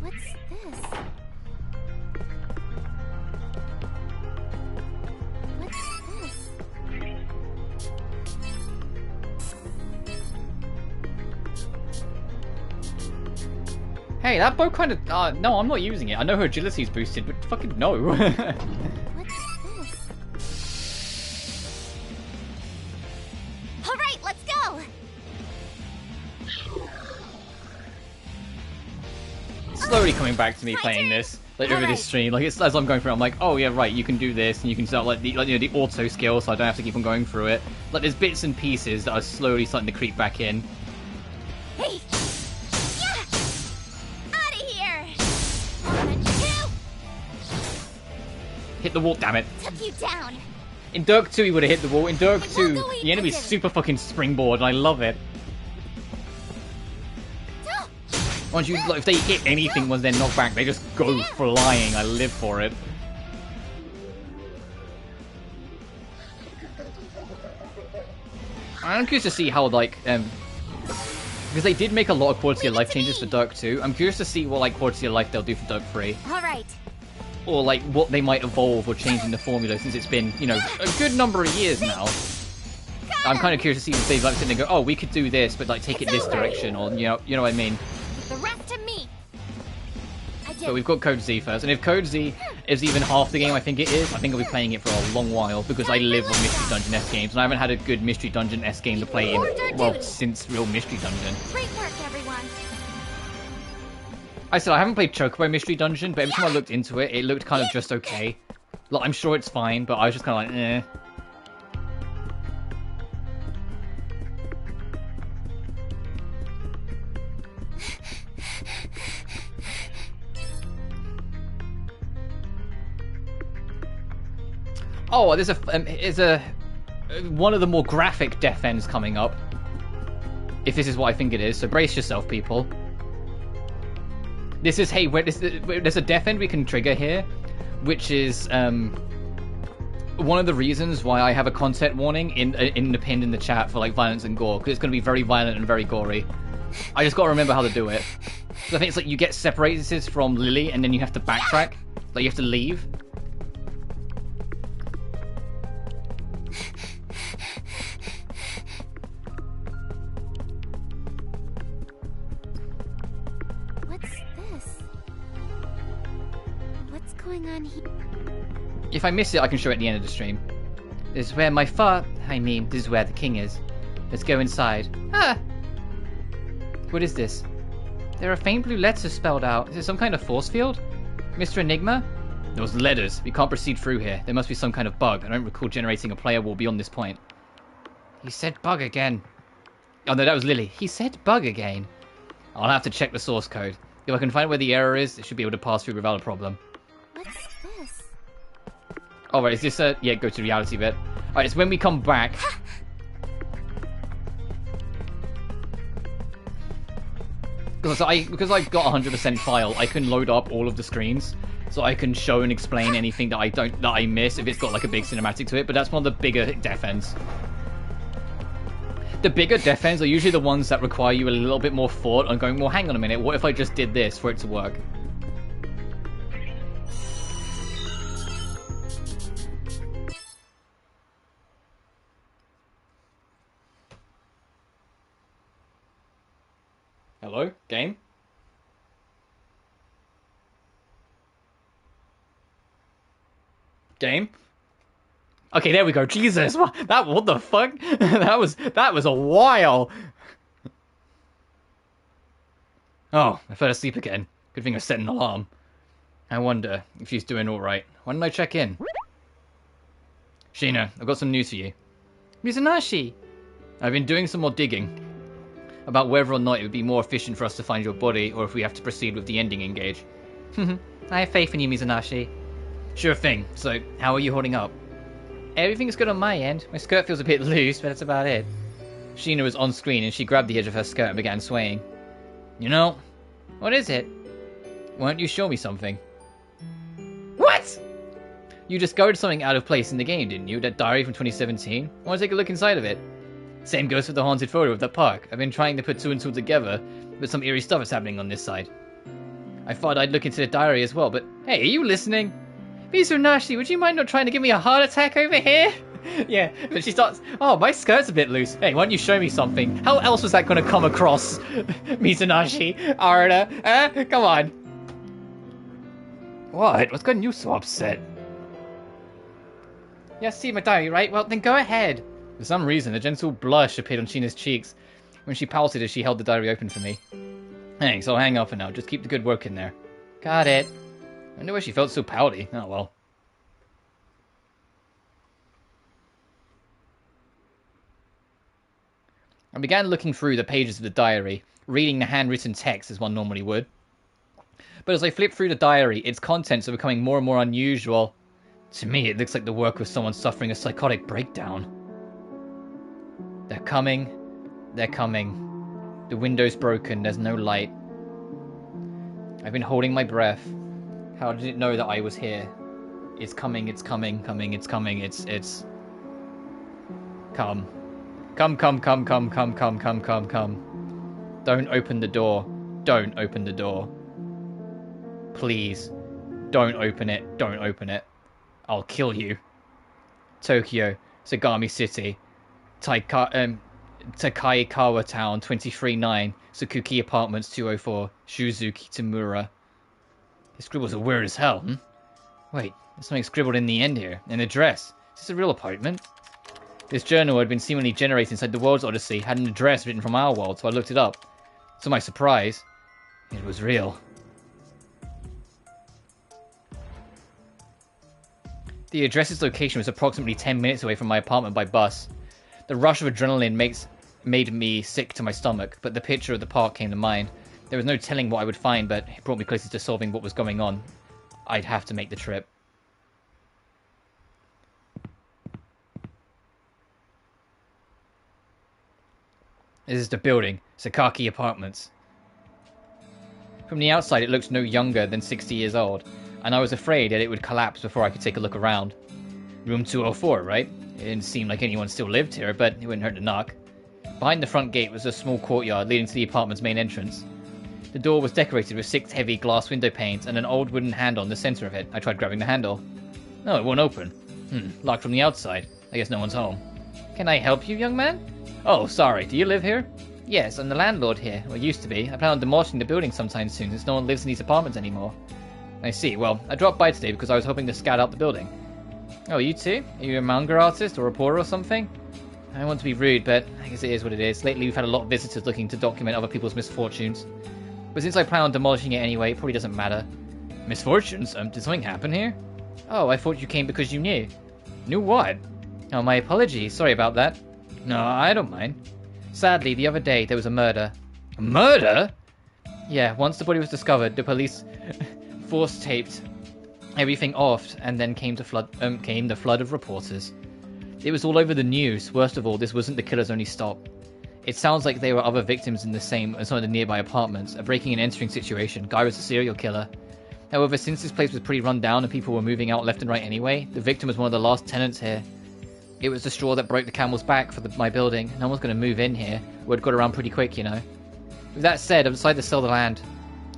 What's this? What's this? Hey, that bow kind of... no, I'm not using it. I know her agility's boosted, but fucking no. What's this? Alright, let's go! Slowly coming back to me playing this, like over this stream. Like it's as I'm going through, I'm like, oh yeah, right, you can do this, and you can start like the the auto skill, so I don't have to keep on going through it. Like there's bits and pieces that are slowly starting to creep back in. Hey! Yeah! Out of here! 1, 2! Hit the wall, damn it! Took you down. In Dirk 2 he would have hit the wall. In Dirk 2, the enemy's super fucking springboard, and I love it. Once you, like, if they hit anything once they're knocked back, they just go flying. I live for it. I'm curious to see how, like, because they did make a lot of quality of life changes for Dirk 2. I'm curious to see what, like, quality of life they'll do for Dirk 3. Alright. Or, like, what they might evolve or change in the formula since it's been, you know, a good number of years now. I'm kind of curious to see if they've, like, sit there and go, oh, we could do this, but, like, take it this direction, or, you know what I mean. The rest to me. But we've got Code Z first, and if Code Z is even half the game I think it is, I think I'll be playing it for a long while, because I live on Mystery Dungeon-esque games, and I haven't had a good Mystery Dungeon-esque game to play in, well, since real Mystery Dungeon. Great work, everyone. I said I haven't played Chocobo Mystery Dungeon, but every time I looked into it, it looked kind of just okay. Like, I'm sure it's fine, but I was just kind of like, eh. Oh, there's one of the more graphic death ends coming up. If this is what I think it is, so brace yourself, people. This is, hey, there's a death end we can trigger here, which is one of the reasons why I have a content warning in the pin in the chat for like violence and gore, because it's going to be very violent and very gory. I just got to remember how to do it. So I think it's like you get separated from Lily, and then you have to backtrack, like you have to leave. If I miss it, I can show it at the end of the stream. This is where this is where the king is. Let's go inside. Ah! What is this? There are faint blue letters spelled out. Is it some kind of force field? Mr. Enigma? Those letters. We can't proceed through here. There must be some kind of bug. I don't recall generating a player wall beyond this point. He said bug again. Oh no, that was Lily. He said bug again. I'll have to check the source code. If I can find where the error is, it should be able to pass through without a problem. What's this? Oh, right, is this a... Yeah, go to reality bit. Alright, it's when we come back. Because I've got 100% file, I can load up all of the screens. So I can show and explain anything that I miss if it's got like a big cinematic to it. But that's one of the bigger death ends. The bigger death ends are usually the ones that require you a little bit more thought on going, well, hang on a minute, what if I just did this for it to work? Hello? Game? Game? Okay, there we go. Jesus, what the fuck? that was a while. Oh, I fell asleep again. Good thing I set an alarm. I wonder if she's doing all right. Why don't I check in? Sheena, I've got some news for you. Mizunaishi! I've been doing some more digging about whether or not it would be more efficient for us to find your body, or if we have to proceed with the ending engage. I have faith in you, Mizunaishi. Sure thing. So, how are you holding up? Everything's good on my end. My skirt feels a bit loose, but that's about it. Sheena was on screen and she grabbed the edge of her skirt and began swaying. You know, what is it? Why don't you show me something? What? You discovered something out of place in the game, didn't you? That diary from 2017? I want to take a look inside of it. Same goes for the haunted photo of the park. I've been trying to put two and two together, but some eerie stuff is happening on this side. I thought I'd look into the diary as well, but hey, are you listening? Mizunaishi, would you mind not trying to give me a heart attack over here? Yeah, but she starts, oh, my skirt's a bit loose. Hey, why don't you show me something? How else was that going to come across? Mizunagi, Arda, come on. What? What's gotten you so upset? Yeah, see my diary, right? Well, then go ahead. For some reason, a gentle blush appeared on Sheena's cheeks when she pouted as she held the diary open for me. Thanks, I'll hang up for now. Just keep the good work in there. Got it. I wonder why she felt so pouty. Oh, well. I began looking through the pages of the diary, reading the handwritten text as one normally would. But as I flipped through the diary, its contents are becoming more and more unusual. To me, it looks like the work of someone suffering a psychotic breakdown. They're coming. They're coming. The window's broken. There's no light. I've been holding my breath. How did it know that I was here? It's coming. It's coming. Coming. It's coming. It's... Come. Come. Don't open the door. Don't open the door. Please. Don't open it. Don't open it. I'll kill you. Tokyo, Sagami City, Takaikawa Town, 23-9, Sakuki Apartments 204, Shuzu Kitamura. This scribbles are weird as hell, Wait, there's something scribbled in the end here. An address. Is this a real apartment? This journal had been seemingly generated inside the world's odyssey, had an address written from our world, so I looked it up. To my surprise, it was real. The address's location was approximately 10 minutes away from my apartment by bus. The rush of adrenaline made me sick to my stomach, but the picture of the park came to mind. There was no telling what I would find, but it brought me closer to solving what was going on. I'd have to make the trip. This is the building, Sakaki Apartments. From the outside, it looked no younger than 60 years old, and I was afraid that it would collapse before I could take a look around. Room 204, right? It didn't seem like anyone still lived here, but it wouldn't hurt to knock. Behind the front gate was a small courtyard leading to the apartment's main entrance. The door was decorated with 6 heavy glass window panes and an old wooden handle in the center of it. I tried grabbing the handle. No, it won't open. Locked from the outside. I guess no one's home. Can I help you, young man? Oh, sorry. Do you live here? Yes, I'm the landlord here. Or used to be. I plan on demolishing the building sometime soon, since no one lives in these apartments anymore. I see. Well, I dropped by today because I was hoping to scout out the building. Oh, you too? Are you a manga artist or a reporter or something? I don't want to be rude, but I guess it is what it is. Lately, we've had a lot of visitors looking to document other people's misfortunes. But since I plan on demolishing it anyway, it probably doesn't matter. Misfortunes? Did something happen here? Oh, I thought you came because you knew. Knew what? Oh, my apologies. Sorry about that. No, I don't mind. Sadly, the other day, there was a murder. A murder? Yeah, once the body was discovered, the police force-taped everything off, and then came the flood of reporters. It was all over the news. Worst of all, this wasn't the killer's only stop. It sounds like there were other victims in some of the nearby apartments. A breaking and entering situation. Guy was a serial killer. However, since this place was pretty run down and people were moving out left and right anyway, the victim was one of the last tenants here. It was the straw that broke the camel's back for my building. No one's going to move in here. Word got around pretty quick, you know. With that said, I've decided to sell the land.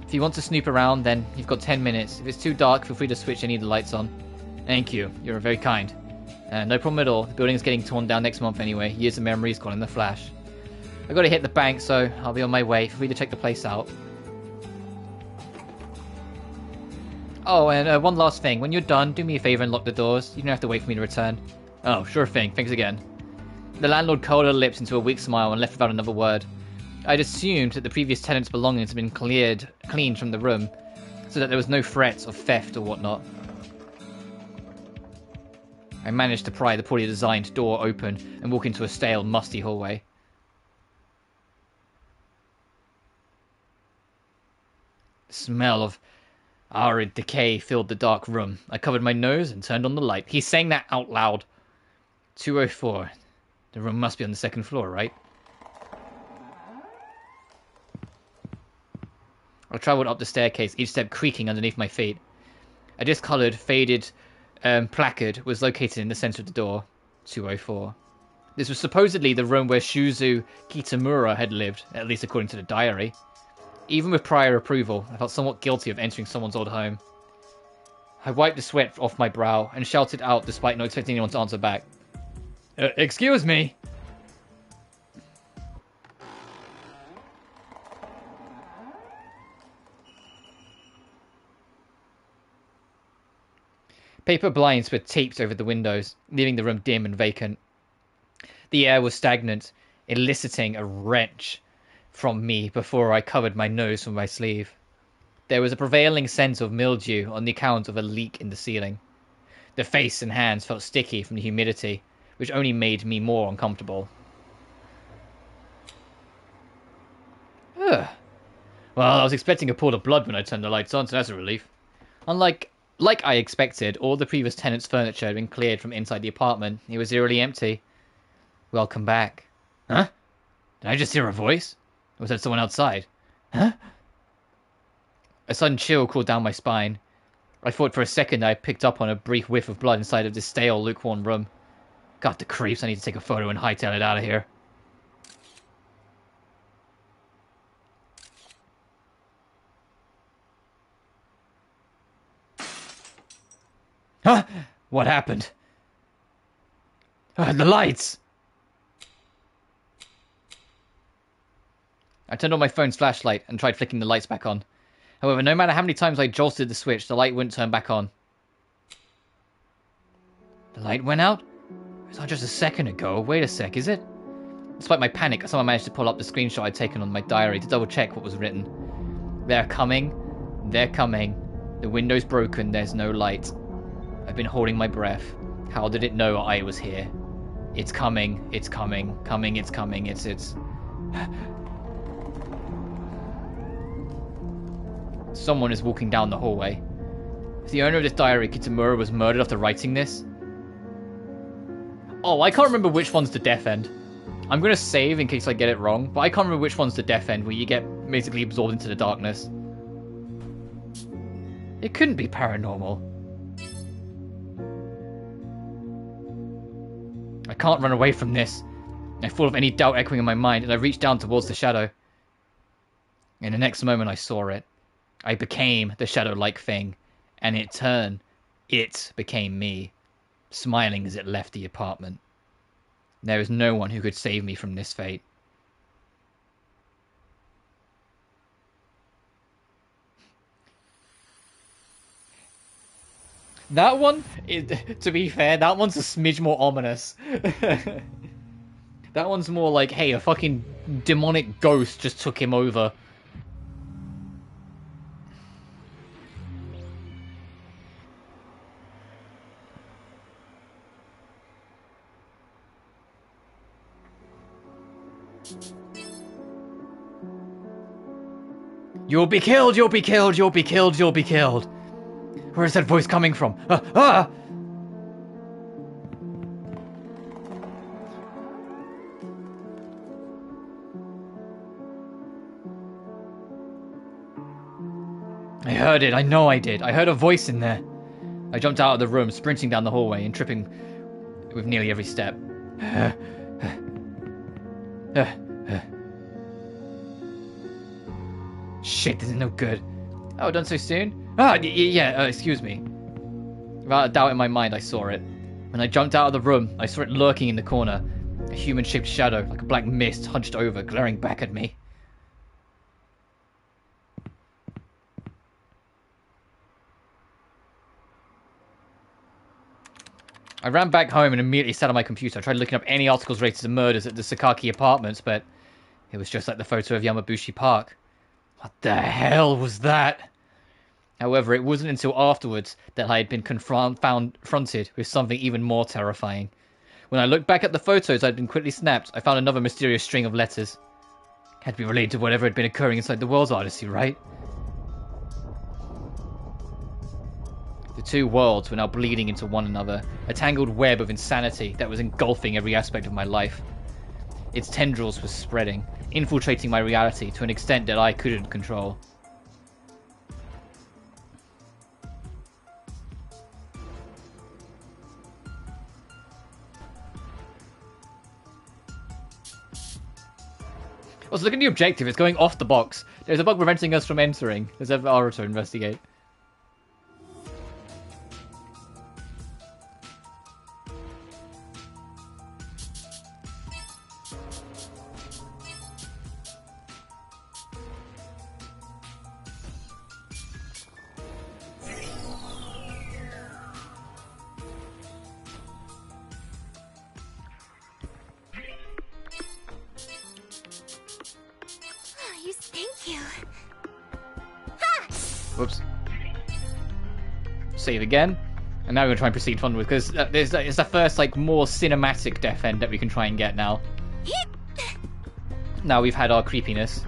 If you want to snoop around, then you've got 10 minutes. If it's too dark, feel free to switch any of the lights on. Thank you. You're very kind. No problem at all. The building's getting torn down next month anyway. Years of memories gone in the flash. I've got to hit the bank, so I'll be on my way. Feel free to check the place out. Oh, and one last thing. When you're done, do me a favor and lock the doors. You don't have to wait for me to return. Oh, sure thing. Thanks again. The landlord curled her lips into a weak smile and left without another word. I'd assumed that the previous tenant's belongings had been cleaned from the room, so that there was no threats of theft or whatnot. I managed to pry the poorly designed door open and walk into a stale, musty hallway. The smell of arid decay filled the dark room. I covered my nose and turned on the light. He's saying that out loud. 204. The room must be on the second floor, right? I travelled up the staircase, each step creaking underneath my feet. A discoloured, faded placard was located in the centre of the door. 204. This was supposedly the room where Shuzu Kitamura had lived, at least according to the diary. Even with prior approval, I felt somewhat guilty of entering someone's old home. I wiped the sweat off my brow and shouted out despite not expecting anyone to answer back. Excuse me. Paper blinds were taped over the windows, leaving the room dim and vacant. The air was stagnant, eliciting a wrench from me before I covered my nose with my sleeve. There was a prevailing sense of mildew on the account of a leak in the ceiling. The face and hands felt sticky from the humidity, which only made me more uncomfortable. Ugh. Well, I was expecting a pool of blood when I turned the lights on, so that's a relief. Like I expected, all the previous tenants' furniture had been cleared from inside the apartment. It was eerily empty. Welcome back. Huh? Did I just hear a voice? Or was that someone outside? Huh? A sudden chill cooled down my spine. I thought for a second I picked up on a brief whiff of blood inside of this stale, lukewarm room. Got the creeps, I need to take a photo and hightail it out of here. Huh? What happened? The lights! I turned on my phone's flashlight and tried flicking the lights back on. However, no matter how many times I jolted the switch, the light wouldn't turn back on. The light went out? It was not just a second ago. Wait a sec, is it? Despite my panic, someone managed to pull up the screenshot I'd taken on my diary to double check what was written. They're coming. They're coming. The window's broken. There's no light. I've been holding my breath. How did it know I was here? It's coming. It's coming. Coming. It's coming. It's... Someone is walking down the hallway. If the owner of this diary, Kitamura, was murdered after writing this... Oh, I can't remember which one's the death end. I'm going to save in case I get it wrong, but I can't remember which one's the death end, where you get basically absorbed into the darkness. It couldn't be paranormal. I can't run away from this. I full of any doubt echoing in my mind, and I reached down towards the shadow. In the next moment, I saw it. I became the shadow-like thing, and in turn, it became me, smiling as it left the apartment. There is no one who could save me from this fate. That one, to be fair, that one's a smidge more ominous. That one's more like, hey, a fucking demonic ghost just took him over. You'll be killed, you'll be killed, you'll be killed, you'll be killed. Where is that voice coming from? I heard it, I know I did. I heard a voice in there. I jumped out of the room, sprinting down the hallway and tripping with nearly every step. Shit, this is no good. Oh, done so soon? Excuse me. Without a doubt in my mind, I saw it. When I jumped out of the room, I saw it lurking in the corner. A human-shaped shadow, like a black mist, hunched over, glaring back at me. I ran back home and immediately sat on my computer. I tried looking up any articles related to murders at the Sakaki apartments, but it was just like the photo of Yamabushi Park. What the hell was that? However, it wasn't until afterwards that I had been confronted with something even more terrifying. When I looked back at the photos I'd been quickly snapped, I found another mysterious string of letters. It had to be related to whatever had been occurring inside the World's Odyssey, right? The two worlds were now bleeding into one another, a tangled web of insanity that was engulfing every aspect of my life. Its tendrils were spreading, infiltrating my reality to an extent that I couldn't control. Also, look at the objective. It's going off the box. There's a bug preventing us from entering. Let's have Aruto investigate. Whoops. Save again. And now we're going to try and proceed forward because it's the first, like, more cinematic death end that we can try and get now. Now we've had our creepiness.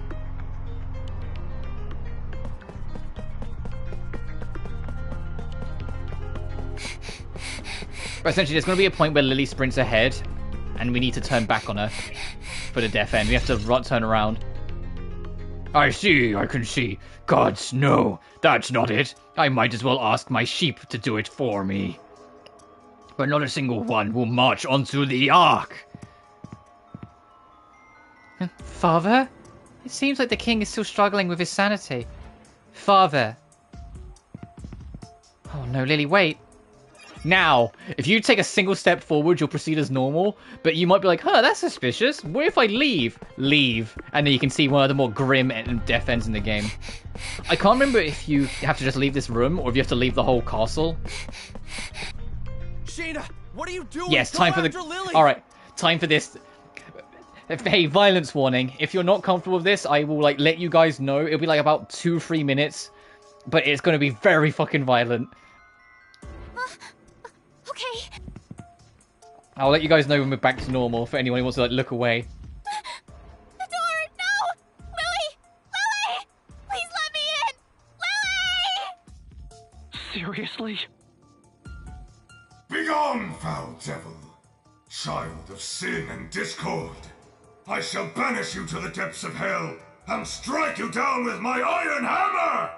But essentially, there's going to be a point where Lily sprints ahead, and we need to turn back on her for the death end. We have to turn around. I can see. Gods, no, that's not it. I might as well ask my sheep to do it for me. But not a single one will march onto the Ark. Father? It seems like the king is still struggling with his sanity. Father. Oh no, Lily, wait. Now, if you take a single step forward, you'll proceed as normal, but you might be like, huh, that's suspicious. What if I leave? Leave. And then you can see one of the more grim death ends in the game. I can't remember if you have to just leave this room, or if you have to leave the whole castle. Sheena, what are you doing? Yes, time for the... Alright, time for this. Hey, violence warning. If you're not comfortable with this, I will, like, let you guys know. It'll be, like, about 2-3 minutes, but it's going to be very fucking violent. Okay. I'll let you guys know when we're back to normal for anyone who wants to, like, look away. The door! No! Lily! Lily! Please let me in! Lily! Seriously? Begone, foul devil! Child of sin and discord! I shall banish you to the depths of hell and strike you down with my iron hammer!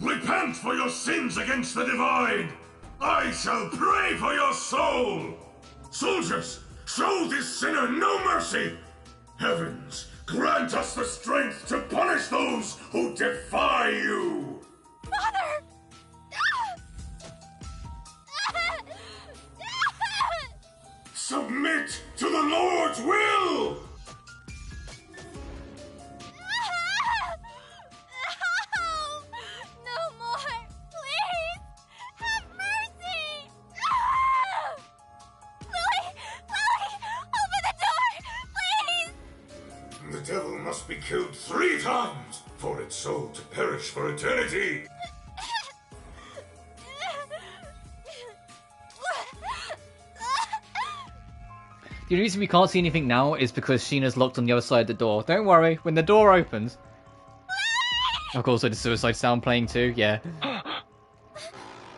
Repent for your sins against the divine! I shall pray for your soul! Soldiers, show this sinner no mercy! Heavens, grant us the strength to punish those who defy you! Father! Submit to the Lord's will! The devil must be killed 3 times for its soul to perish for eternity. The reason we can't see anything now is because Sheena's locked on the other side of the door. Don't worry, when the door opens... Of course, the suicide sound playing too, yeah. The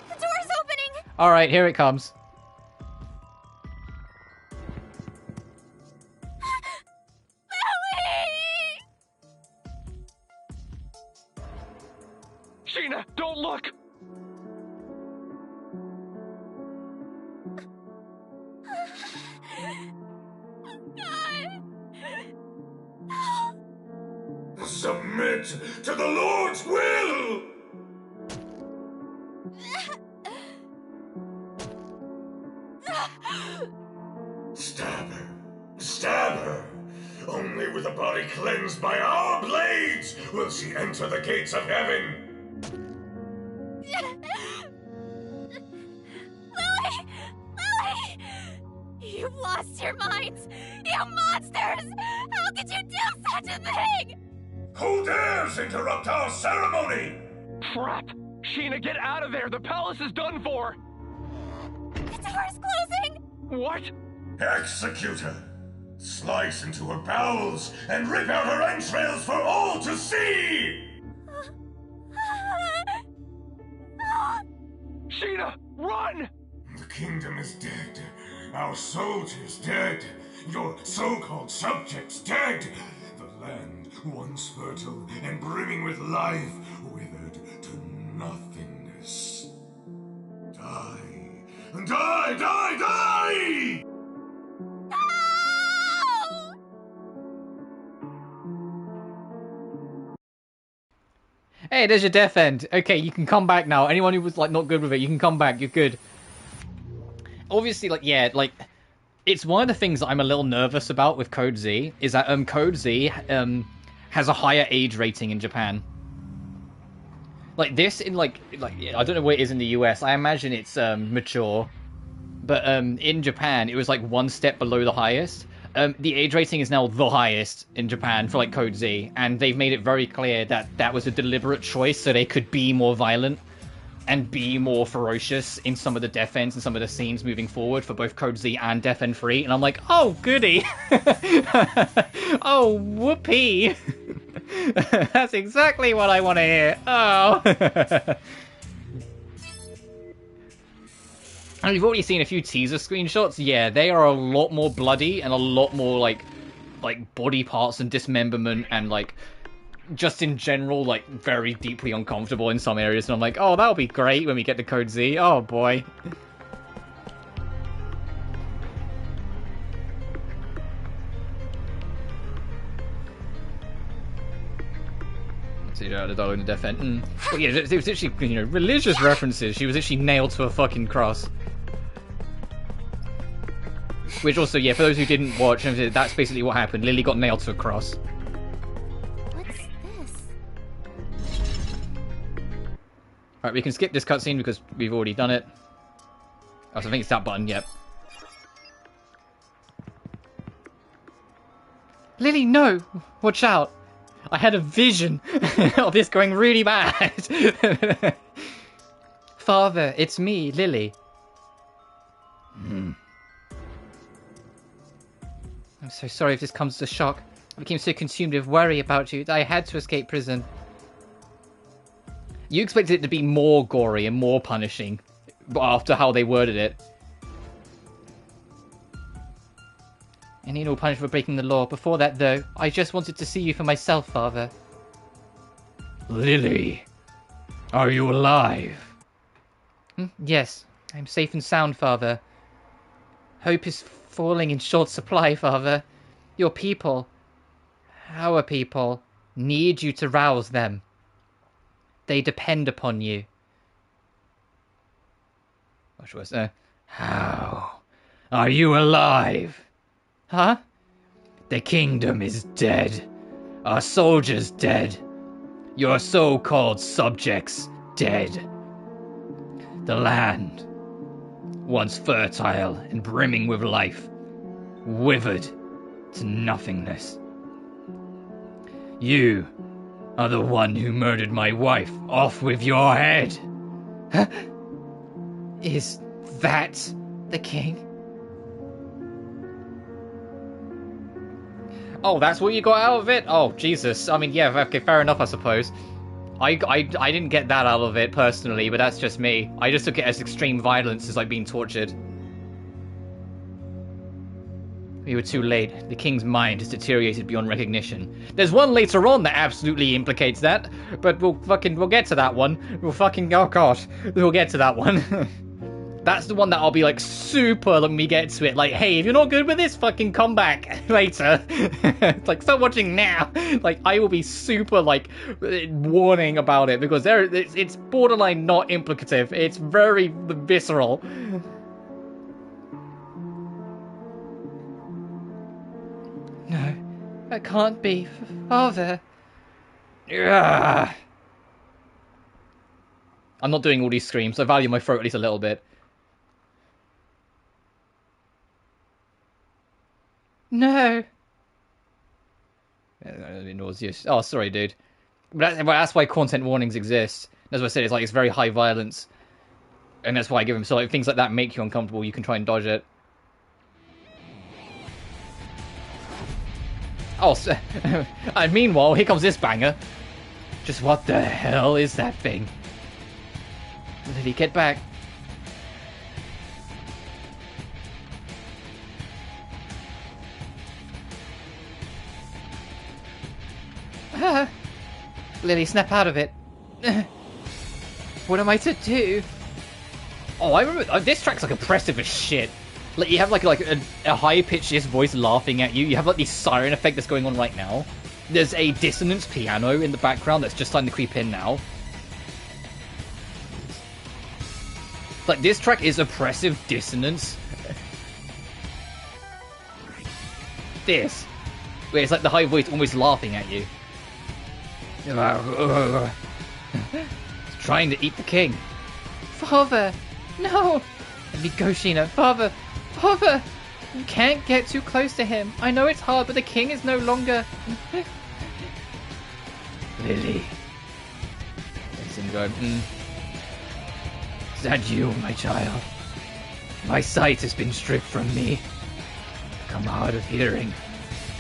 door's opening! Alright, here it comes. Sheena, don't look! Submit to the Lord's will! Stab her! Stab her! Only with a body cleansed by our blades will she enter the gates of heaven! Lily! Lily! You've lost your minds! You monsters! How could you do such a thing? Who dares interrupt our ceremony? Crap! Sheena, get out of there! The palace is done for! The door's closing! What? Execute her! Slice into her bowels and rip out her entrails for all to see! Sheena, run! The kingdom is dead. Our soldiers dead. Your so-called subjects dead. The land, once fertile and brimming with life, withered to nothingness. Die. Die! Die! Die! Hey, there's your death end. Okay, you can come back now. Anyone who was, like, not good with it, you can come back. You're good. Obviously, like, yeah, like, it's one of the things that I'm a little nervous about with Code Z, is that, Code Z, has a higher age rating in Japan. Like, this in, like, I don't know what it is in the US. I imagine it's, mature. But, in Japan, it was, like, 1 step below the highest. the age rating is now the highest in Japan for like Code Z, and they've made it very clear that that was a deliberate choice so they could be more violent and be more ferocious in some of the death ends and some of the scenes moving forward for both Code Z and Death End 3. And I'm like, oh, goody. Oh, whoopee. That's exactly what I want to hear. Oh. And we've already seen a few teaser screenshots. Yeah, they are a lot more bloody and a lot more like body parts and dismemberment and like just in general like very deeply uncomfortable in some areas. And I'm like, oh, that'll be great when we get to Code Z. Oh boy. The dog in the death end. Well, yeah, it was actually, you know, religious references. She was actually nailed to a fucking cross. Which also, yeah, for those who didn't watch, that's basically what happened. Lily got nailed to a cross. What's this? Alright, we can skip this cutscene because we've already done it. Oh, so I think it's that button, yep. Lily, no! Watch out! I had a vision of this going really bad. Father, it's me, Lily. I'm so sorry if this comes as a shock. I became so consumed with worry about you that I had to escape prison. You expected it to be more gory and more punishing after how they worded it. I need no punishment for breaking the law. Before that, though, I just wanted to see you for myself, Father. Lily, are you alive? Yes, I'm safe and sound, Father. Hope is falling in short supply, Father. Your people, our people, need you to rouse them. They depend upon you. What was how are you alive? Huh? The kingdom is dead. Our soldiers dead. Your so-called subjects dead. The land, once fertile and brimming with life, withered to nothingness. You are the one who murdered my wife. Off with your head! Huh? Is that the king? Oh, that's what you got out of it? Oh, Jesus. I mean, yeah, okay, fair enough, I suppose. I didn't get that out of it, personally, but that's just me. I just took it as extreme violence, as like being tortured. We were too late. The king's mind has deteriorated beyond recognition. There's one later on that absolutely implicates that, but we'll get to that one. Oh gosh, we'll get to that one. That's the one that I'll be like super when we get to it. Like, hey, if you're not good with this, fucking come back later. It's like, stop watching now. Like, I will be super like warning about it because it's borderline not implicative. It's very visceral. No, that can't be, Father. Yeah. I'm not doing all these screams. I value my throat at least a little bit. No. Nauseous. Oh, sorry, dude. But that's why content warnings exist. As I said, it's like it's very high violence, and that's why I give them. So like things like that make you uncomfortable. You can try and dodge it. Oh, and meanwhile, here comes this banger. Just what the hell is that thing? Lily, get back. Lily, snap out of it. What am I to do? Oh, I remember. This track's like oppressive as shit. Like you have like a high-pitched voice laughing at you. You have like this siren effect that's going on right now. There's a dissonance piano in the background that's just starting to creep in now. Like this track is oppressive dissonance. This, where it's like the high voice almost laughing at you. It's trying to eat the king. Father, no! Let me go, Sheena. Father, Father! You can't get too close to him. I know it's hard, but the king is no longer... Lily. Listen, go, Is that you, my child? My sight has been stripped from me. I'm hard of hearing.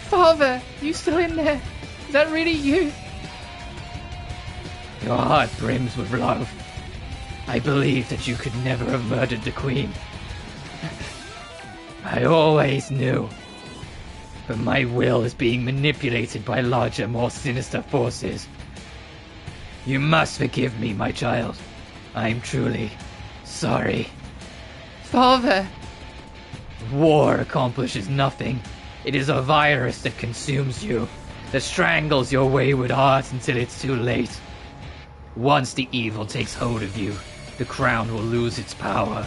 Father, you still in there? Is that really you? Your heart brims with love. I believe that you could never have murdered the queen. I always knew. But my will is being manipulated by larger, more sinister forces. You must forgive me, my child. I'm truly sorry. Father! War accomplishes nothing. It is a virus that consumes you, that strangles your wayward heart until it's too late. Once the evil takes hold of you, the crown will lose its power.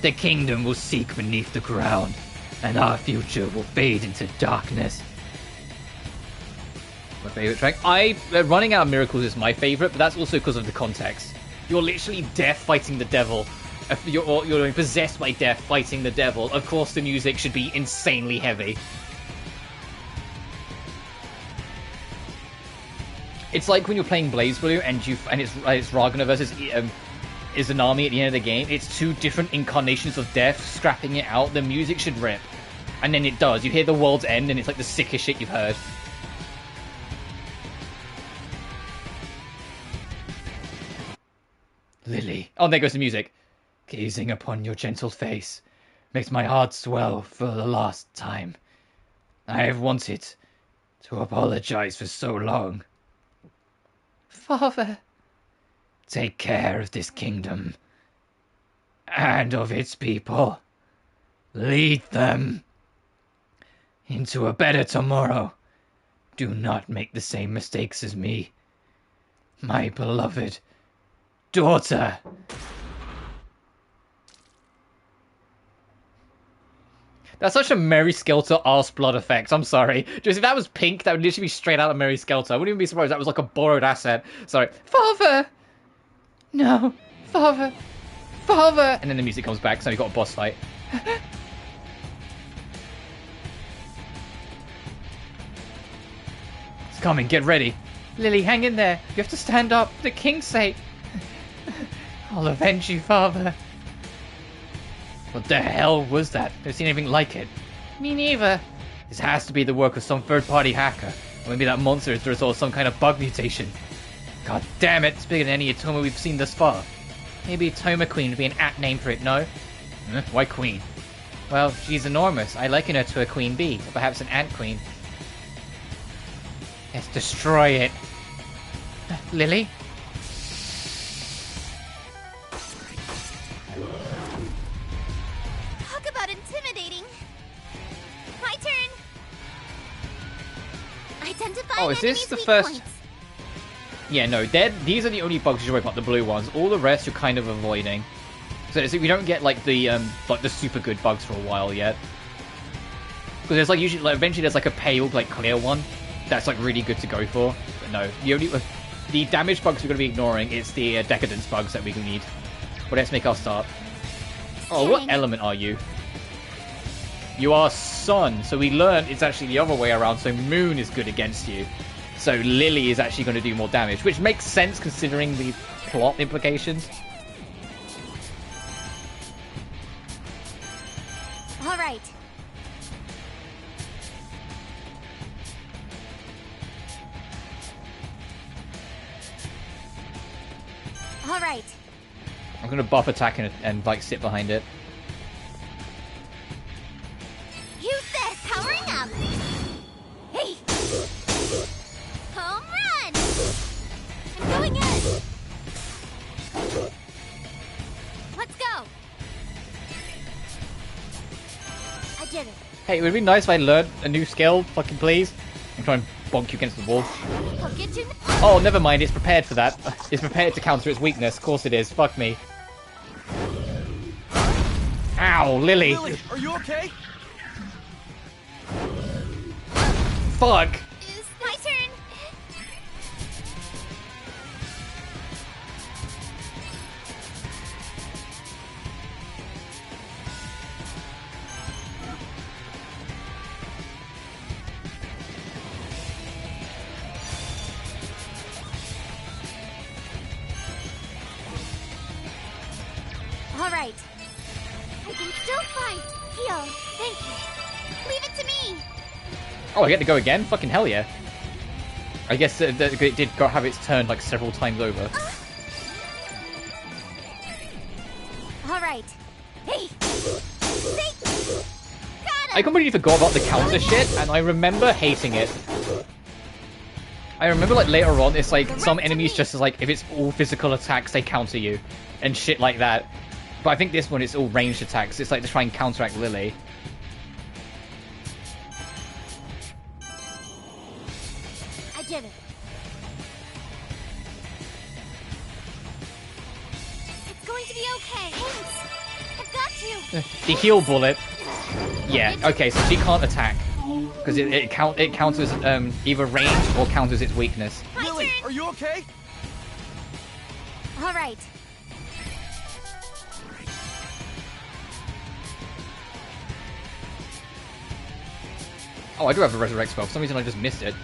The kingdom will sink beneath the ground, and our future will fade into darkness. My favourite track. Running Out of Miracles is my favourite, but that's also because of the context. You're literally death fighting the devil. You're possessed by death fighting the devil. Of course the music should be insanely heavy. It's like when you're playing BlazBlue and it's Ragnar versus Izanami at the end of the game. It's two different incarnations of death scrapping it out. The music should rip. And then it does. You hear the world's end and it's like the sickest shit you've heard. Lily. Oh, there goes the music. Gazing upon your gentle face makes my heart swell for the last time. I have wanted to apologize for so long. Father. Take care of this kingdom and of its people. Lead them into a better tomorrow. Do not make the same mistakes as me. My beloved daughter. That's such a Mary Skelter arse blood effect. I'm sorry. Just if that was pink, that would literally be straight out of Mary Skelter. I wouldn't even be surprised if that was like a borrowed asset. Sorry. Father! No. Father. Father! And then the music comes back, so we've got a boss fight. It's coming. Get ready. Lily, hang in there. You have to stand up for the king's sake. I'll avenge you, Father. What the hell was that? Never seen anything like it. Me neither. This has to be the work of some third-party hacker. Or maybe that monster is the result of some kind of bug mutation. God damn it, it's bigger than any Atoma we've seen thus far. Maybe Atoma Queen would be an apt name for it, no? Why Queen? Well, she's enormous. I liken her to a queen bee, or perhaps an ant queen. Let's destroy it. Lily? Talk about intimidating. My turn. Identify. Oh, is this the first? Points. Yeah, no. These are the only bugs you're worried about, the blue ones. All the rest you're kind of avoiding. So we don't get like the super good bugs for a while yet. Because there's like usually, like, eventually there's like a pale, like clear one that's like really good to go for. But no, the damage bugs we're going to be ignoring. It's the decadence bugs that we can need. But let's make our start. Oh, what element are you? You are sun. So we learned it's actually the other way around. So moon is good against you. So Lily is actually going to do more damage, which makes sense considering the plot implications. All right. All right. I'm going to buff attack and like sit behind it. Use this, powering up. Hey. Home run. I'm going in. Let's go. I did it. Hey, it would be nice if I learned a new skill, fucking please. I'm trying to bonk you against the wall. I'll get you. Oh, never mind, it's prepared for that. It's prepared to counter its weakness. Of course it is. Fuck me. Ow, Lily. Lily, are you okay? Fuck. It's my turn. Alright. I can still fight. Heal. Thank you. Leave it to me. Oh, I get to go again? Fucking hell yeah. I guess it did have its turn like several times over. Alright. Hey! I completely forgot about the counter shit, and I remember hating it. I remember like later on, it's like some enemies just like, if it's all physical attacks, they counter you. And shit like that. But I think this one, it's all ranged attacks. It's like to try and counteract Lily. I did it. It's going to be okay. Thanks. I've got you. The heal bullet. Yeah, okay, so she can't attack. Because it counters either range or counters its weakness. Lily, are you okay? Alright. Oh, I do have a resurrect spell. For some reason I just missed it.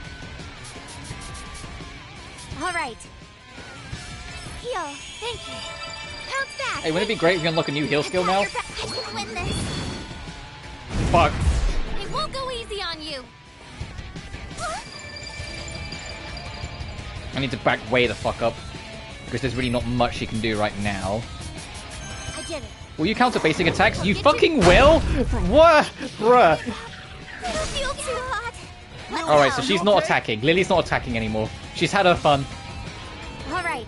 Alright. Heal. Thank you. Bounce back. Hey, wouldn't it be great if we unlock a new heal skill now? I can win this. Fuck. It won't go easy on you. I need to back way the fuck up. Because there's really not much she can do right now. I did it. Will you counter basic attacks? You fucking will? What? Bruh. I don't feel too hot. Alright, so she's not attacking. Lily's not attacking anymore. She's had her fun. Alright.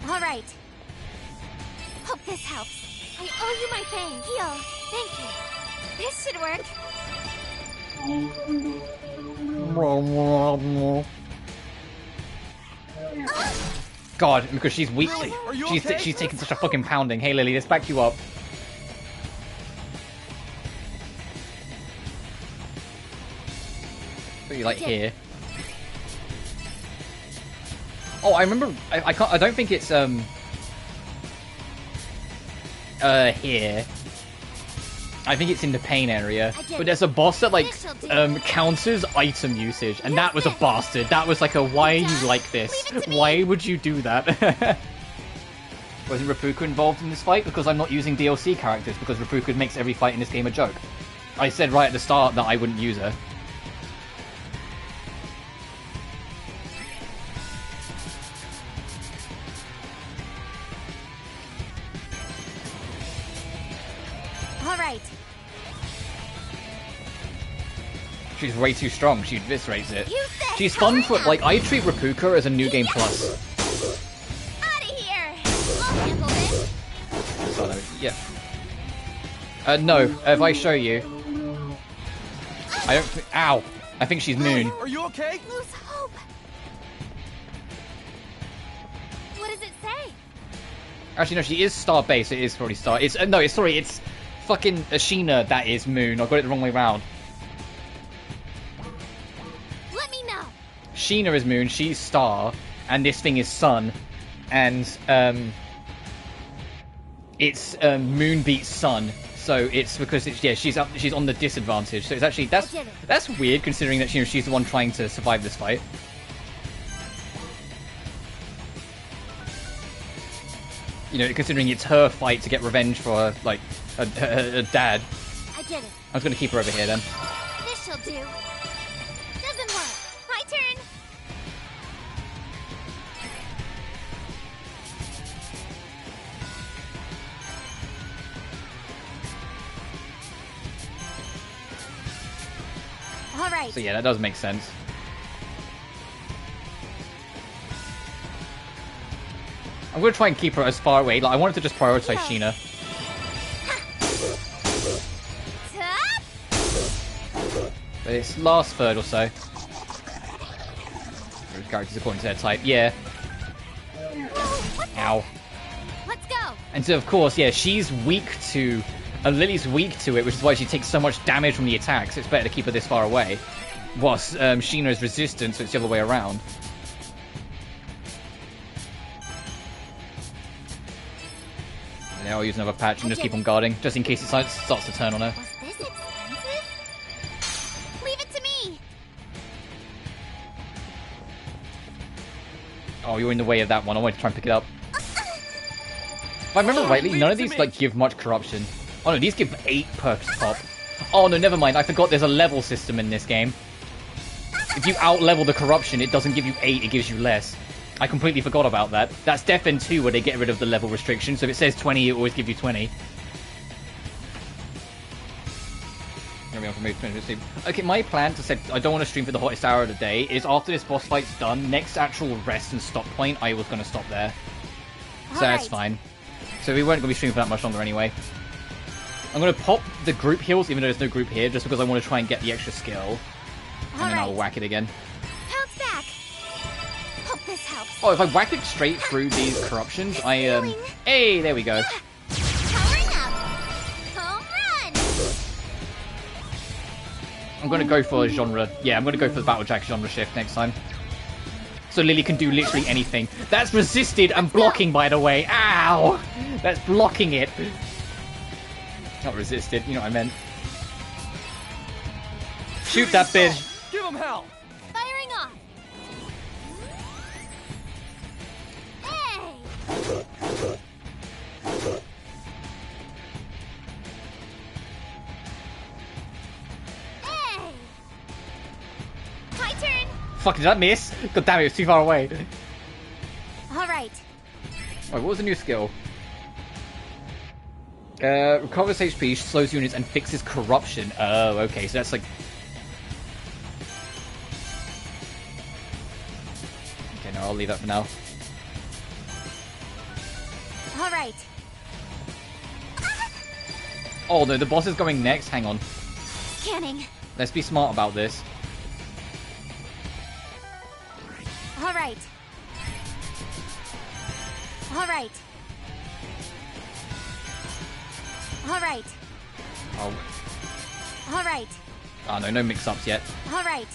Alright. Hope this helps. I owe you my fame. Heal. Thank you. This should work. God, because she's weak. She's taking such a fucking pounding. Hey Lily, let's back you up. Put you like here. Oh, I remember. I can't. I don't think it's here. I think it's in the pain area. But there's a boss that like counters item usage, and that was a bastard. That was like a why are you like this? Why would you do that? Wasn't Rapuka involved in this fight? Because I'm not using DLC characters, because Rapuka makes every fight in this game a joke. I said right at the start that I wouldn't use her. Alright. She's way too strong. She eviscerates it. She's fun for like I treat Rapuka as a new game plus. Out of here. I'll handle this. So, yeah. No. If I show you, I don't. Ow! I think she's Moon. Are you okay? Lose hope. What does it say? Actually, no. She is Star Base. It is probably Star. It's no. It's sorry. It's fucking Ashina. That is Moon. I got it the wrong way round. Let me know. Sheena is Moon, she's Star, and this thing is Sun, and it's Moon beats Sun, so it's because it's she's on the disadvantage. So it's actually that's weird considering that she's the one trying to survive this fight. You know, considering it's her fight to get revenge for like her dad. I did it. I was gonna keep her over here then. This shall do. Doesn't work. My turn. All right. So yeah, that does make sense. I'm gonna try and keep her as far away. Like I wanted to just prioritize Sheena. But it's last third or so. Characters according to their type. Yeah. Ow. Let's go. And so of course, yeah, she's weak to. Lily's weak to it, which is why she takes so much damage from the attacks. It's better to keep her this far away. Whilst Sheena is resistant, so it's the other way around. And now I'll use another patch and just keep on guarding, just in case it starts to turn on her. Was this expensive? Leave it to me. Oh, you're in the way of that one. I wanted to try and pick it up. If I remember rightly, none of these like give much corruption. Oh no, these give 8 perks pop. Oh no, never mind. I forgot there's a level system in this game. If you out-level the corruption, it doesn't give you 8, it gives you less. I completely forgot about that. That's Death End 2 where they get rid of the level restriction, so if it says 20, it always gives you 20. Okay, my plan to say I don't want to stream for the hottest hour of the day is after this boss fight's done, next actual rest and stop point, I was going to stop there. So that's fine. So we weren't going to be streaming for that much longer anyway. I'm going to pop the group heals, even though there's no group here, just because I want to try and get the extra skill. And then I'll whack it again. Bounce back. Hope this helps. Oh, if I whack it straight through these corruptions, Hey, there we go. Powering up. Home run. I'm going to go for a genre. Yeah, I'm going to go for the Battlejack genre shift next time. So Lily can do literally anything. That's resisted and blocking, by the way. Ow! That's blocking it. Not resisted, you know what I meant. Shoot that bitch. Give him hell. Firing off. Hey. Hey. My turn. Fuck, did I miss? God damn it, it was too far away. Alright. Wait, what was the new skill? Recovers HP, slows units, and fixes corruption. Oh, okay, so that's like... Okay, no, I'll leave that for now. Alright. Oh no, the boss is going next. Hang on. Scanning. Let's be smart about this. Alright. Alright. Alright. Oh. Alright. Oh no, no mix-ups yet. Alright.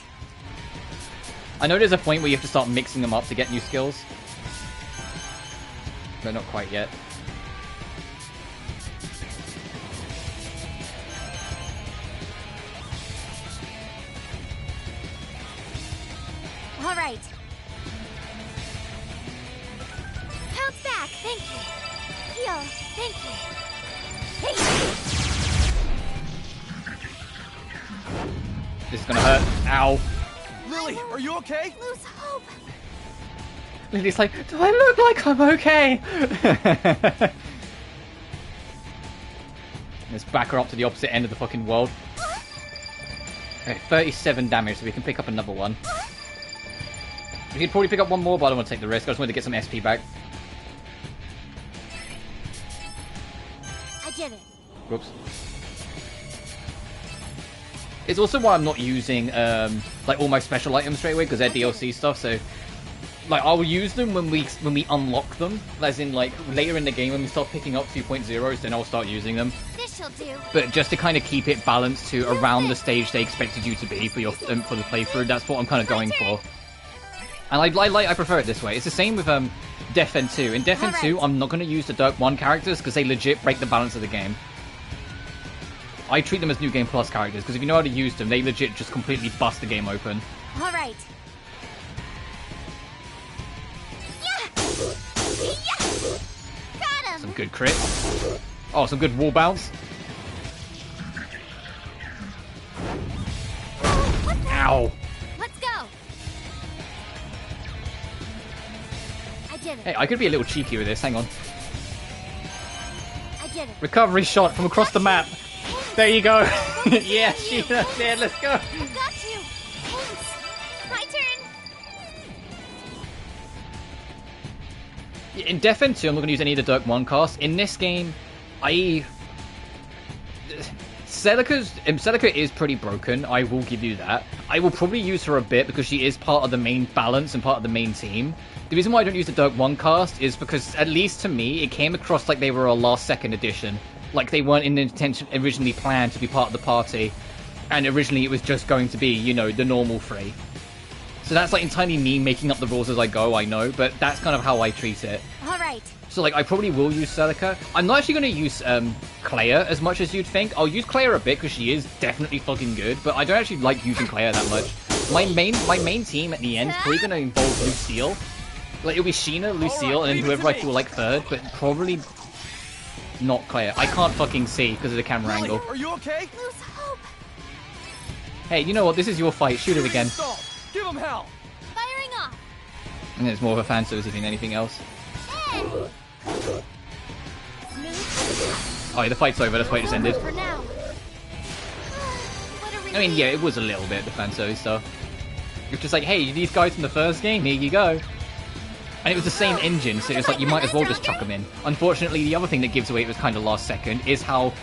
I know there's a point where you have to start mixing them up to get new skills. But not quite yet. Alright. Bounce back. Thank you. Heal. Thank you. Hey. This is gonna hurt. Ow. Lily, are you okay? Lose hope. Lily's like, do I look like I'm okay? Let's back her up to the opposite end of the fucking world. Okay, 37 damage, so we can pick up another one. We could probably pick up one more, but I don't want to take the risk. I just wanted to get some SP back. I did it. Whoops. It's also why I'm not using like all my special items straight away, because they're DLC stuff. So, like, I'll use them when we unlock them, as in like later in the game when we start picking up 2.0s. Then I'll start using them. This shall do. But just to kind of keep it balanced to around the stage they expected you to be for your for the playthrough. That's what I'm kind of going for. And I prefer it this way. It's the same with Death End 2. In Death End 2, I'm not going to use the Dirk 1 characters because they legit break the balance of the game. I treat them as New Game Plus characters because if you know how to use them, they legit just completely bust the game open. Alright. Yeah. Got him. Some good crits. Oh, some good wall bounce. Ow. Let's go. I did it. Hey, I could be a little cheeky with this. Hang on. I did it. Recovery shot from across the map. There you go. Yeah, Sheena. There, let's go. I've got you. Thanks. My turn. In Death End 2, I'm not going to use any of the Dirk 1 cast. In this game, Celica is pretty broken. I will give you that. I will probably use her a bit because she is part of the main balance and part of the main team. The reason why I don't use the Dirk 1 cast is because, at least to me, it came across like they were a last-second addition. Like they weren't in the intention originally planned to be part of the party. And originally it was just going to be, you know, the normal 3. So that's like entirely me making up the rules as I go, I know, but that's kind of how I treat it. Alright. So like I probably will use Celica. I'm not actually going to use Claire as much as you'd think. I'll use Claire a bit because she is definitely fucking good, but I don't actually like using Claire that much. My main team at the end is probably going to involve Lucille. Like, it'll be Sheena, Lucille, and then whoever I feel like third, but probably not Claire. I can't fucking see because of the camera angle. Are you okay? Lose hope. Hey, you know what? This is your fight. Shoot it again. Stop. Give him hell. Firing off. And it's more of a fan service than anything else. Smooth. Oh, yeah, the fight's over. That's why it just ended. For now. I mean, yeah, it was a little bit, the fan service stuff. It's just like, hey, these guys from the first game, here you go. And it was the same engine, so it's like, you might as well just chuck them in. Unfortunately, the other thing that gives away it was kind of last second is how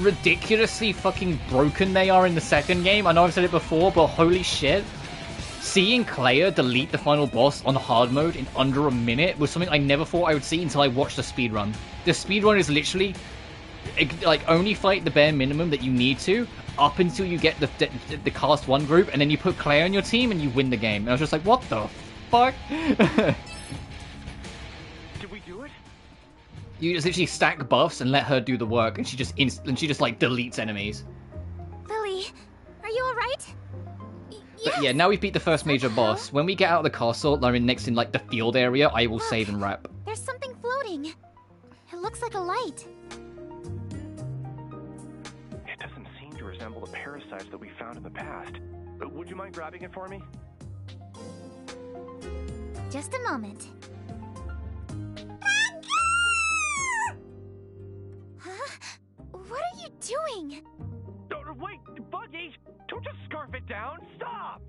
ridiculously fucking broken they are in the second game. I know I've said it before, but holy shit. Seeing Claire delete the final boss on hard mode in under a minute was something I never thought I would see until I watched the speedrun. The speedrun is literally, like, only fight the bare minimum that you need to, up until you get the cast 1 group, and then you put Claire on your team and you win the game. And I was just like, what the fuck? Did we do it? You just literally stack buffs and let her do the work, and she just like deletes enemies. Lily, are you alright? But yeah, now we've beat the first major boss. When we get out of the castle, I mean, next in like the field area, I will save and wrap. There's something floating. It looks like a light. It doesn't seem to resemble the parasites that we found in the past. Would you mind grabbing it for me? Just a moment. Huh? What are you doing? Oh, wait, Buggy! Don't just scarf it down! Stop!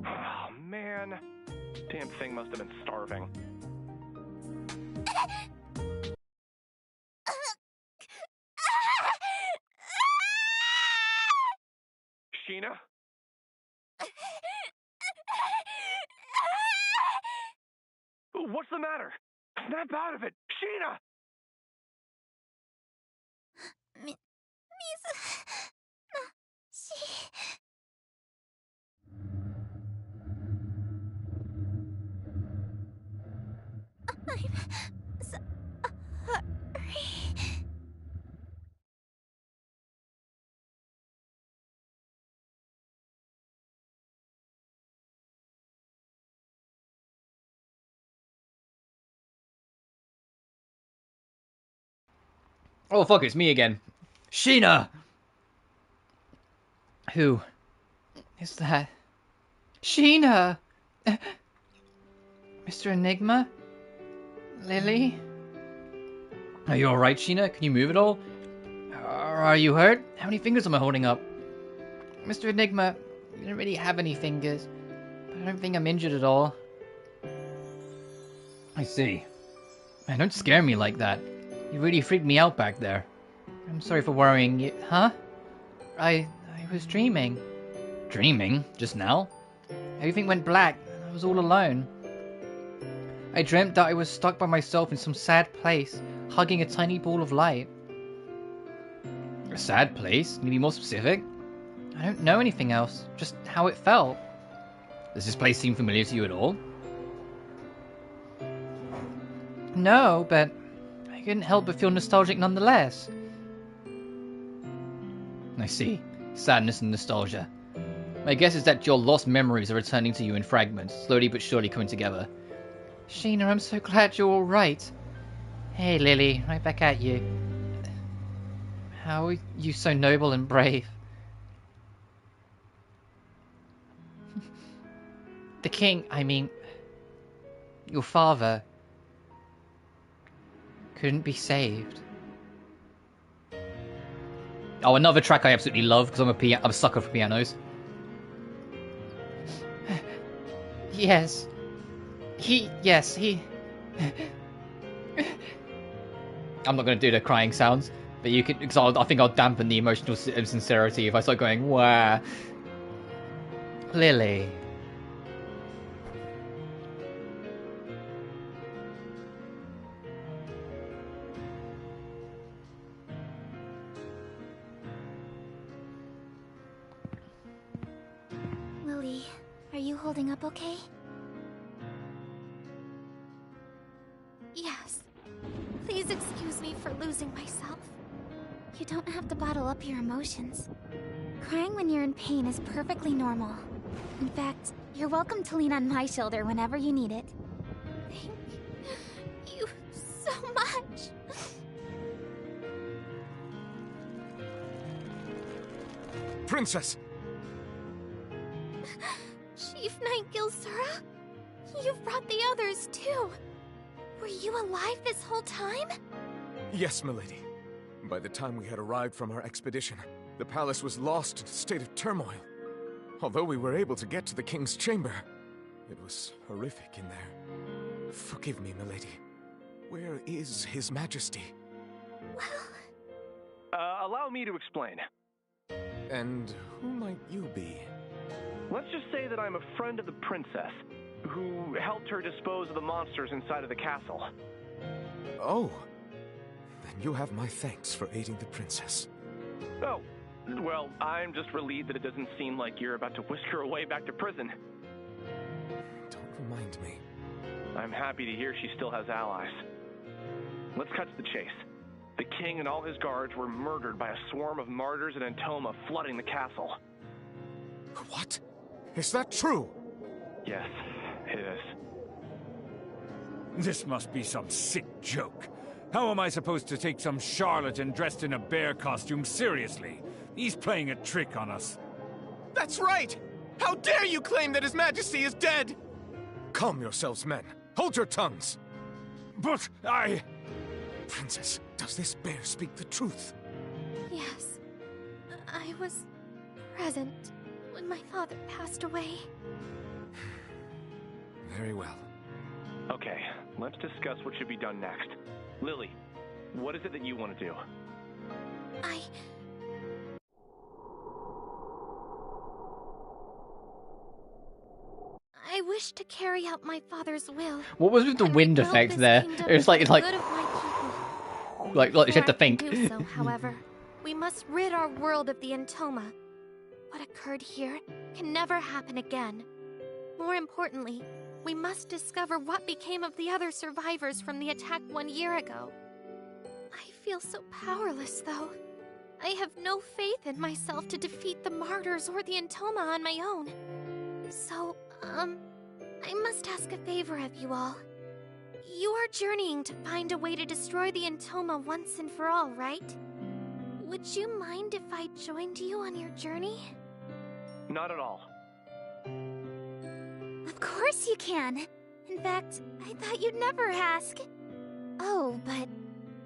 Oh, man. Damn thing must have been starving. Sheena? What's the matter? Snap out of it! Sheena! Oh fuck, it's me again. Sheena! Who is that? Sheena! Mr. Enigma? Lily? Are you alright, Sheena? Can you move at all? Are you hurt? How many fingers am I holding up? Mr. Enigma, you don't really have any fingers, but I don't think I'm injured at all. I see. Man, don't scare me like that. You really freaked me out back there. I'm sorry for worrying you. Huh? I was dreaming. Dreaming? Just now? Everything went black, and I was all alone. I dreamt that I was stuck by myself in some sad place, hugging a tiny ball of light. A sad place? Can you be more specific? I don't know anything else, just how it felt. Does this place seem familiar to you at all? No, but I couldn't help but feel nostalgic nonetheless. I see. Sadness and nostalgia. My guess is that your lost memories are returning to you in fragments, slowly but surely coming together. Sheena, I'm so glad you're alright. Hey, Lily, right back at you. How are you so noble and brave? The king, I mean, your father, couldn't be saved. Oh, another track I absolutely love, because I'm a sucker for pianos. Yes. He... I'm not going to do the crying sounds, but you can, because I think I'll dampen the emotional sincerity if I start going, wah. Lily. Lily, are you holding up okay? Yes. Please excuse me for losing myself. You don't have to bottle up your emotions. Crying when you're in pain is perfectly normal. In fact, you're welcome to lean on my shoulder whenever you need it. Thank you so much. Princess! Chief Knight Gilsura? You've brought the others, too. Were you alive this whole time? Yes, milady. By the time we had arrived from our expedition, the palace was lost in a state of turmoil. Although we were able to get to the king's chamber, it was horrific in there. Forgive me, milady. Where is His Majesty? Allow me to explain. And who might you be? Let's just say that I'm a friend of the princess, who helped her dispose of the monsters inside of the castle. Oh. Then you have my thanks for aiding the princess. Oh, well, I'm just relieved that it doesn't seem like you're about to whisk her away back to prison. Don't remind me. I'm happy to hear she still has allies. Let's cut to the chase. The king and all his guards were murdered by a swarm of martyrs and Entoma flooding the castle. What? Is that true? Yes, it is. This must be some sick joke. How am I supposed to take some charlatan dressed in a bear costume seriously? He's playing a trick on us. That's right! How dare you claim that His Majesty is dead? Calm yourselves, men. Hold your tongues. But Princess, does this bear speak the truth? Yes. I was present when my father passed away. Very well. Okay, let's discuss what should be done next. Lily, what is it that you want to do? I wish to carry out my father's will. What was with the wind effect there? It was like it's like you had to think. To do so, however, we must rid our world of the Entoma. What occurred here can never happen again. More importantly, we must discover what became of the other survivors from the attack 1 year ago. I feel so powerless, though. I have no faith in myself to defeat the martyrs or the Entoma on my own. So, I must ask a favor of you all. You are journeying to find a way to destroy the Entoma once and for all, right? Would you mind if I joined you on your journey? Not at all. Of course you can. In fact, I thought you'd never ask. Oh, but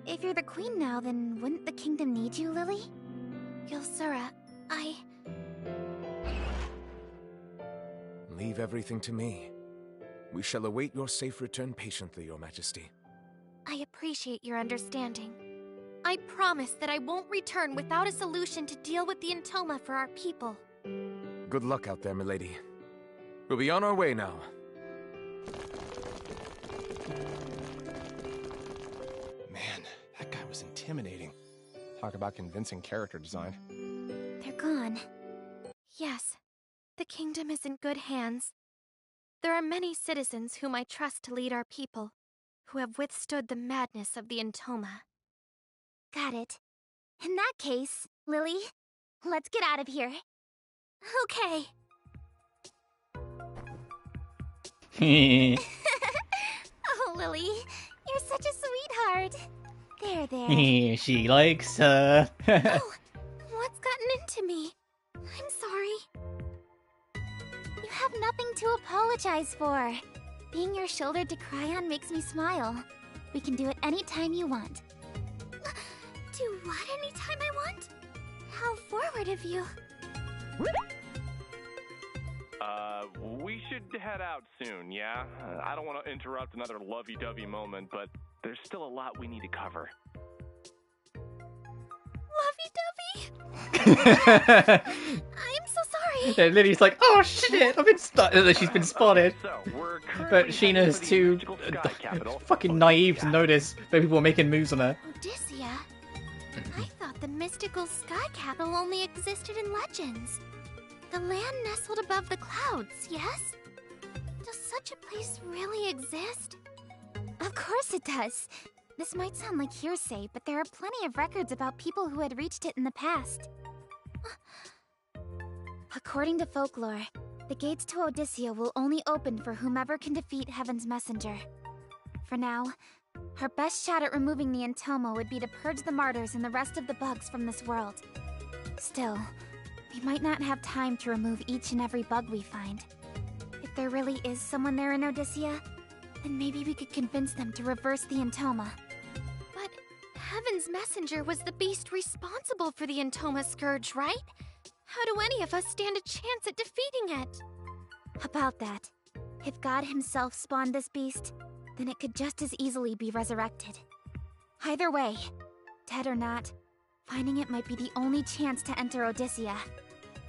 if you're the queen now, then wouldn't the kingdom need you, Lily? Gilsura, Leave everything to me. We shall await your safe return patiently, Your Majesty. I appreciate your understanding. I promise that I won't return without a solution to deal with the Entoma for our people. Good luck out there, milady. We'll be on our way now. Man, that guy was intimidating. Talk about convincing character design. They're gone. Yes, the kingdom is in good hands. There are many citizens whom I trust to lead our people, who have withstood the madness of the Entoma. Got it. In that case, Lily, let's get out of here. Okay. Oh, Lily, you're such a sweetheart. There. She likes her. Oh, what's gotten into me? I'm sorry. You have nothing to apologize for. Being your shoulder to cry on makes me smile. We can do it anytime you want. Do what anytime I want? How forward of you. We should head out soon, yeah? I don't want to interrupt another lovey-dovey moment, but there's still a lot we need to cover. Lovey-dovey? I'm so sorry. Yeah, Lily's like, oh shit, I've been she's been spotted. But Sheena's too fucking naive to notice that people are making moves on her. Odysseia? I thought the mystical sky capital only existed in legends. The land nestled above the clouds, yes? Does such a place really exist? Of course it does. This might sound like hearsay, but there are plenty of records about people who had reached it in the past. According to folklore, the gates to Odyssea will only open for whomever can defeat Heaven's Messenger. For now, our best shot at removing the Entoma would be to purge the martyrs and the rest of the bugs from this world. Still, we might not have time to remove each and every bug we find. If there really is someone there in Odyssea, then maybe we could convince them to reverse the Entoma. But Heaven's Messenger was the beast responsible for the Entoma Scourge, right? How do any of us stand a chance at defeating it? About that, if God himself spawned this beast, then it could just as easily be resurrected. Either way, dead or not, finding it might be the only chance to enter Odyssea.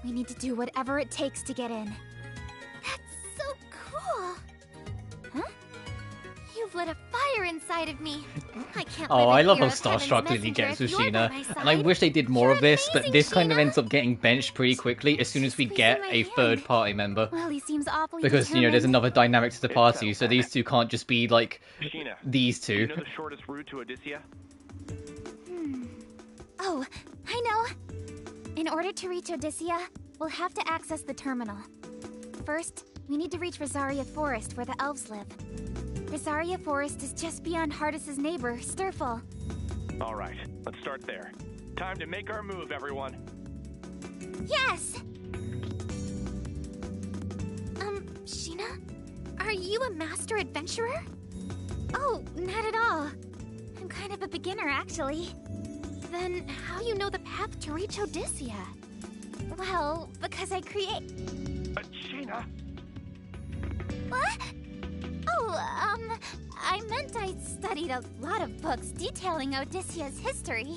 We need to do whatever it takes to get in. That's so cool! Huh? You've lit a fire inside of me. I can't Oh, live I in love how fear of starstruck Heaven's Lily gets with Messenger if you're by Sheena. my side. And I wish they did more of this, but this kind of Sheena. ends up getting benched pretty quickly as soon as we get a third party member. Well, he seems awfully Because, you know, there's determined. another dynamic to the party, so these two can't just be like Sheena, these do you two. know the shortest route to Odyssea? Oh, I know! In order to reach Odyssea, we'll have to access the terminal. First, we need to reach Rosaria Forest, where the elves live. Rosaria Forest is just beyond Hardis's neighbor, Sturful. All right, let's start there. Time to make our move, everyone. Yes! Sheena? Are you a master adventurer? Oh, not at all. I'm kind of a beginner, actually. Then how you know the path to reach Odyssea? Well, because I create... Sheena! What? Oh, I meant I studied a lot of books detailing Odyssea's history.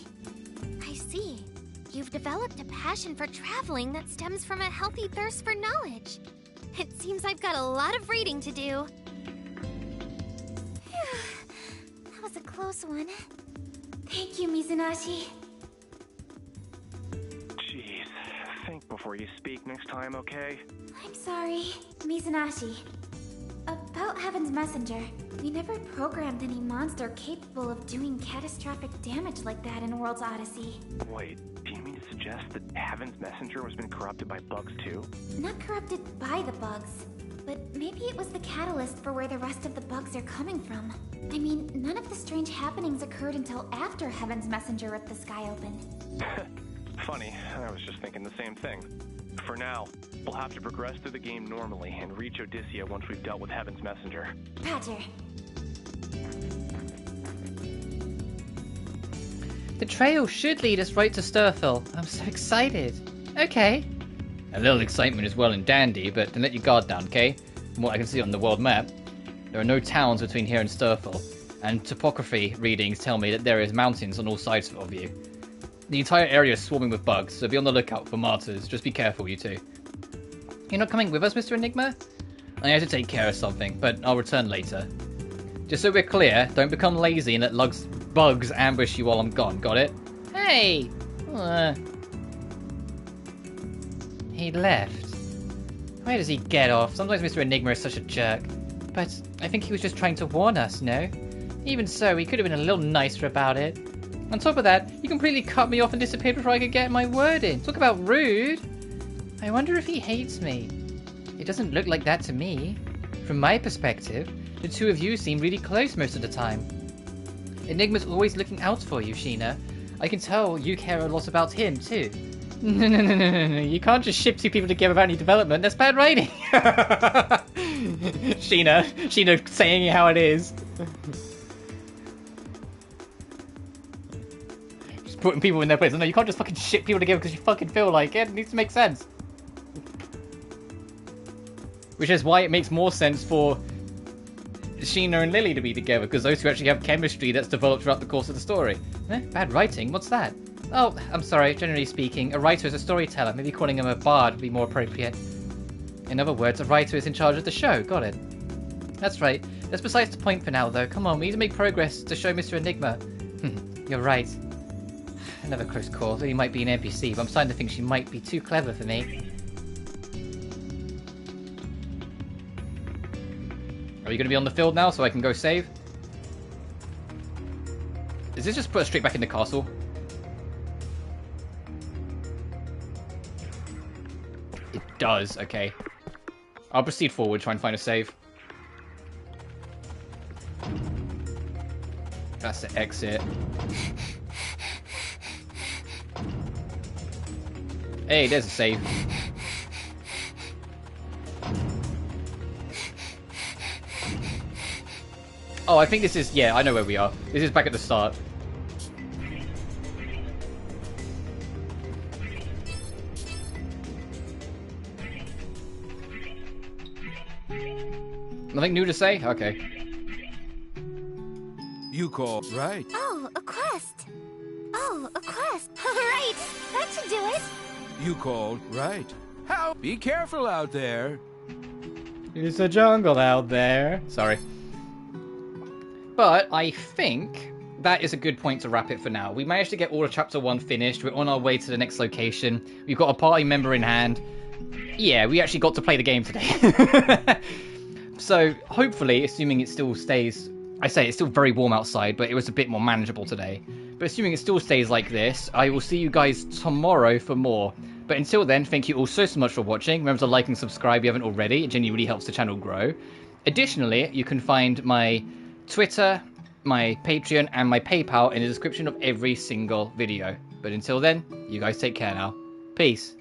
I see. You've developed a passion for traveling that stems from a healthy thirst for knowledge. It seems I've got a lot of reading to do. That was a close one. Thank you, Mizunashi. Jeez, think before you speak next time, okay? I'm sorry, Mizunashi. About Heaven's Messenger, we never programmed any monster capable of doing catastrophic damage like that in World's Odyssey. Wait, do you mean to suggest that Heaven's Messenger has been corrupted by bugs too? Not corrupted by the bugs, but maybe it was the catalyst for where the rest of the bugs are coming from. I mean, none of the strange happenings occurred until after Heaven's Messenger ripped the sky open. Funny, I was just thinking the same thing. For now, we'll have to progress through the game normally and reach Odyssea once we've dealt with Heaven's Messenger. Roger. The trail should lead us right to Sturfil. I'm so excited. Okay. A little excitement is well and dandy, but don't let your guard down, okay? From what I can see on the world map, there are no towns between here and Sturfil, and topography readings tell me that there is mountains on all sides of you. The entire area is swarming with bugs, so be on the lookout for martyrs. Just be careful, you two. You're not coming with us, Mr. Enigma? I have to take care of something, but I'll return later. Just so we're clear, don't become lazy and let bugs ambush you while I'm gone, got it? Hey! He left. Where does he get off? Sometimes Mr. Enigma is such a jerk. But I think he was just trying to warn us, no? Even so, he could have been a little nicer about it. On top of that, he completely cut me off and disappeared before I could get my word in. Talk about rude! I wonder if he hates me. It doesn't look like that to me. From my perspective, the two of you seem really close most of the time. Enigma's always looking out for you, Sheena. I can tell you care a lot about him, too. No. You can't just ship two people together without any development. That's bad writing. Sheena saying it how it is. Just putting people in their place. No, you can't just fucking ship people together because you fucking feel like it. It needs to make sense. Which is why it makes more sense for Sheena and Lily to be together, because those two actually have chemistry that's developed throughout the course of the story. Bad writing? What's that? Oh, I'm sorry, generally speaking, a writer is a storyteller. Maybe calling him a bard would be more appropriate. In other words, a writer is in charge of the show. Got it. That's right. That's besides the point for now, though. Come on, we need to make progress to show Mr. Enigma. You're right. Another close call. Lily might be an NPC, but I'm starting to think she might be too clever for me. Are you going to be on the field now so I can go save? Does this just put us straight back in the castle? It does, okay. I'll proceed forward, try and find a save. That's the exit. Hey, there's a save. Oh, I think this is... Yeah, I know where we are. This is back at the start. Nothing new to say? Okay. You called, right? Oh, a quest. Oh, a quest. Right. That should do it. You called, right? How? Be careful out there. It's a jungle out there. Sorry. But I think that is a good point to wrap it for now. We managed to get all of Chapter 1 finished. We're on our way to the next location. We've got a party member in hand. Yeah, we actually got to play the game today. So, hopefully, assuming it still stays... I say it's still very warm outside, but it was a bit more manageable today. But assuming it still stays like this, I will see you guys tomorrow for more. But until then, thank you all so much for watching. Remember to like and subscribe if you haven't already. It genuinely helps the channel grow. Additionally, you can find my Twitter, my Patreon, and my PayPal in the description of every single video. But until then, you guys take care now. Peace.